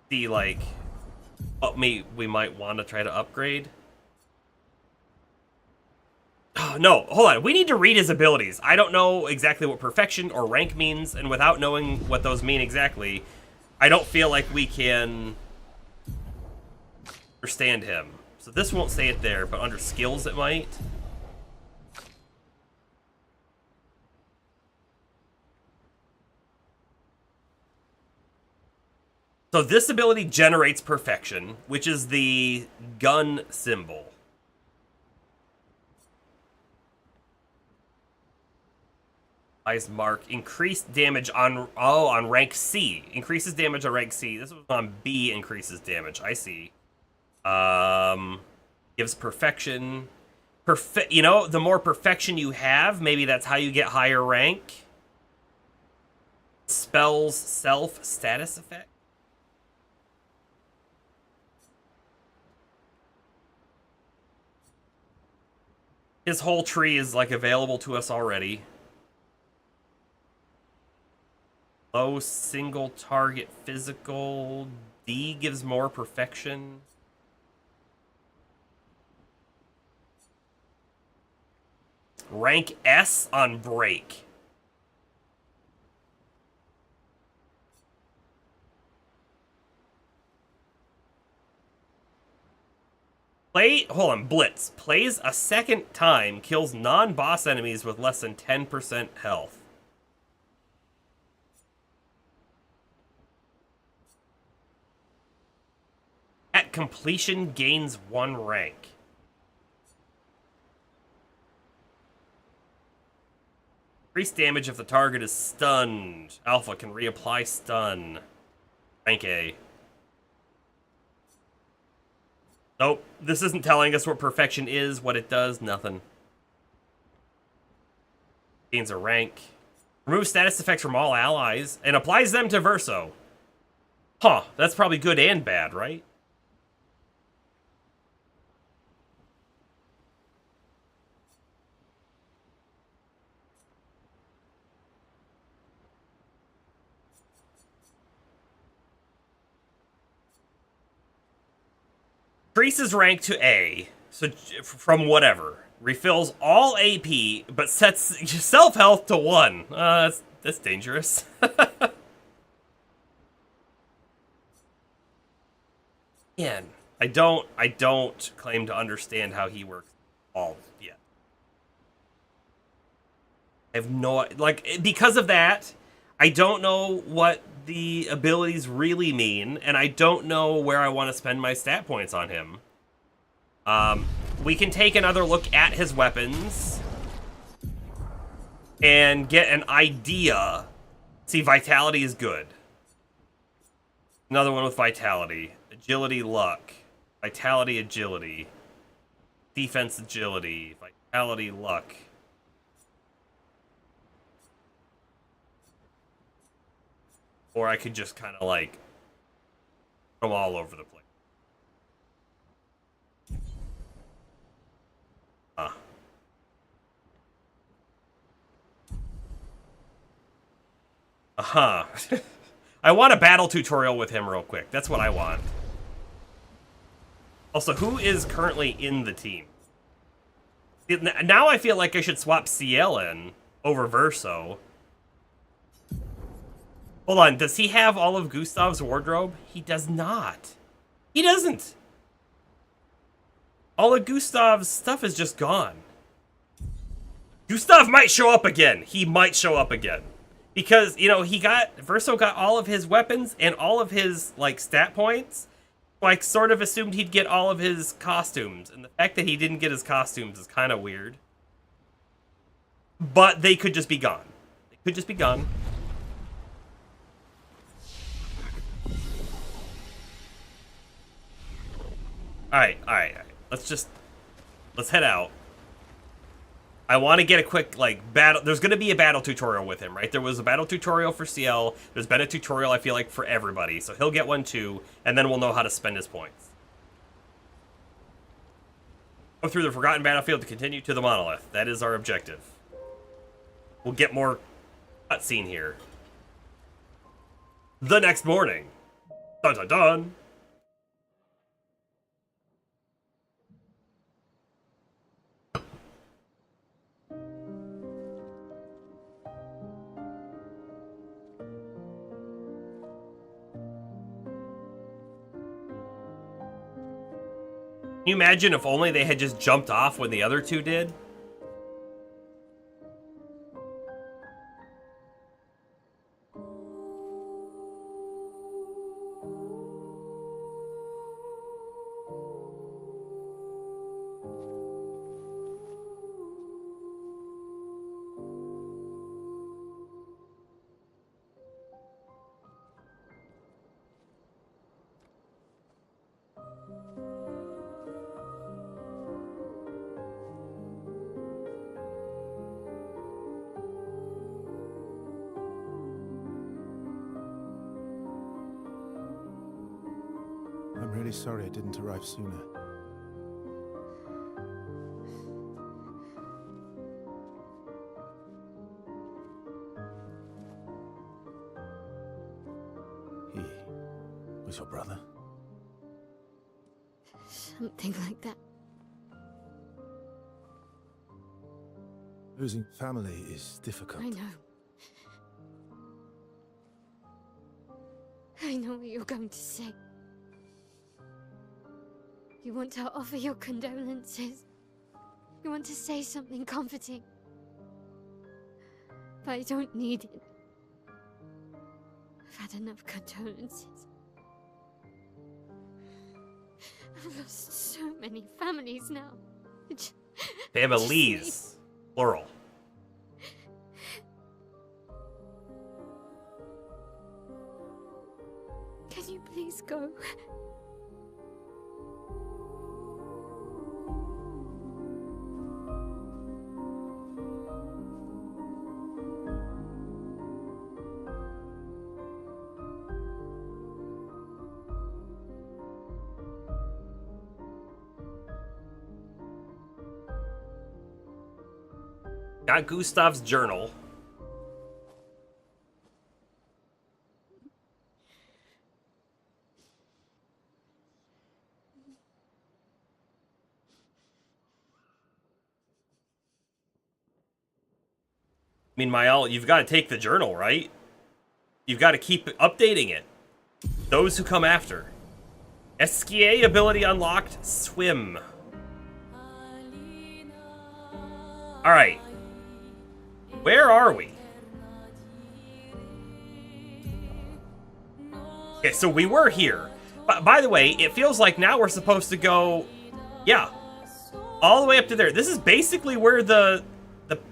See, like, what we might want to try to upgrade. Oh, no, hold on. We need to read his abilities. I don't know exactly what perfection or rank means, and without knowing what those mean exactly, I don't feel like we can understand him. So this won't say it there, but under skills it might. So this ability generates perfection, which is the gun symbol. Eyes mark. Increased damage on rank C. Increases damage on rank C. This was on B, increases damage. I see. Gives perfection. You know, the more perfection you have, maybe that's how you get higher rank. Spells self status effect. His whole tree is like available to us already. Low single target physical. D gives more perfection. Rank S on break. Hold on, Blitz. Plays a second time, kills non-boss enemies with less than 10% health. At completion, gains 1 rank. Increased damage if the target is stunned. Alpha can reapply stun. Rank A. Nope, this isn't telling us what perfection is, what it does, nothing. Gains a rank. Removes status effects from all allies, and applies them to Verso. Huh, that's probably good and bad, right? Increases rank to A, so from whatever. Refills all AP, but sets self-health to 1. That's dangerous. Man, I don't claim to understand how he works all yet. I have no, like, because of that, I don't know what the abilities really mean, and I don't know where I want to spend my stat points on him. We can take another look at his weapons and get an idea. See, Vitality is good. Another one with Vitality. Agility, Luck. Vitality, Agility. Defense, Agility. Vitality, Luck. Or I could just kind of like go all over the place. Uh-huh. I want a battle tutorial with him real quick. That's what I want. Also, who is currently in the team? Now I feel like I should swap CL in over Verso. Hold on, does he have all of Gustav's wardrobe? He does not. He doesn't. All of Gustav's stuff is just gone. Gustav might show up again. He might show up again. Because, you know, Verso got all of his weapons and all of his, like, stat points. Like, sort of assumed he'd get all of his costumes. And the fact that he didn't get his costumes is kind of weird. But they could just be gone. They could just be gone. Alright. Let's head out. I want to get a quick, like, battle. There's going to be a battle tutorial with him, right? There was a battle tutorial for CL. There's been a tutorial, I feel like, for everybody. So he'll get one too, and then we'll know how to spend his points. Go through the Forgotten Battlefield to continue to the Monolith. That is our objective. We'll get more cutscene here. The next morning. Dun dun dun. Can you imagine if only they had just jumped off when the other two did? really sorry it didn't arrive sooner. He was your brother? Something like that. Losing family is difficult. I know. I know what you're going to say. You want to offer your condolences. You want to say something comforting. But I don't need it. I've had enough condolences. I've lost so many families now. Families. Plural. Can you please go? Got Gustav's journal. I mean, Mael, you've got to take the journal, right? You've got to keep updating it. Those who come after. Esquier ability unlocked. Swim. Alright. Where are we? Okay, so we were here. By the way, it feels like now we're supposed to go... Yeah. All the way up to there. This is basically where the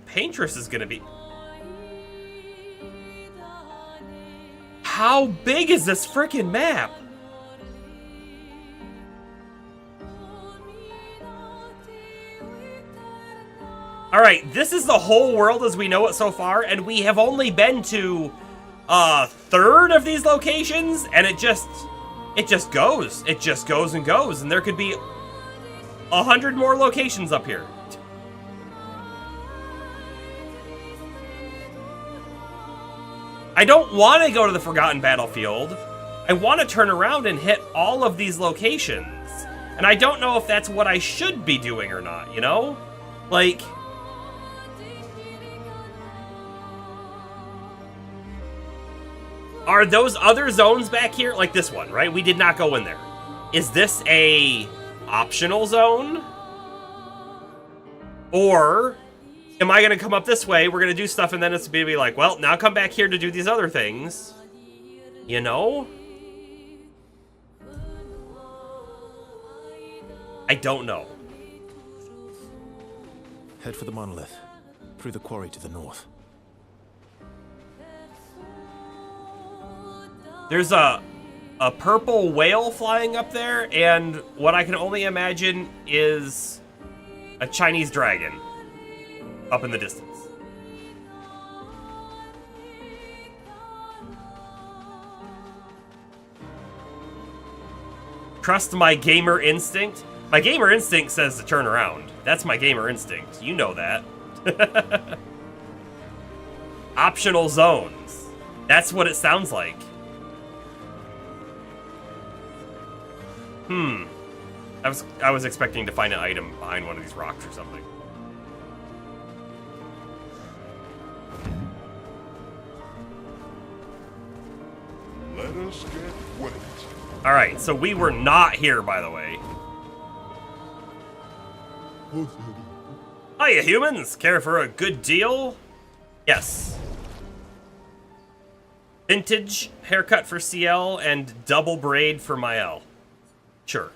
paintress is going to be. How big is this freaking map? Alright, this is the whole world as we know it so far, and we have only been to a third of these locations, and it just goes. It just goes and goes, and there could be 100 more locations up here. I don't want to go to the Forgotten Battlefield. I want to turn around and hit all of these locations. And I don't know if that's what I should be doing or not, you know? Like... Are those other zones back here? Like this one, right? We did not go in there. Is this a optional zone? Or am I going to come up this way, we're going to do stuff, and then it's going to be like, well, now come back here to do these other things. You know? I don't know. Head for the monolith. Through the quarry to the north. There's a purple whale flying up there, and what I can only imagine is a Chinese dragon up in the distance. Trust my gamer instinct. My gamer instinct says to turn around. That's my gamer instinct. You know that. Optional zones. That's what it sounds like. I was expecting to find an item behind one of these rocks or something. Let us get wet. Alright, so we were not here, by the way. Hiya, humans! Care for a good deal? Yes. Vintage haircut for CL and double braid for Mael. Sure.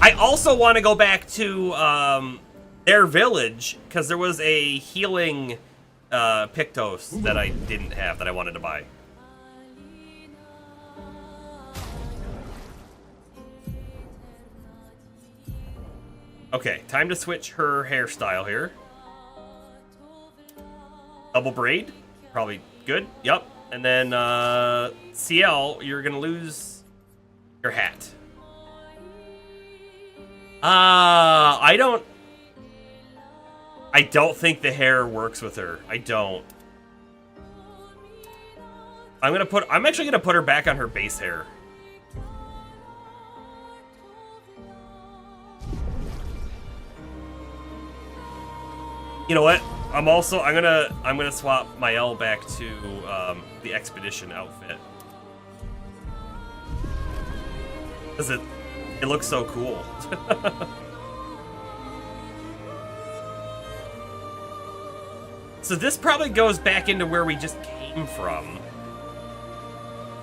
I also want to go back to their village, because there was a healing Pictos that I didn't have that I wanted to buy. Okay, time to switch her hairstyle here. Double braid, probably good. Yep. And then CL, you're gonna lose your hat. I don't think the hair works with her. I don't. I'm actually gonna put her back on her base hair. You know what? I'm gonna swap my L back to the expedition outfit. Cause it looks so cool. So this probably goes back into where we just came from.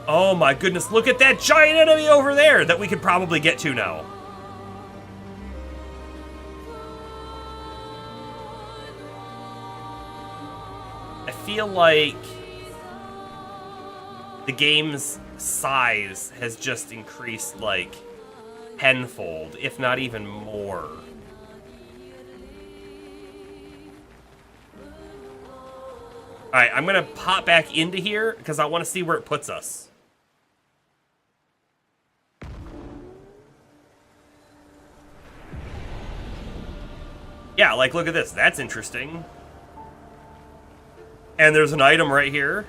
Oh my goodness, look at that giant enemy over there that we could probably get to now. I feel like the game's size has just increased like tenfold, if not even more. Alright, I'm gonna pop back into here because I want to see where it puts us. Yeah, like, look at this. That's interesting. And there's an item right here.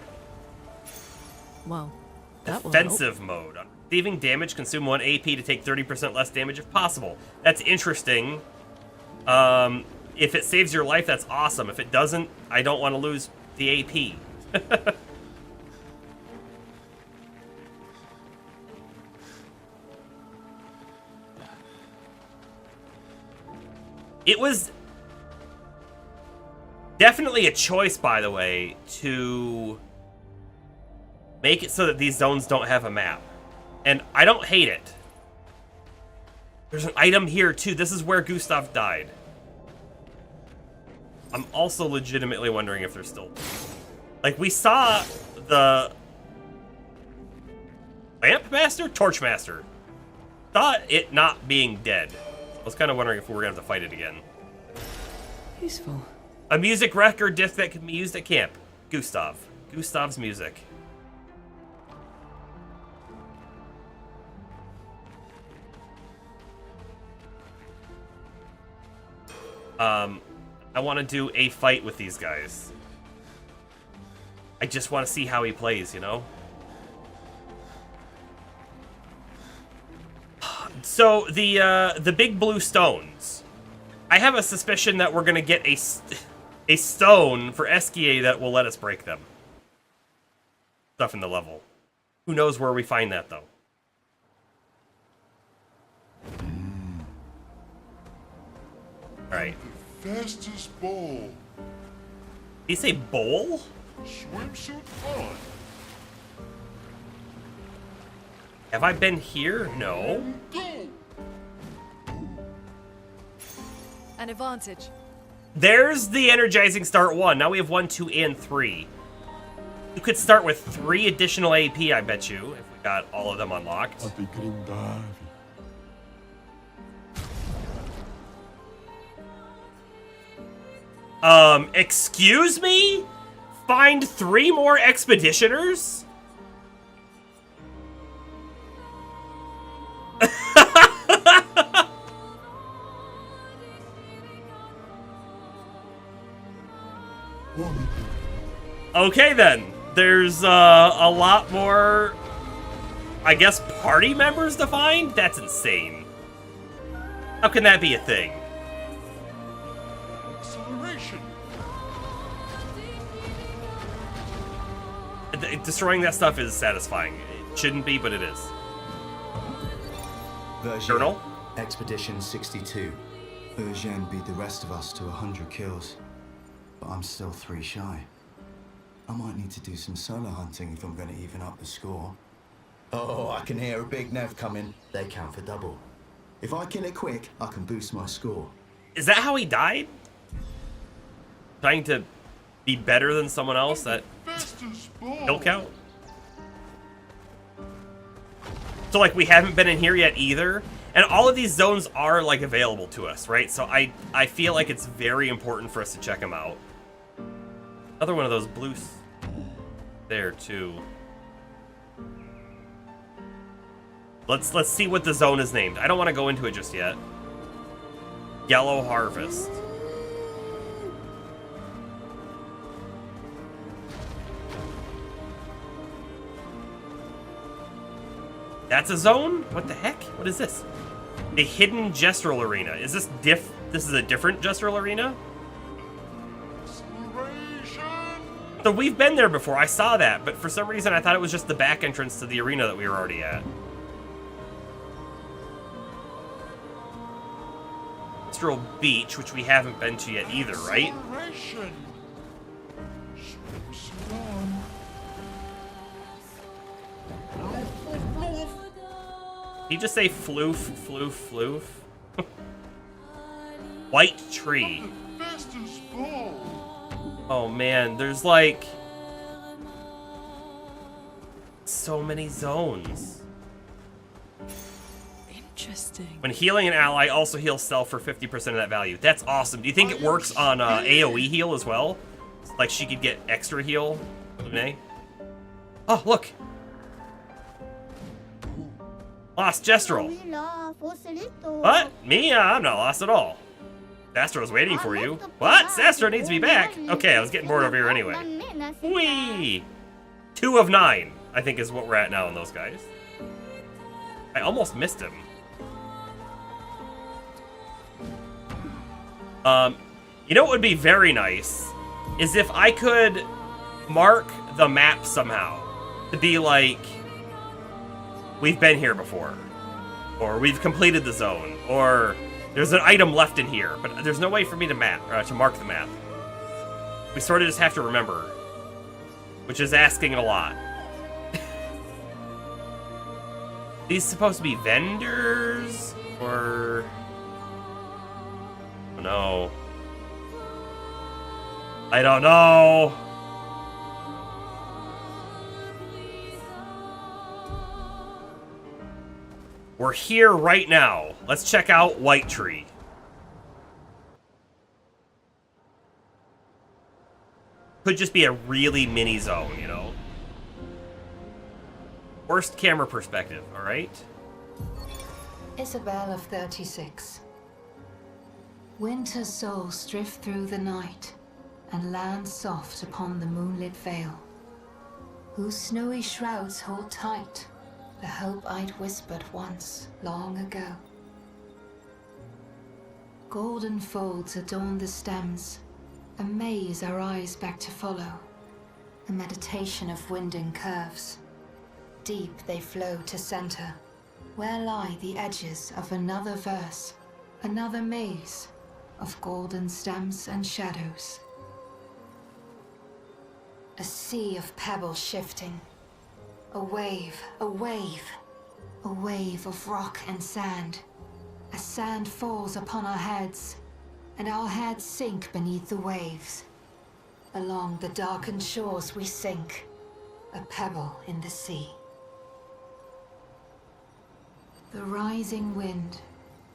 Well, that will Defensive mode. Receiving damage, consume 1 AP to take 30% less damage if possible. That's interesting. If it saves your life, that's awesome. If it doesn't, I don't want to lose the AP. It was definitely a choice, by the way, to make it so that these zones don't have a map. And I don't hate it. There's an item here, too. This is where Gustav died. I'm also legitimately wondering if they're still... Like, we saw the... Lamp Master? Torch Master. Thought it not being dead. I was kind of wondering if we were going to have to fight it again. Useful. A music record disc that can be used at camp. Gustav. Gustav's music. I want to do a fight with these guys. I just want to see how he plays, you know? So, the big blue stones. I have a suspicion that we're going to get a stone for Esquier that will let us break them. Stuff in the level. Who knows where we find that, though? Alright. Fastest ball. Did he say bowl? Swimsuit on. Have I been here? No. Go. An advantage. There's the energizing start 1. Now we have 1, 2, and 3. You could start with 3 additional AP, I bet you, if we got all of them unlocked. Excuse me? Find 3 more expeditioners? Okay then. There's a lot more, I guess, party members to find? That's insane. How can that be a thing? Acceleration. Destroying that stuff is satisfying. It shouldn't be, but it is. Colonel? Expedition 62. Eugene beat the rest of us to 100 kills. But I'm still 3 shy. I might need to do some solo hunting if I'm going to even up the score. Oh, I can hear a big Nev coming. They count for double. If I kill it quick, I can boost my score. Is that how he died? Trying to be better than someone else? That kill count? So, like, we haven't been in here yet either. And all of these zones are, like, available to us, right? So I feel like it's very important for us to check them out. Another one of those blues there, too. Let's see what the zone is named. I don't want to go into it just yet. Yellow Harvest. That's a zone? What the heck? What is this? The Hidden Gestural Arena. Is this This is a different Gestural Arena? So we've been there before. I saw that, but for some reason I thought it was just the back entrance to the arena that we were already at. Gestural Beach, which we haven't been to yet either, right? Did he just say floof, floof, floof? White Tree. Oh man, there's like so many zones. Interesting. When healing an ally, also heal self for 50% of that value. That's awesome. Do you think it works on AoE heal as well? Like she could get extra heal? Lune? Oh, look! Lost Gestural. What? Me? I'm not lost at all. Sastro's waiting for you. What? Sastro needs to be back. Okay, I was getting bored over here anyway. Whee! 2 of 9, I think is what we're at now on those guys. I almost missed him. You know what would be very nice is if I could mark the map somehow to be like, we've been here before, or we've completed the zone, or there's an item left in here, but there's no way for me to mark the map. We sort of just have to remember, which is asking a lot. These supposed to be vendors, or oh, no. I don't know. We're here right now. Let's check out White Tree. Could just be a really mini zone, you know? Worst camera perspective, alright? Isabel of 36. Winter's souls drift through the night and land soft upon the moonlit vale, whose snowy shrouds hold tight the hope I'd whispered once, long ago. Golden folds adorn the stems, a maze our eyes back to follow, a meditation of winding curves. Deep they flow to center, where lie the edges of another verse, another maze of golden stems and shadows. A sea of pebbles shifting, a wave, a wave, a wave of rock and sand. As sand falls upon our heads, and our heads sink beneath the waves. Along the darkened shores we sink, a pebble in the sea. The rising wind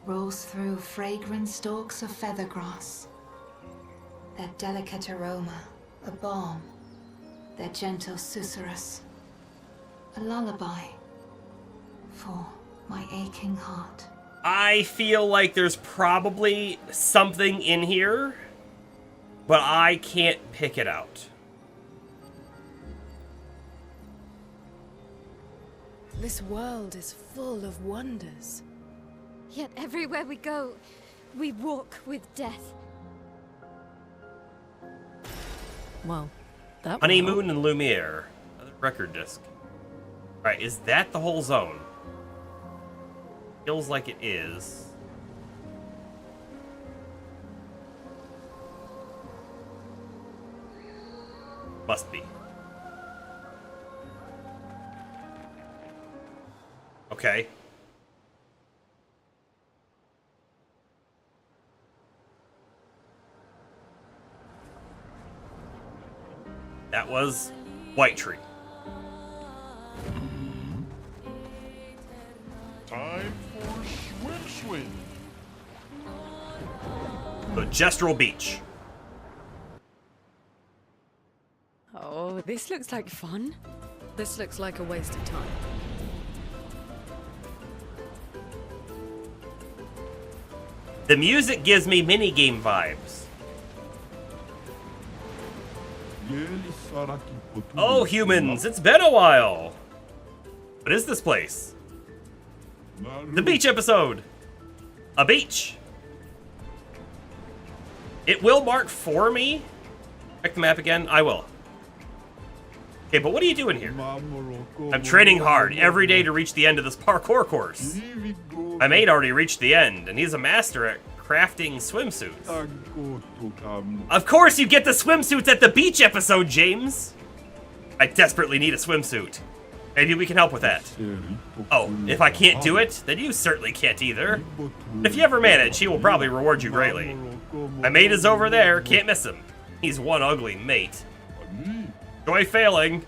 rolls through fragrant stalks of feathergrass. Their delicate aroma, a balm, their gentle susurrus, a lullaby for my aching heart. I feel like there's probably something in here, but I can't pick it out. This world is full of wonders. Yet everywhere we go, we walk with death. Well, that Honeymoon and Lumiere. Another record disc. Alright, is that the whole zone? Feels like it is. Must be. Okay. That was White Tree. Time for swim. The Gestural Beach. Oh, this looks like fun. This looks like a waste of time. The music gives me minigame vibes. Oh, humans, it's been a while. What is this place? The beach episode. A beach. It will mark for me. Check the map again. I will. Okay, but what are you doing here? I'm training hard every day to reach the end of this parkour course. My mate already reached the end, and he's a master at crafting swimsuits. Of course you get the swimsuits at the beach episode, James! I desperately need a swimsuit. Maybe we can help with that. Oh, if I can't do it, then you certainly can't either. If you ever manage, he will probably reward you greatly. My mate is over there, can't miss him. He's one ugly mate. Enjoy failing.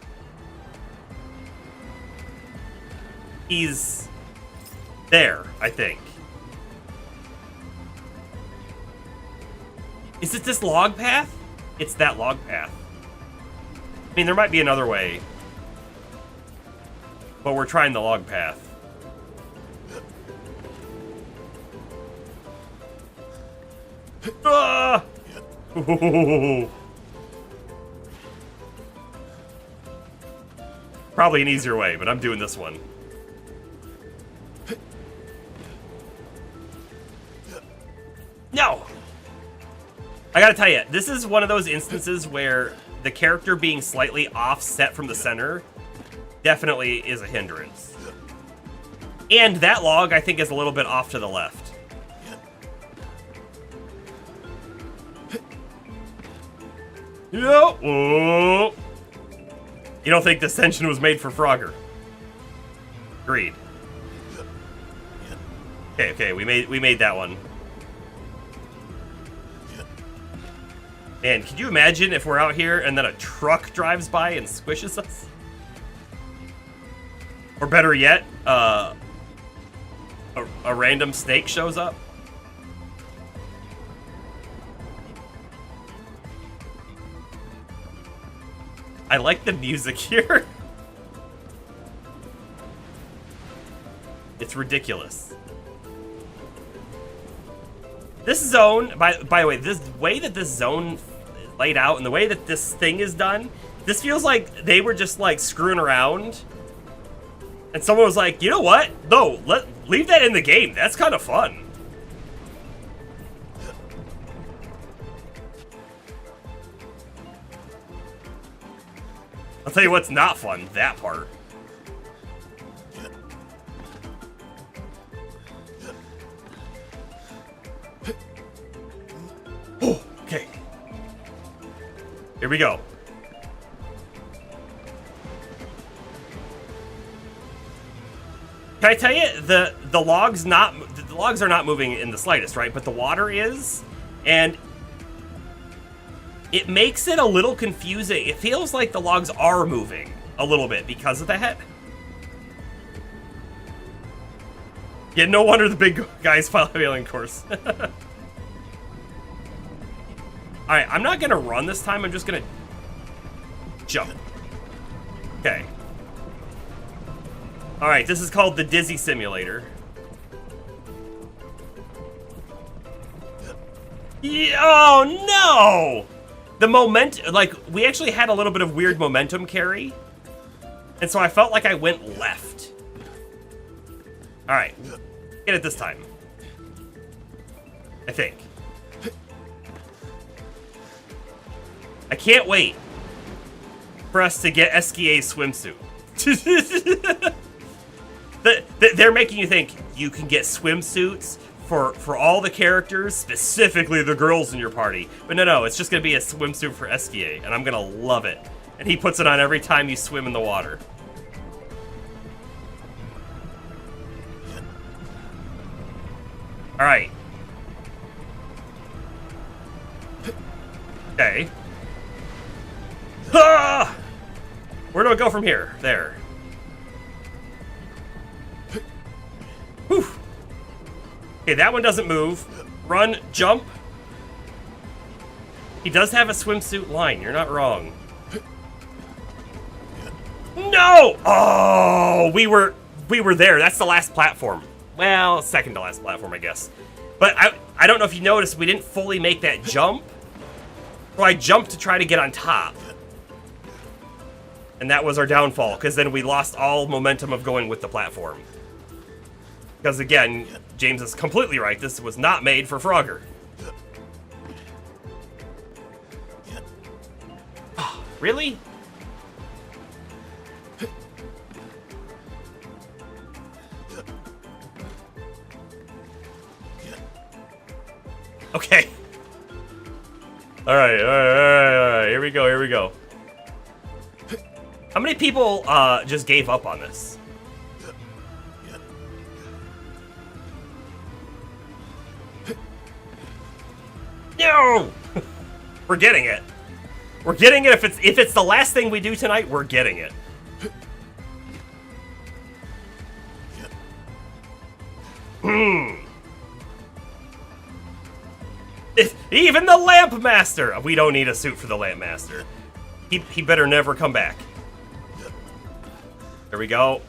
He's there, I think. Is it this log path? It's that log path. I mean, there might be another way. But we're trying the log path. Ah! Probably an easier way, but I'm doing this one. No! I gotta tell you, this is one of those instances where the character being slightly offset from the center definitely is a hindrance. And that log, I think, is a little bit off to the left. Yo! Oh. You don't think this tension was made for Frogger? Agreed. Okay, we made that one. And could you imagine if we're out here and then a truck drives by and squishes us? Or better yet, a random snake shows up? I like the music here. It's ridiculous. This zone, by the way, this way that this zone is laid out and the way that this thing is done, this feels like they were just like screwing around. And someone was like, you know what? No, leave that in the game. That's kind of fun. I'll tell you what's not fun, that part. Oh, okay. Here we go. Can I tell you, the logs are not moving in the slightest, right? But the water is, and it makes it a little confusing. It feels like the logs are moving a little bit because of that. Yeah, no wonder the big guys failing course. Alright, I'm not gonna run this time, I'm just gonna jump. Okay. Alright, this is called the Dizzy Simulator. Yeah, oh no! The like, we actually had a little bit of weird momentum carry. And so I felt like I went left. Alright, get it this time. I think. I can't wait for us to get Esquia's swimsuit. They're making you think you can get swimsuits for all the characters, specifically the girls in your party. But no, it's just going to be a swimsuit for Esquia, and I'm going to love it. And he puts it on every time you swim in the water. Alright. Okay. Ah! Where do I go from here? There. Whew. Okay, that one doesn't move. Run, jump. He does have a swimsuit line. You're not wrong. No! Oh, we were there. That's the last platform. Well, second to last platform, I guess. But I don't know if you noticed, we didn't fully make that jump. So I jumped to try to get on top. And that was our downfall, because then we lost all momentum of going with the platform. Because again, James is completely right. This was not made for Frogger. Really? Okay. All right. Here we go. How many people just gave up on this? No! We're getting it. We're getting it. If it's the last thing we do tonight, we're getting it. Even the Lamp Master! We don't need a suit for the Lamp Master. He better never come back. There we go.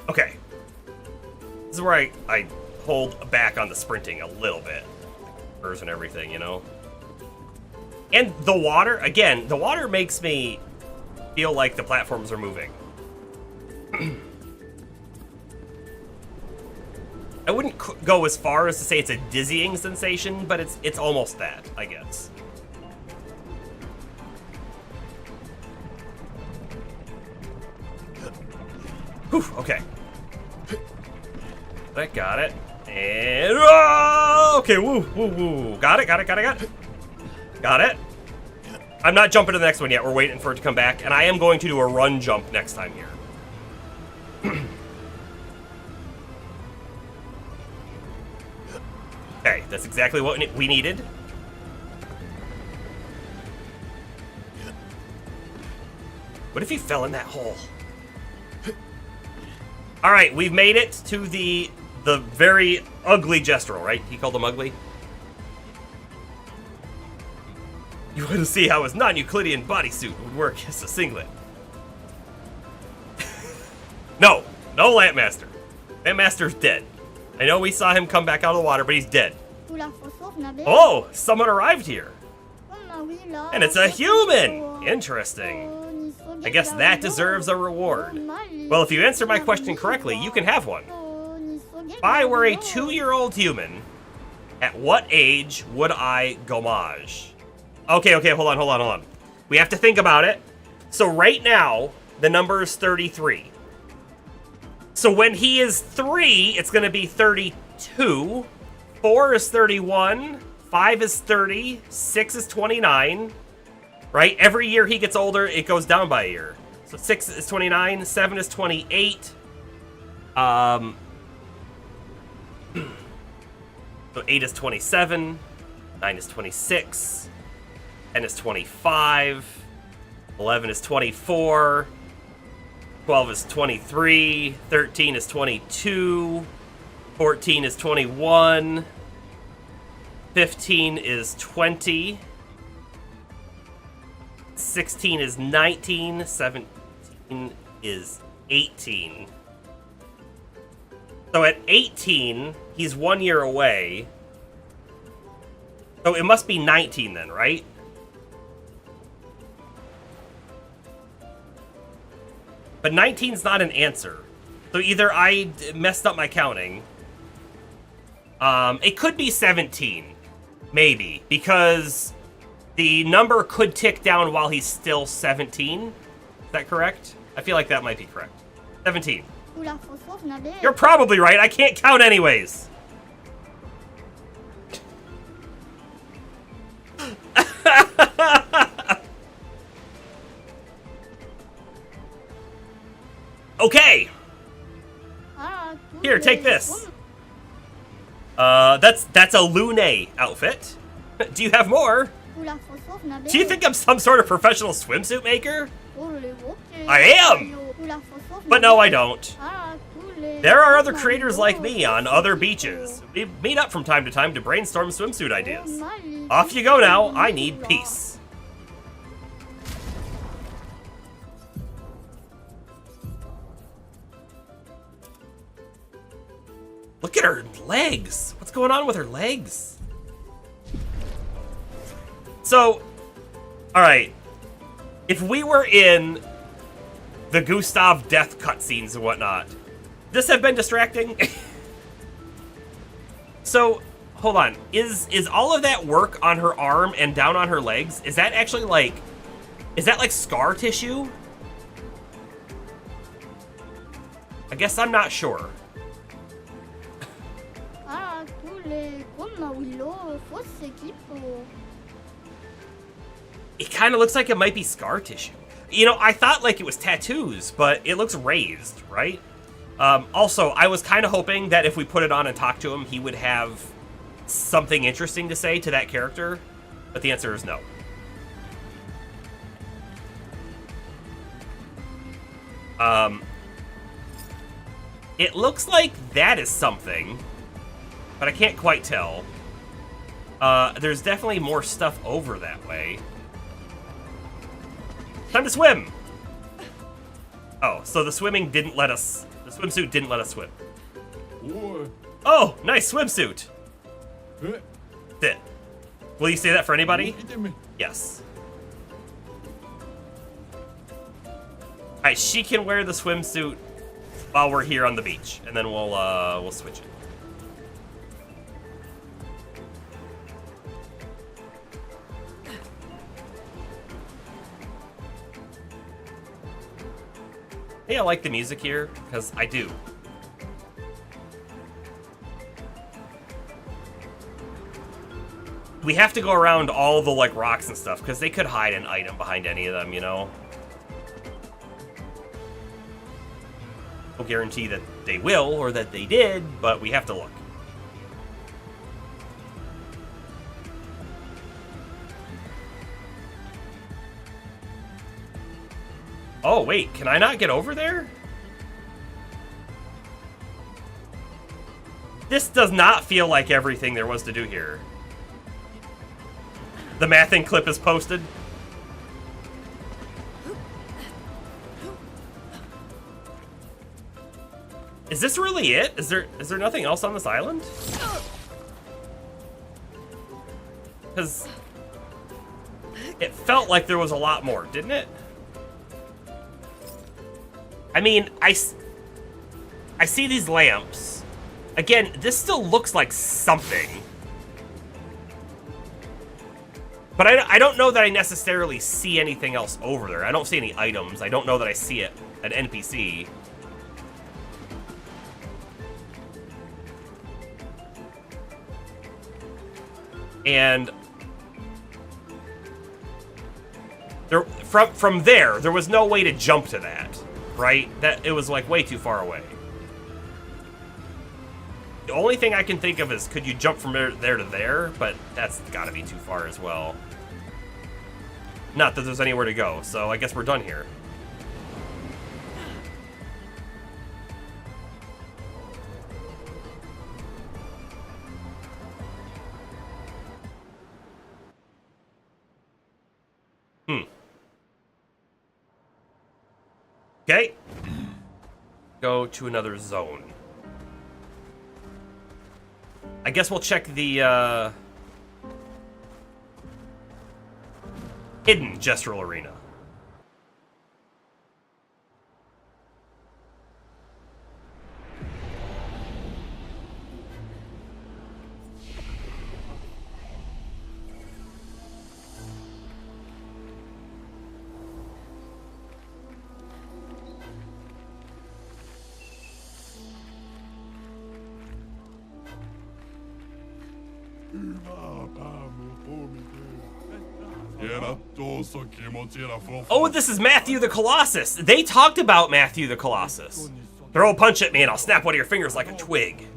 Okay. This is where I hold back on the sprinting a little bit. Curves and everything, you know? And the water, again, the water makes me feel like the platforms are moving. I wouldn't go as far as to say it's a dizzying sensation, but it's almost that, I guess. Whew, okay. I got it. And okay, woo. Got it. Got it. I'm not jumping to the next one yet. We're waiting for it to come back, and I am going to do a run jump next time here. Okay, that's exactly what we needed. What if he fell in that hole? All right, we've made it to the very ugly Gestural, right? He called him ugly. You want to see how his non-Euclidean bodysuit would work as a singlet? No Lamp Master. Lamp Master's dead. I know we saw him come back out of the water, but he's dead. Oh, someone arrived here. And it's a human! Interesting. I guess that deserves a reward. Well, if you answer my question correctly, you can have one. If I were a 2-year-old human, at what age would I gomage? Okay, hold on. We have to think about it. So right now, the number is 33. So when he is 3, it's going to be 32. 4 is 31. 5 is 30. 6 is 29. Right? Every year he gets older, it goes down by a year. So 6 is 29. 7 is 28. So 8 is 27. 9 is 26. 10 is 25. 11 is 24. 12 is 23, 13 is 22, 14 is 21, 15 is 20, 16 is 19, 17 is 18. So at 18, he's 1 year away. So it must be 19 then, right? But 19's not an answer. So either I messed up my counting. It could be 17. Maybe. Because the number could tick down while he's still 17. Is that correct? I feel like that might be correct. 17. You're probably right. I can't count anyways. Okay. Here, take this. That's a Lune outfit. Do you have more? Do you think I'm some sort of professional swimsuit maker? I am! But no, I don't. There are other creators like me on other beaches. We meet up from time to time to brainstorm swimsuit ideas. Off you go now. I need peace. Look at her legs. What's going on with her legs? So, all right. If we were in the Gustav death cutscenes and whatnot, this have been distracting. So, hold on. Is all of that work on her arm and down on her legs, is that actually like, is that like scar tissue? I guess I'm not sure. It kind of looks like it might be scar tissue. You know, I thought like it was tattoos, but it looks raised, right? Also, I was kind of hoping that if we put it on and talk to him, he would have something interesting to say to that character, but the answer is no. It looks like that is something, but I can't quite tell. There's definitely more stuff over that way. Time to swim! Oh, so the swimming didn't let us... The swimsuit didn't let us swim. Oh, nice swimsuit! Fit. Will you say that for anybody? Yes. Alright, she can wear the swimsuit while we're here on the beach, and then we'll switch it. Hey, I like the music here, because I do. We have to go around all the, like, rocks and stuff, because they could hide an item behind any of them, you know? No guarantee that they will, or that they did, but we have to look. Oh, wait, can I not get over there? This does not feel like everything there was to do here. The mathing clip is posted. Is this really it? Is there nothing else on this island? Because it felt like there was a lot more, didn't it? I mean, I see these lamps. Again, this still looks like something. But I don't know that I necessarily see anything else over there. I don't see any items. I don't know that I see an NPC. And there, from there was no way to jump to that. Right? That it was like way too far away. The only thing I can think of is could you jump from there to there, but that's gotta be too far as well. Not that there's anywhere to go, so I guess we're done here. Okay. Go to another zone. I guess we'll check the hidden gestural arena. Oh, this is Matthew the Colossus. They talked about Matthew the Colossus. Throw a punch at me and I'll snap one of your fingers like a twig.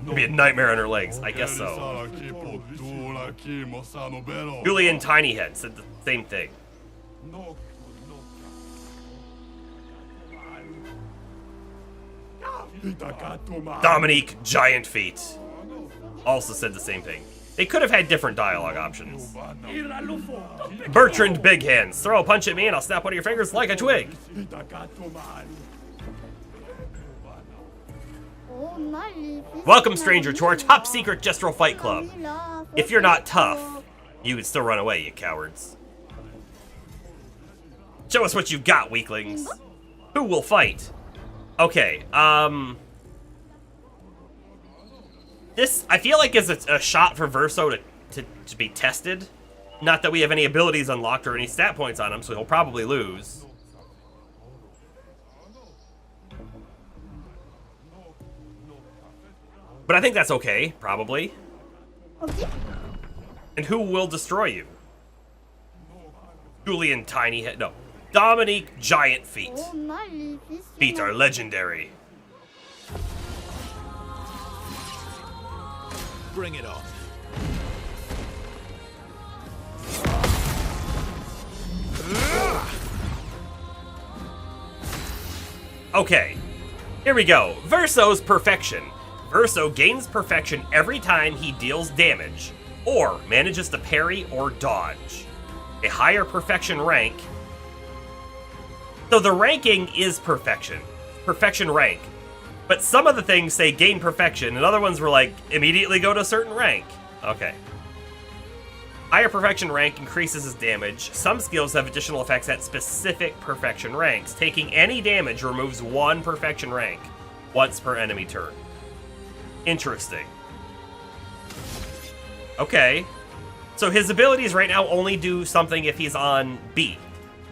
It'd be a nightmare on her legs. I guess so. Julian Tinyhead said the same thing. Dominique Giant Feet also said the same thing. They could have had different dialogue options. Bertrand Big Hands. Throw a punch at me and I'll snap one of your fingers like a twig. Welcome, stranger, to our top secret Gestural Fight Club. If you're not tough, you can still run away, you cowards. Show us what you've got, weaklings. Who will fight? Okay, this, I feel like, is a shot for Verso to be tested. Not that we have any abilities unlocked or any stat points on him, so he'll probably lose. But I think that's okay, probably. And who will destroy you? Julian Tiny Head. No. Dominique Giant Feet. Feet are legendary. Bring it on. Okay. Here we go. Verso's Perfection. Verso gains perfection every time he deals damage, or manages to parry or dodge. A higher perfection rank. So the ranking is perfection. Perfection rank. But some of the things say gain perfection, and other ones were like, immediately go to a certain rank. Okay. Higher perfection rank increases his damage. Some skills have additional effects at specific perfection ranks. Taking any damage removes one perfection rank once per enemy turn. Interesting. Okay. So his abilities right now only do something if he's on B.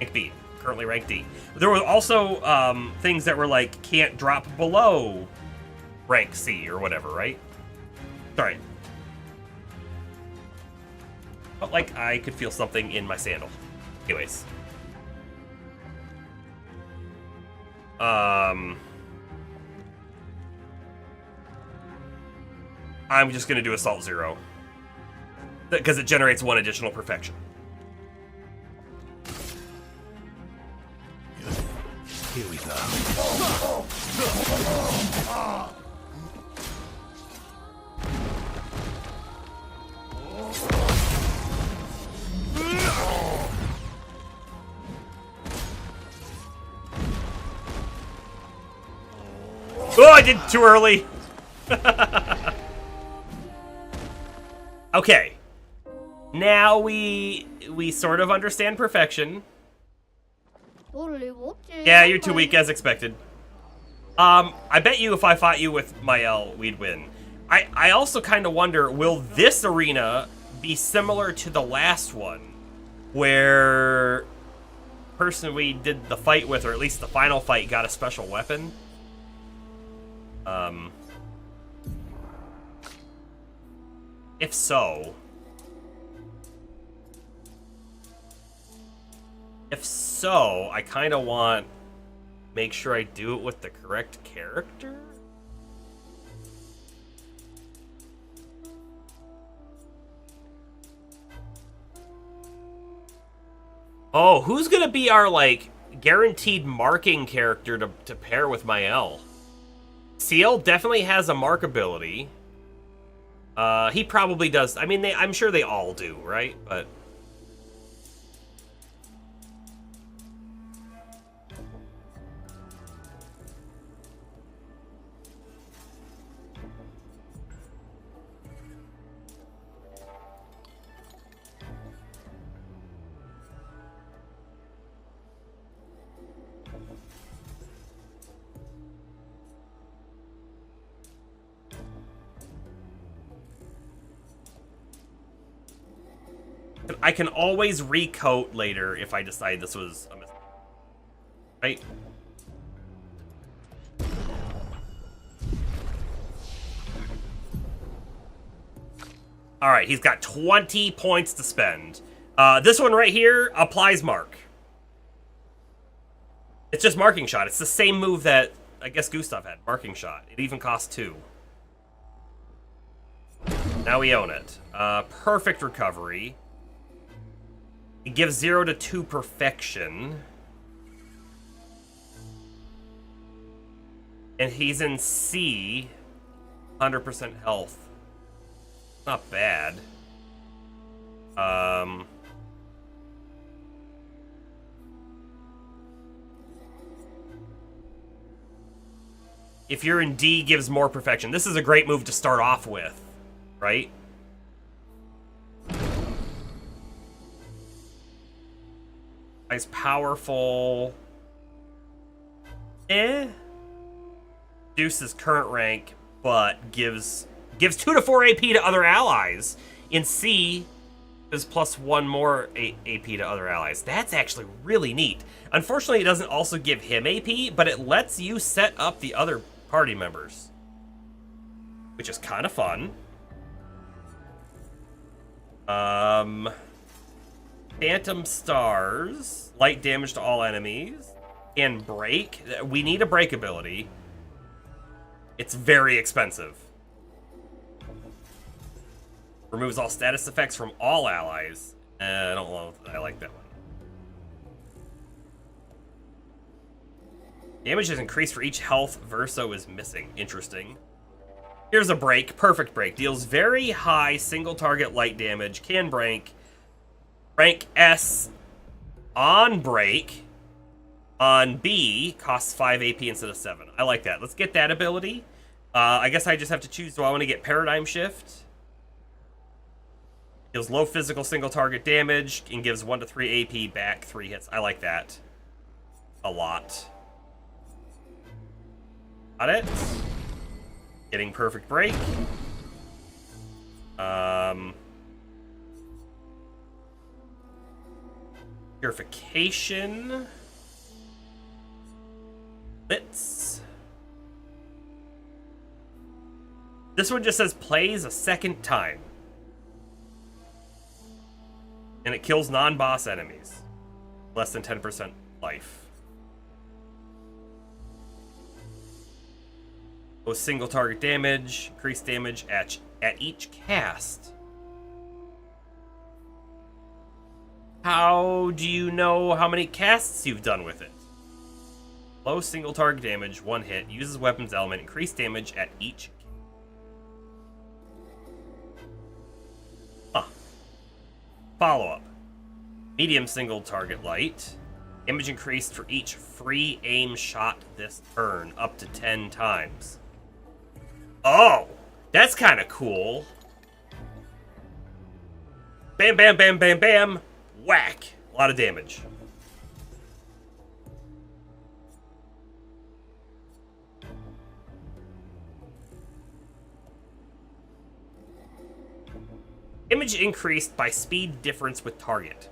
Rank B. Currently rank D. There were also things that were like, can't drop below rank C or whatever, right? Sorry. Felt like I could feel something in my sandal. Anyways. I'm just going to do Assault 0. Because it generates one additional perfection. Here we go. Oh, I did too early. Okay. Now we sort of understand perfection. Yeah, you're too weak as expected. I bet you if I fought you with Mael, we'd win. I also kind of wonder, will this arena be similar to the last one? Where the person we did the fight with, or at least the final fight, got a special weapon? If so... I kind of want... make sure I do it with the correct character? Oh, who's gonna be our, like, guaranteed marking character to pair with Mael? Seal definitely has a mark ability. He probably does. I mean, I'm sure they all do, right? But... I can always recoat later if I decide this was a mistake. Right? Alright, he's got 20 points to spend. This one right here applies mark. It's just marking shot. It's the same move that I guess Gustav had, marking shot. It even costs 2. Now we own it. Perfect recovery. It gives 0 to 2 perfection. And he's in C, 100% health. Not bad. If you're in D, gives more perfection. This is a great move to start off with, right? Nice, powerful. Reduces current rank, but gives 2 to 4 AP to other allies. In C, is plus 1 more AP to other allies. That's actually really neat. Unfortunately, it doesn't also give him AP, but it lets you set up the other party members, which is kind of fun. Phantom Stars, light damage to all enemies, and break. We need a break ability. It's very expensive. Removes all status effects from all allies. I don't know if I like that one. Damage is increased for each health Verso is missing. Interesting. Here's a break. Perfect break. Deals very high single target light damage. Can break. Rank S on break. On B, costs 5 AP instead of 7. I like that. Let's get that ability. I guess I just have to choose, do I want to get Paradigm Shift? Deals low physical single target damage and gives 1 to 3 AP back 3 hits. I like that a lot. Got it. Getting perfect break. Purification. Blitz. This one just says plays a second time. And it kills non-boss enemies. Less than 10% life. With single target damage, increased damage at each cast. How do you know how many casts you've done with it? Low single target damage, 1 hit, uses weapons element, increased damage at each. Follow-up. Medium single target light. Damage increased for each free aim shot this turn, up to 10 times. Oh, that's kind of cool. Bam, bam, bam, bam, bam. Whack. A lot of damage. Damage increased by speed difference with target.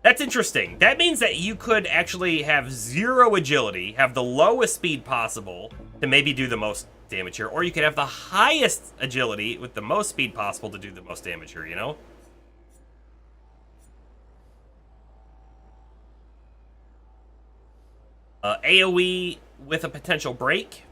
That's interesting. That means that you could actually have 0 agility, have the lowest speed possible to maybe do the most damage here, or you could have the highest agility with the most speed possible to do the most damage here, you know? AoE with a potential break.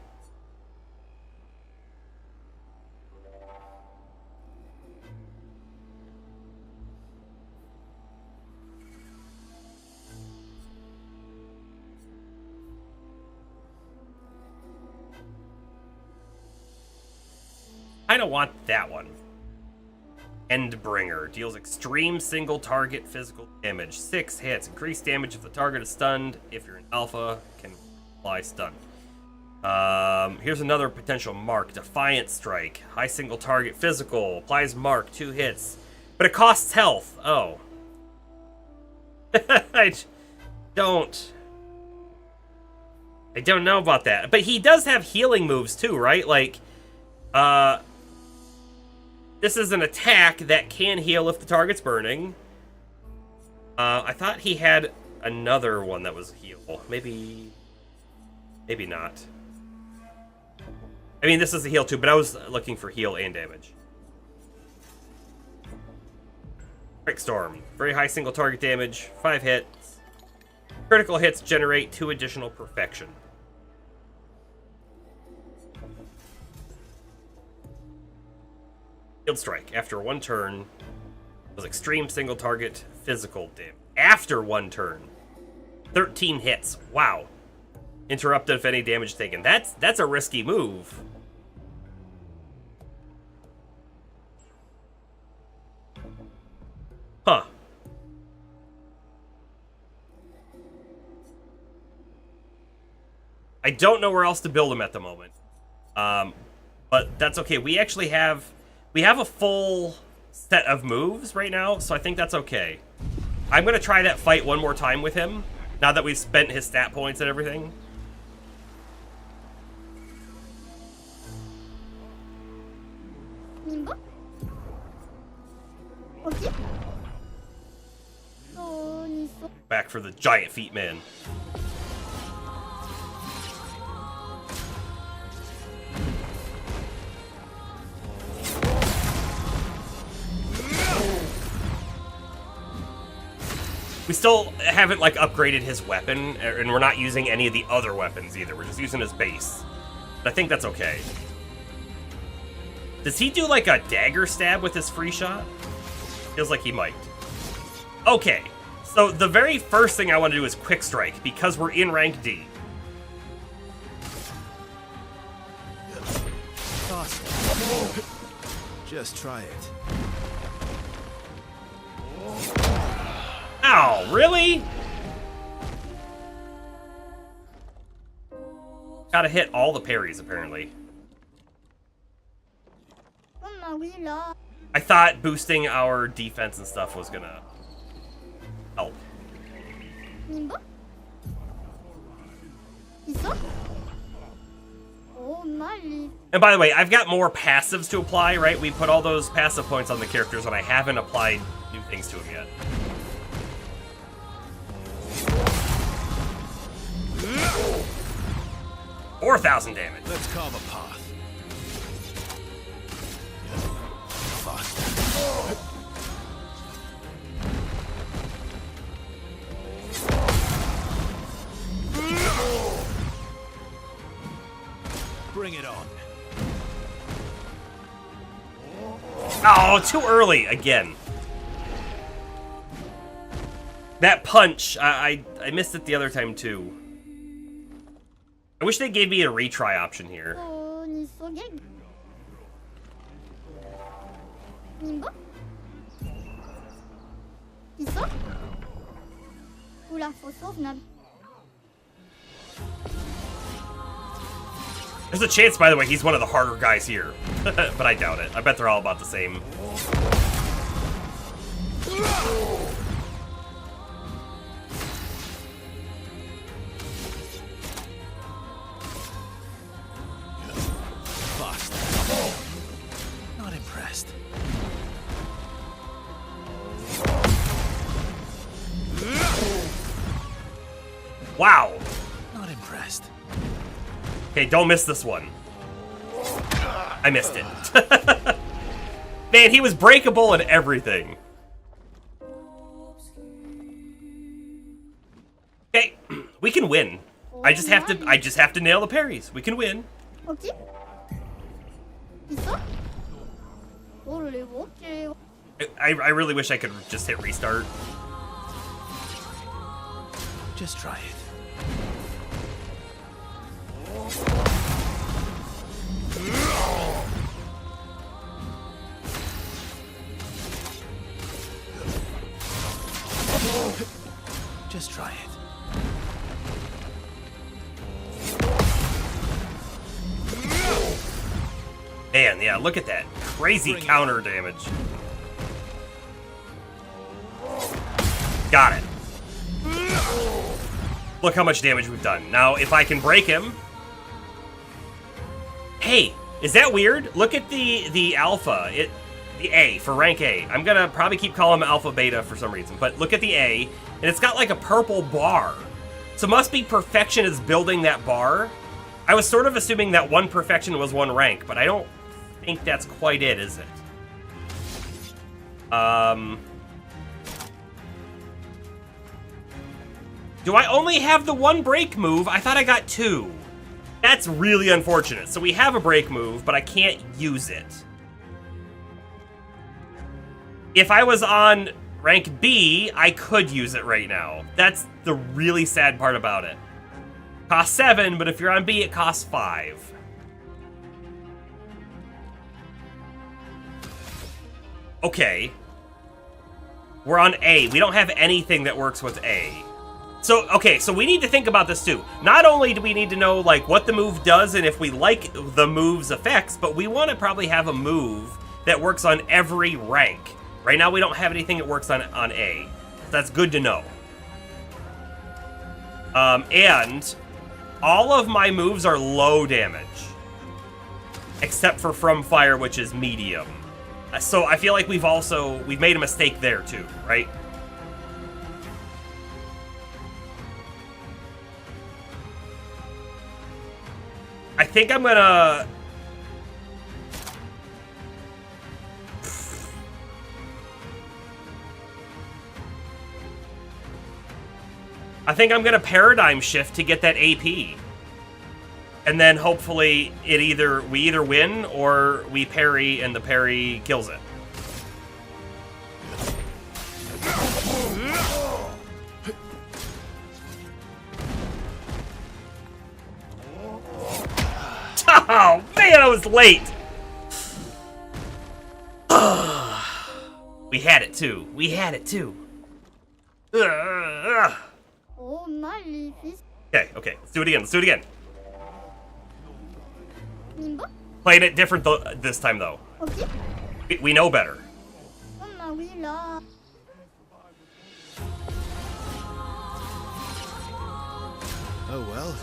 I don't want that one. Endbringer. Deals extreme single target physical damage. 6 hits. Increased damage if the target is stunned. If you're an alpha, can apply stun. Here's another potential mark. Defiant Strike. High single target physical. Applies mark. 2 hits. But it costs health. Oh. I don't know about that. But he does have healing moves too, right? Like, this is an attack that can heal if the target's burning. I thought he had another one that was heal. Maybe not. I mean, this is a heal too, but I was looking for heal and damage. Break Storm. Very high single target damage. 5 hits. Critical hits generate 2 additional perfection. Field Strike. After 1 turn, was extreme single target physical damage. After 1 turn, 13 hits. Wow. Interrupted if any damage taken. That's a risky move. Huh. I don't know where else to build him at the moment. But that's okay. We actually have a full set of moves right now, so I think that's okay. I'm gonna try that fight one more time with him, now that we've spent his stat points and everything. Back for the giant feet man. We still haven't, like, upgraded his weapon, and we're not using any of the other weapons either. We're just using his base. But I think that's okay. Does he do, like, a dagger stab with his free shot? Feels like he might. Okay, so the very first thing I want to do is Quick Strike, because we're in rank D. Awesome. Just try it. Ow, really? Gotta hit all the parries, apparently. I thought boosting our defense and stuff was gonna help. And by the way, I've got more passives to apply, right? We put all those passive points on the characters, and I haven't applied new things to them yet. 4,000 damage. Let's carve a path. Faster. Bring it on. Oh, too early again. That punch, I missed it the other time too. I wish they gave me a retry option here. There's a chance, by the way, he's one of the harder guys here. But I doubt it. I bet they're all about the same. Not impressed. Wow. Not impressed. Okay, don't miss this one. I missed it. Man, he was breakable and everything. Okay, we can win. I just have to nail the parries. We can win. I really wish I could just hit restart. Just try it. Just try it. Man, yeah, look at that. Crazy counter damage. Got it. Look how much damage we've done. Now, if I can break him... Hey, is that weird? Look at the alpha. The A, for rank A. I'm gonna probably keep calling him alpha beta for some reason, but look at the A, and it's got like a purple bar. So it must be perfection is building that bar. I was sort of assuming that one perfection was one rank, but I don't think that's quite it, is it? Do I only have the one break move? I thought I got two. That's really unfortunate. So we have a break move, but I can't use it. If I was on rank B, I could use it right now. That's the really sad part about it. Costs 7, but if you're on B, it costs 5. Okay. We're on A. We don't have anything that works with A. So, okay, so we need to think about this too. Not only do we need to know, like, what the move does and if we like the move's effects, but we want to probably have a move that works on every rank. Right now, we don't have anything that works on A. That's good to know. And all of my moves are low damage. Except for From Fire, which is medium. So I feel like we've made a mistake there too, right? I think I'm gonna... I think I'm gonna paradigm shift to get that AP. And then hopefully we either win or we parry and the parry kills it. Oh man, I was late. We had it too. We had it too. Okay, okay, let's do it again. Let's do it again. Playing it different this time though. We know better. Oh well.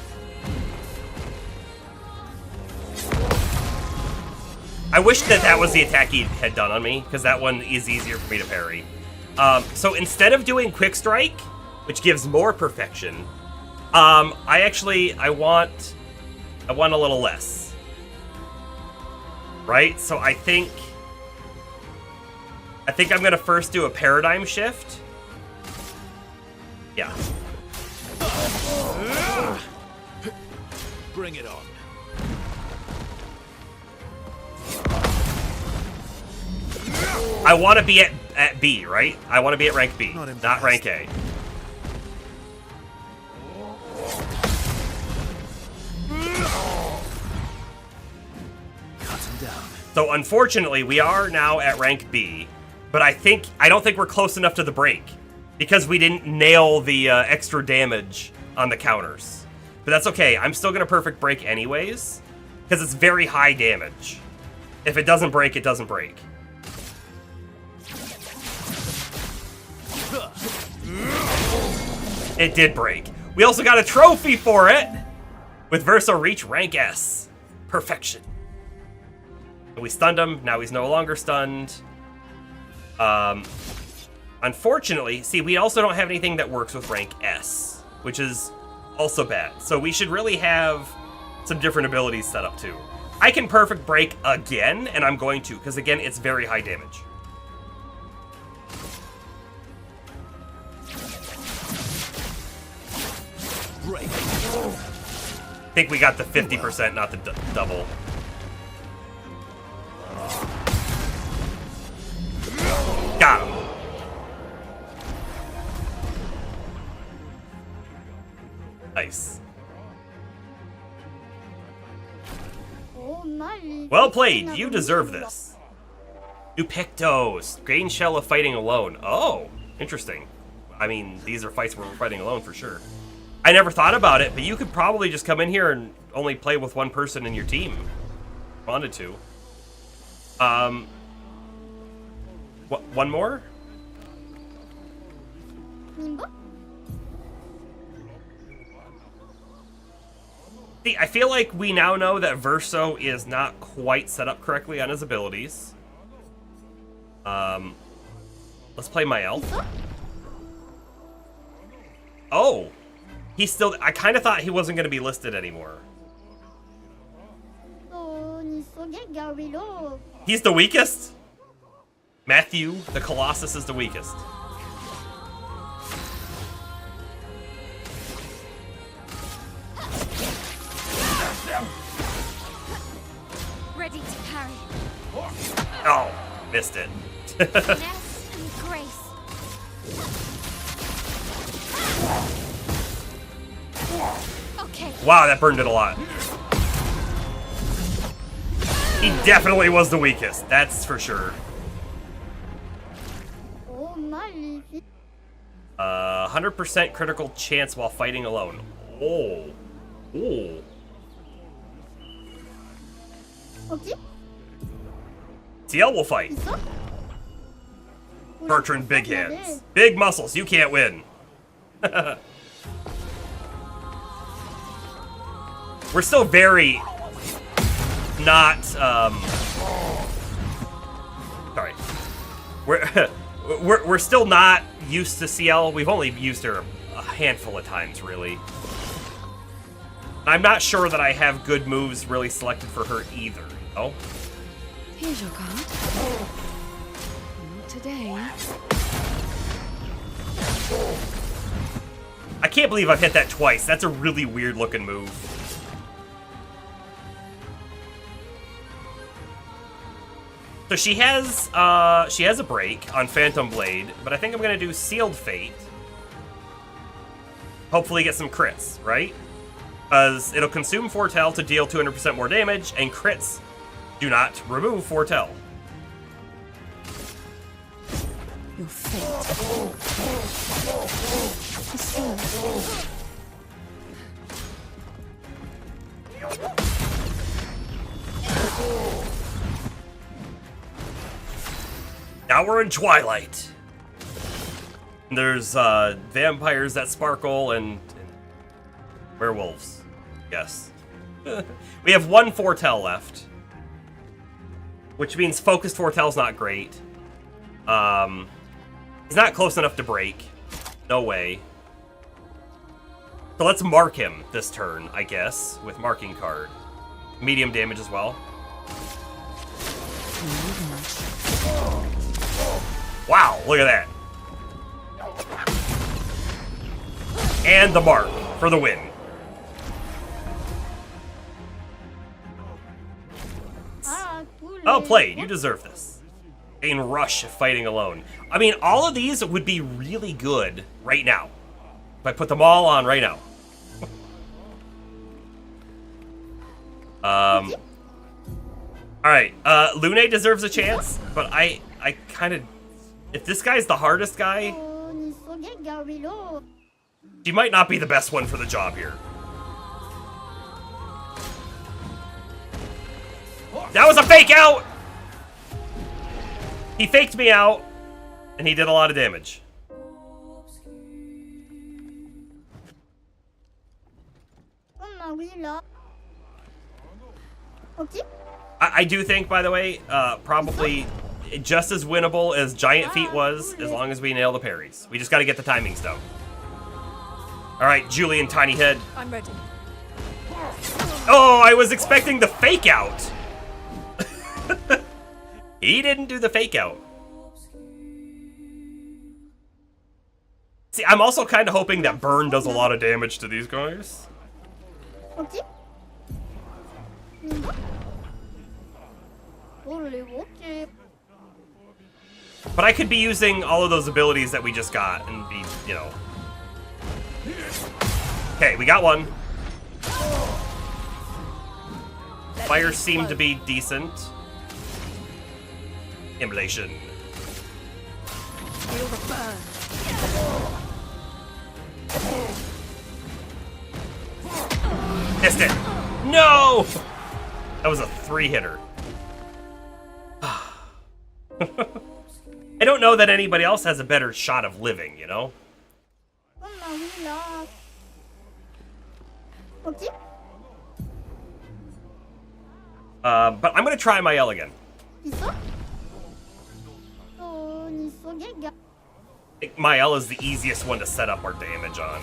I wish that was the attack he had done on me, because that one is easier for me to parry. So instead of doing Quick Strike, which gives more perfection, I want a little less. Right? So I think I'm gonna first do a paradigm shift. Yeah. Bring it on. I want to be at B, right? I want to be at rank B, not rank A. Cut him down. So unfortunately, we are now at rank B, but I don't think we're close enough to the break because we didn't nail the extra damage on the counters. But that's okay. I'm still gonna perfect break anyways because it's very high damage. If it doesn't break, it doesn't break. It did break. We also got a trophy for it with Verso Reach rank S. Perfection. We stunned him. Now he's no longer stunned. Unfortunately, see, we also don't have anything that works with rank S, which is also bad. So we should really have some different abilities set up too. I can perfect break again, and I'm going to, because again, it's very high damage. Break. I think we got the 50%, not the double. Got him. Nice. Well played. You deserve this. You Pictos. Grain Shell of Fighting Alone. Oh, interesting. I mean, these are fights where we're fighting alone for sure. I never thought about it, but you could probably just come in here and only play with one person in your team. If you wanted to. What? One more? See, I feel like we now know that Verso is not quite set up correctly on his abilities. Let's play Mael. Oh! He's still... I kind of thought he wasn't going to be listed anymore. He's the weakest? Matthew, the Colossus, is the weakest. Ready to carry. Oh, missed it. Finesse and grace. Okay. Wow, that burned it a lot. He definitely was the weakest, that's for sure. 100% critical chance while fighting alone. Oh. Oh. CL will fight. Bertrand Big Hands. Big muscles, you can't win. We're still very not sorry. We're still not used to CL. We've only used her a handful of times, really. I'm not sure that I have good moves really selected for her either. Oh. Here's your card. Not today. I can't believe I've hit that twice. That's a really weird looking move. So she has a break on Phantom Blade, but I think I'm gonna do Sealed Fate. Hopefully get some crits, right? Because it'll consume Foretell to deal 200% more damage, and crits do not remove Foretell. Your fate is sealed. Now we're in Twilight. There's vampires that sparkle and werewolves. Yes. We have one Foretell left, which means focused Foretell's not great. He's not close enough to break. No way. So let's mark him this turn, I guess, with marking card. Medium damage as well. Wow, look at that. And the mark for the win. Well played, you deserve this. Gain rush fighting alone. I mean, all of these would be really good right now. If I put them all on right now. Alright, Lune deserves a chance, but I kind of... If this guy's the hardest guy, she might not be the best one for the job here. That was a fake out! He faked me out, and he did a lot of damage. I do think, by the way, probably just as winnable as Giant Feet was, as long as we nail the parries. We just got to get the timings down. All right, Julian Tiny Head. I'm ready. Oh, I was expecting the fake out. He didn't do the fake out. See, I'm also kind of hoping that Burn does a lot of damage to these guys. But I could be using all of those abilities that we just got and be, you know. Okay, we got one. Fire seemed to be decent. Immolation. Feel the burn. Missed it. No! That was a 3-hitter. I don't know that anybody else has a better shot of living, you know? But I'm gonna try my L again. I think my L is the easiest one to set up our damage on.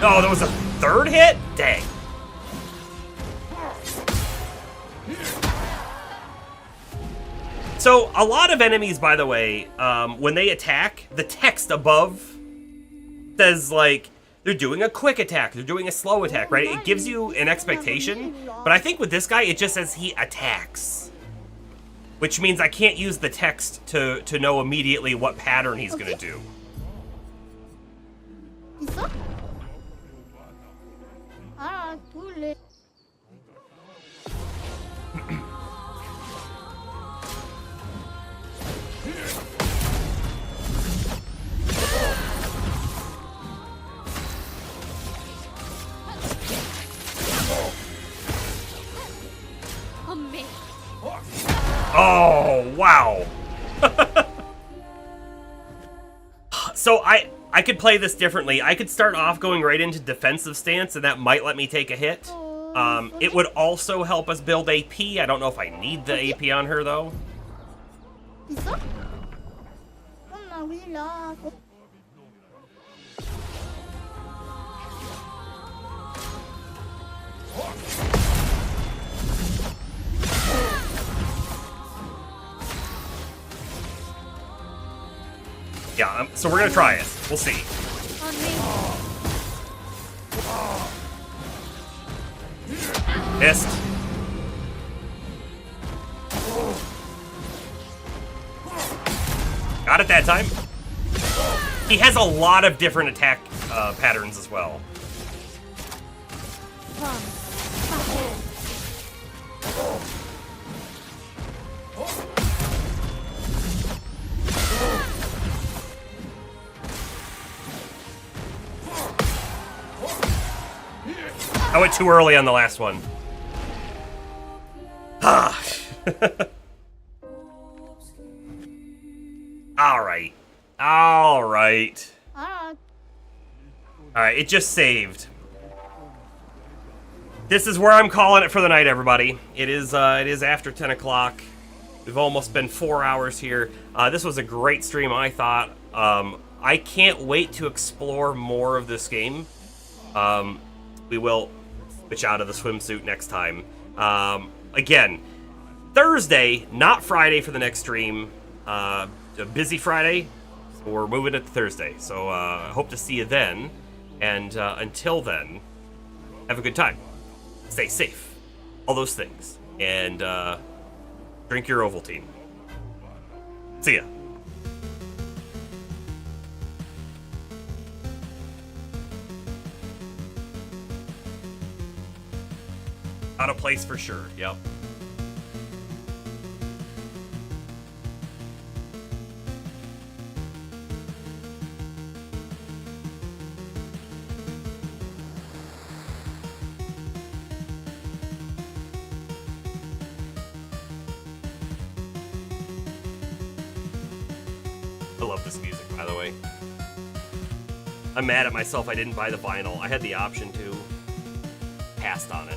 Oh, that was a 3rd hit? Dang. So, a lot of enemies, by the way, when they attack, the text above says, like, they're doing a quick attack, they're doing a slow attack, right? It gives you an expectation, but I think with this guy, it just says he attacks. which means I can't use the text to know immediately what pattern he's gonna do. Oh, wow. So I could play this differently. I could start off going right into defensive stance, and that might let me take a hit. It would also help us build AP. I don't know if I need the AP on her, though. Yeah, so we're gonna try it. We'll see. Missed. Got it that time. He has a lot of different attack patterns as well. I went too early on the last one. Ah. Alright. Alright. Alright, it just saved. This is where I'm calling it for the night, everybody. It is after 10 o'clock. We've almost been 4 hours here. This was a great stream, I thought. I can't wait to explore more of this game. We will switch out of the swimsuit next time. Again, Thursday, not Friday for the next stream. A busy Friday, so we're moving it to Thursday. So I hope to see you then. And until then, have a good time. Stay safe. All those things. And drink your Ovaltine. See ya. Out of place for sure, yep. I love this music, by the way. I'm mad at myself I didn't buy the vinyl. I had the option to. Passed on it.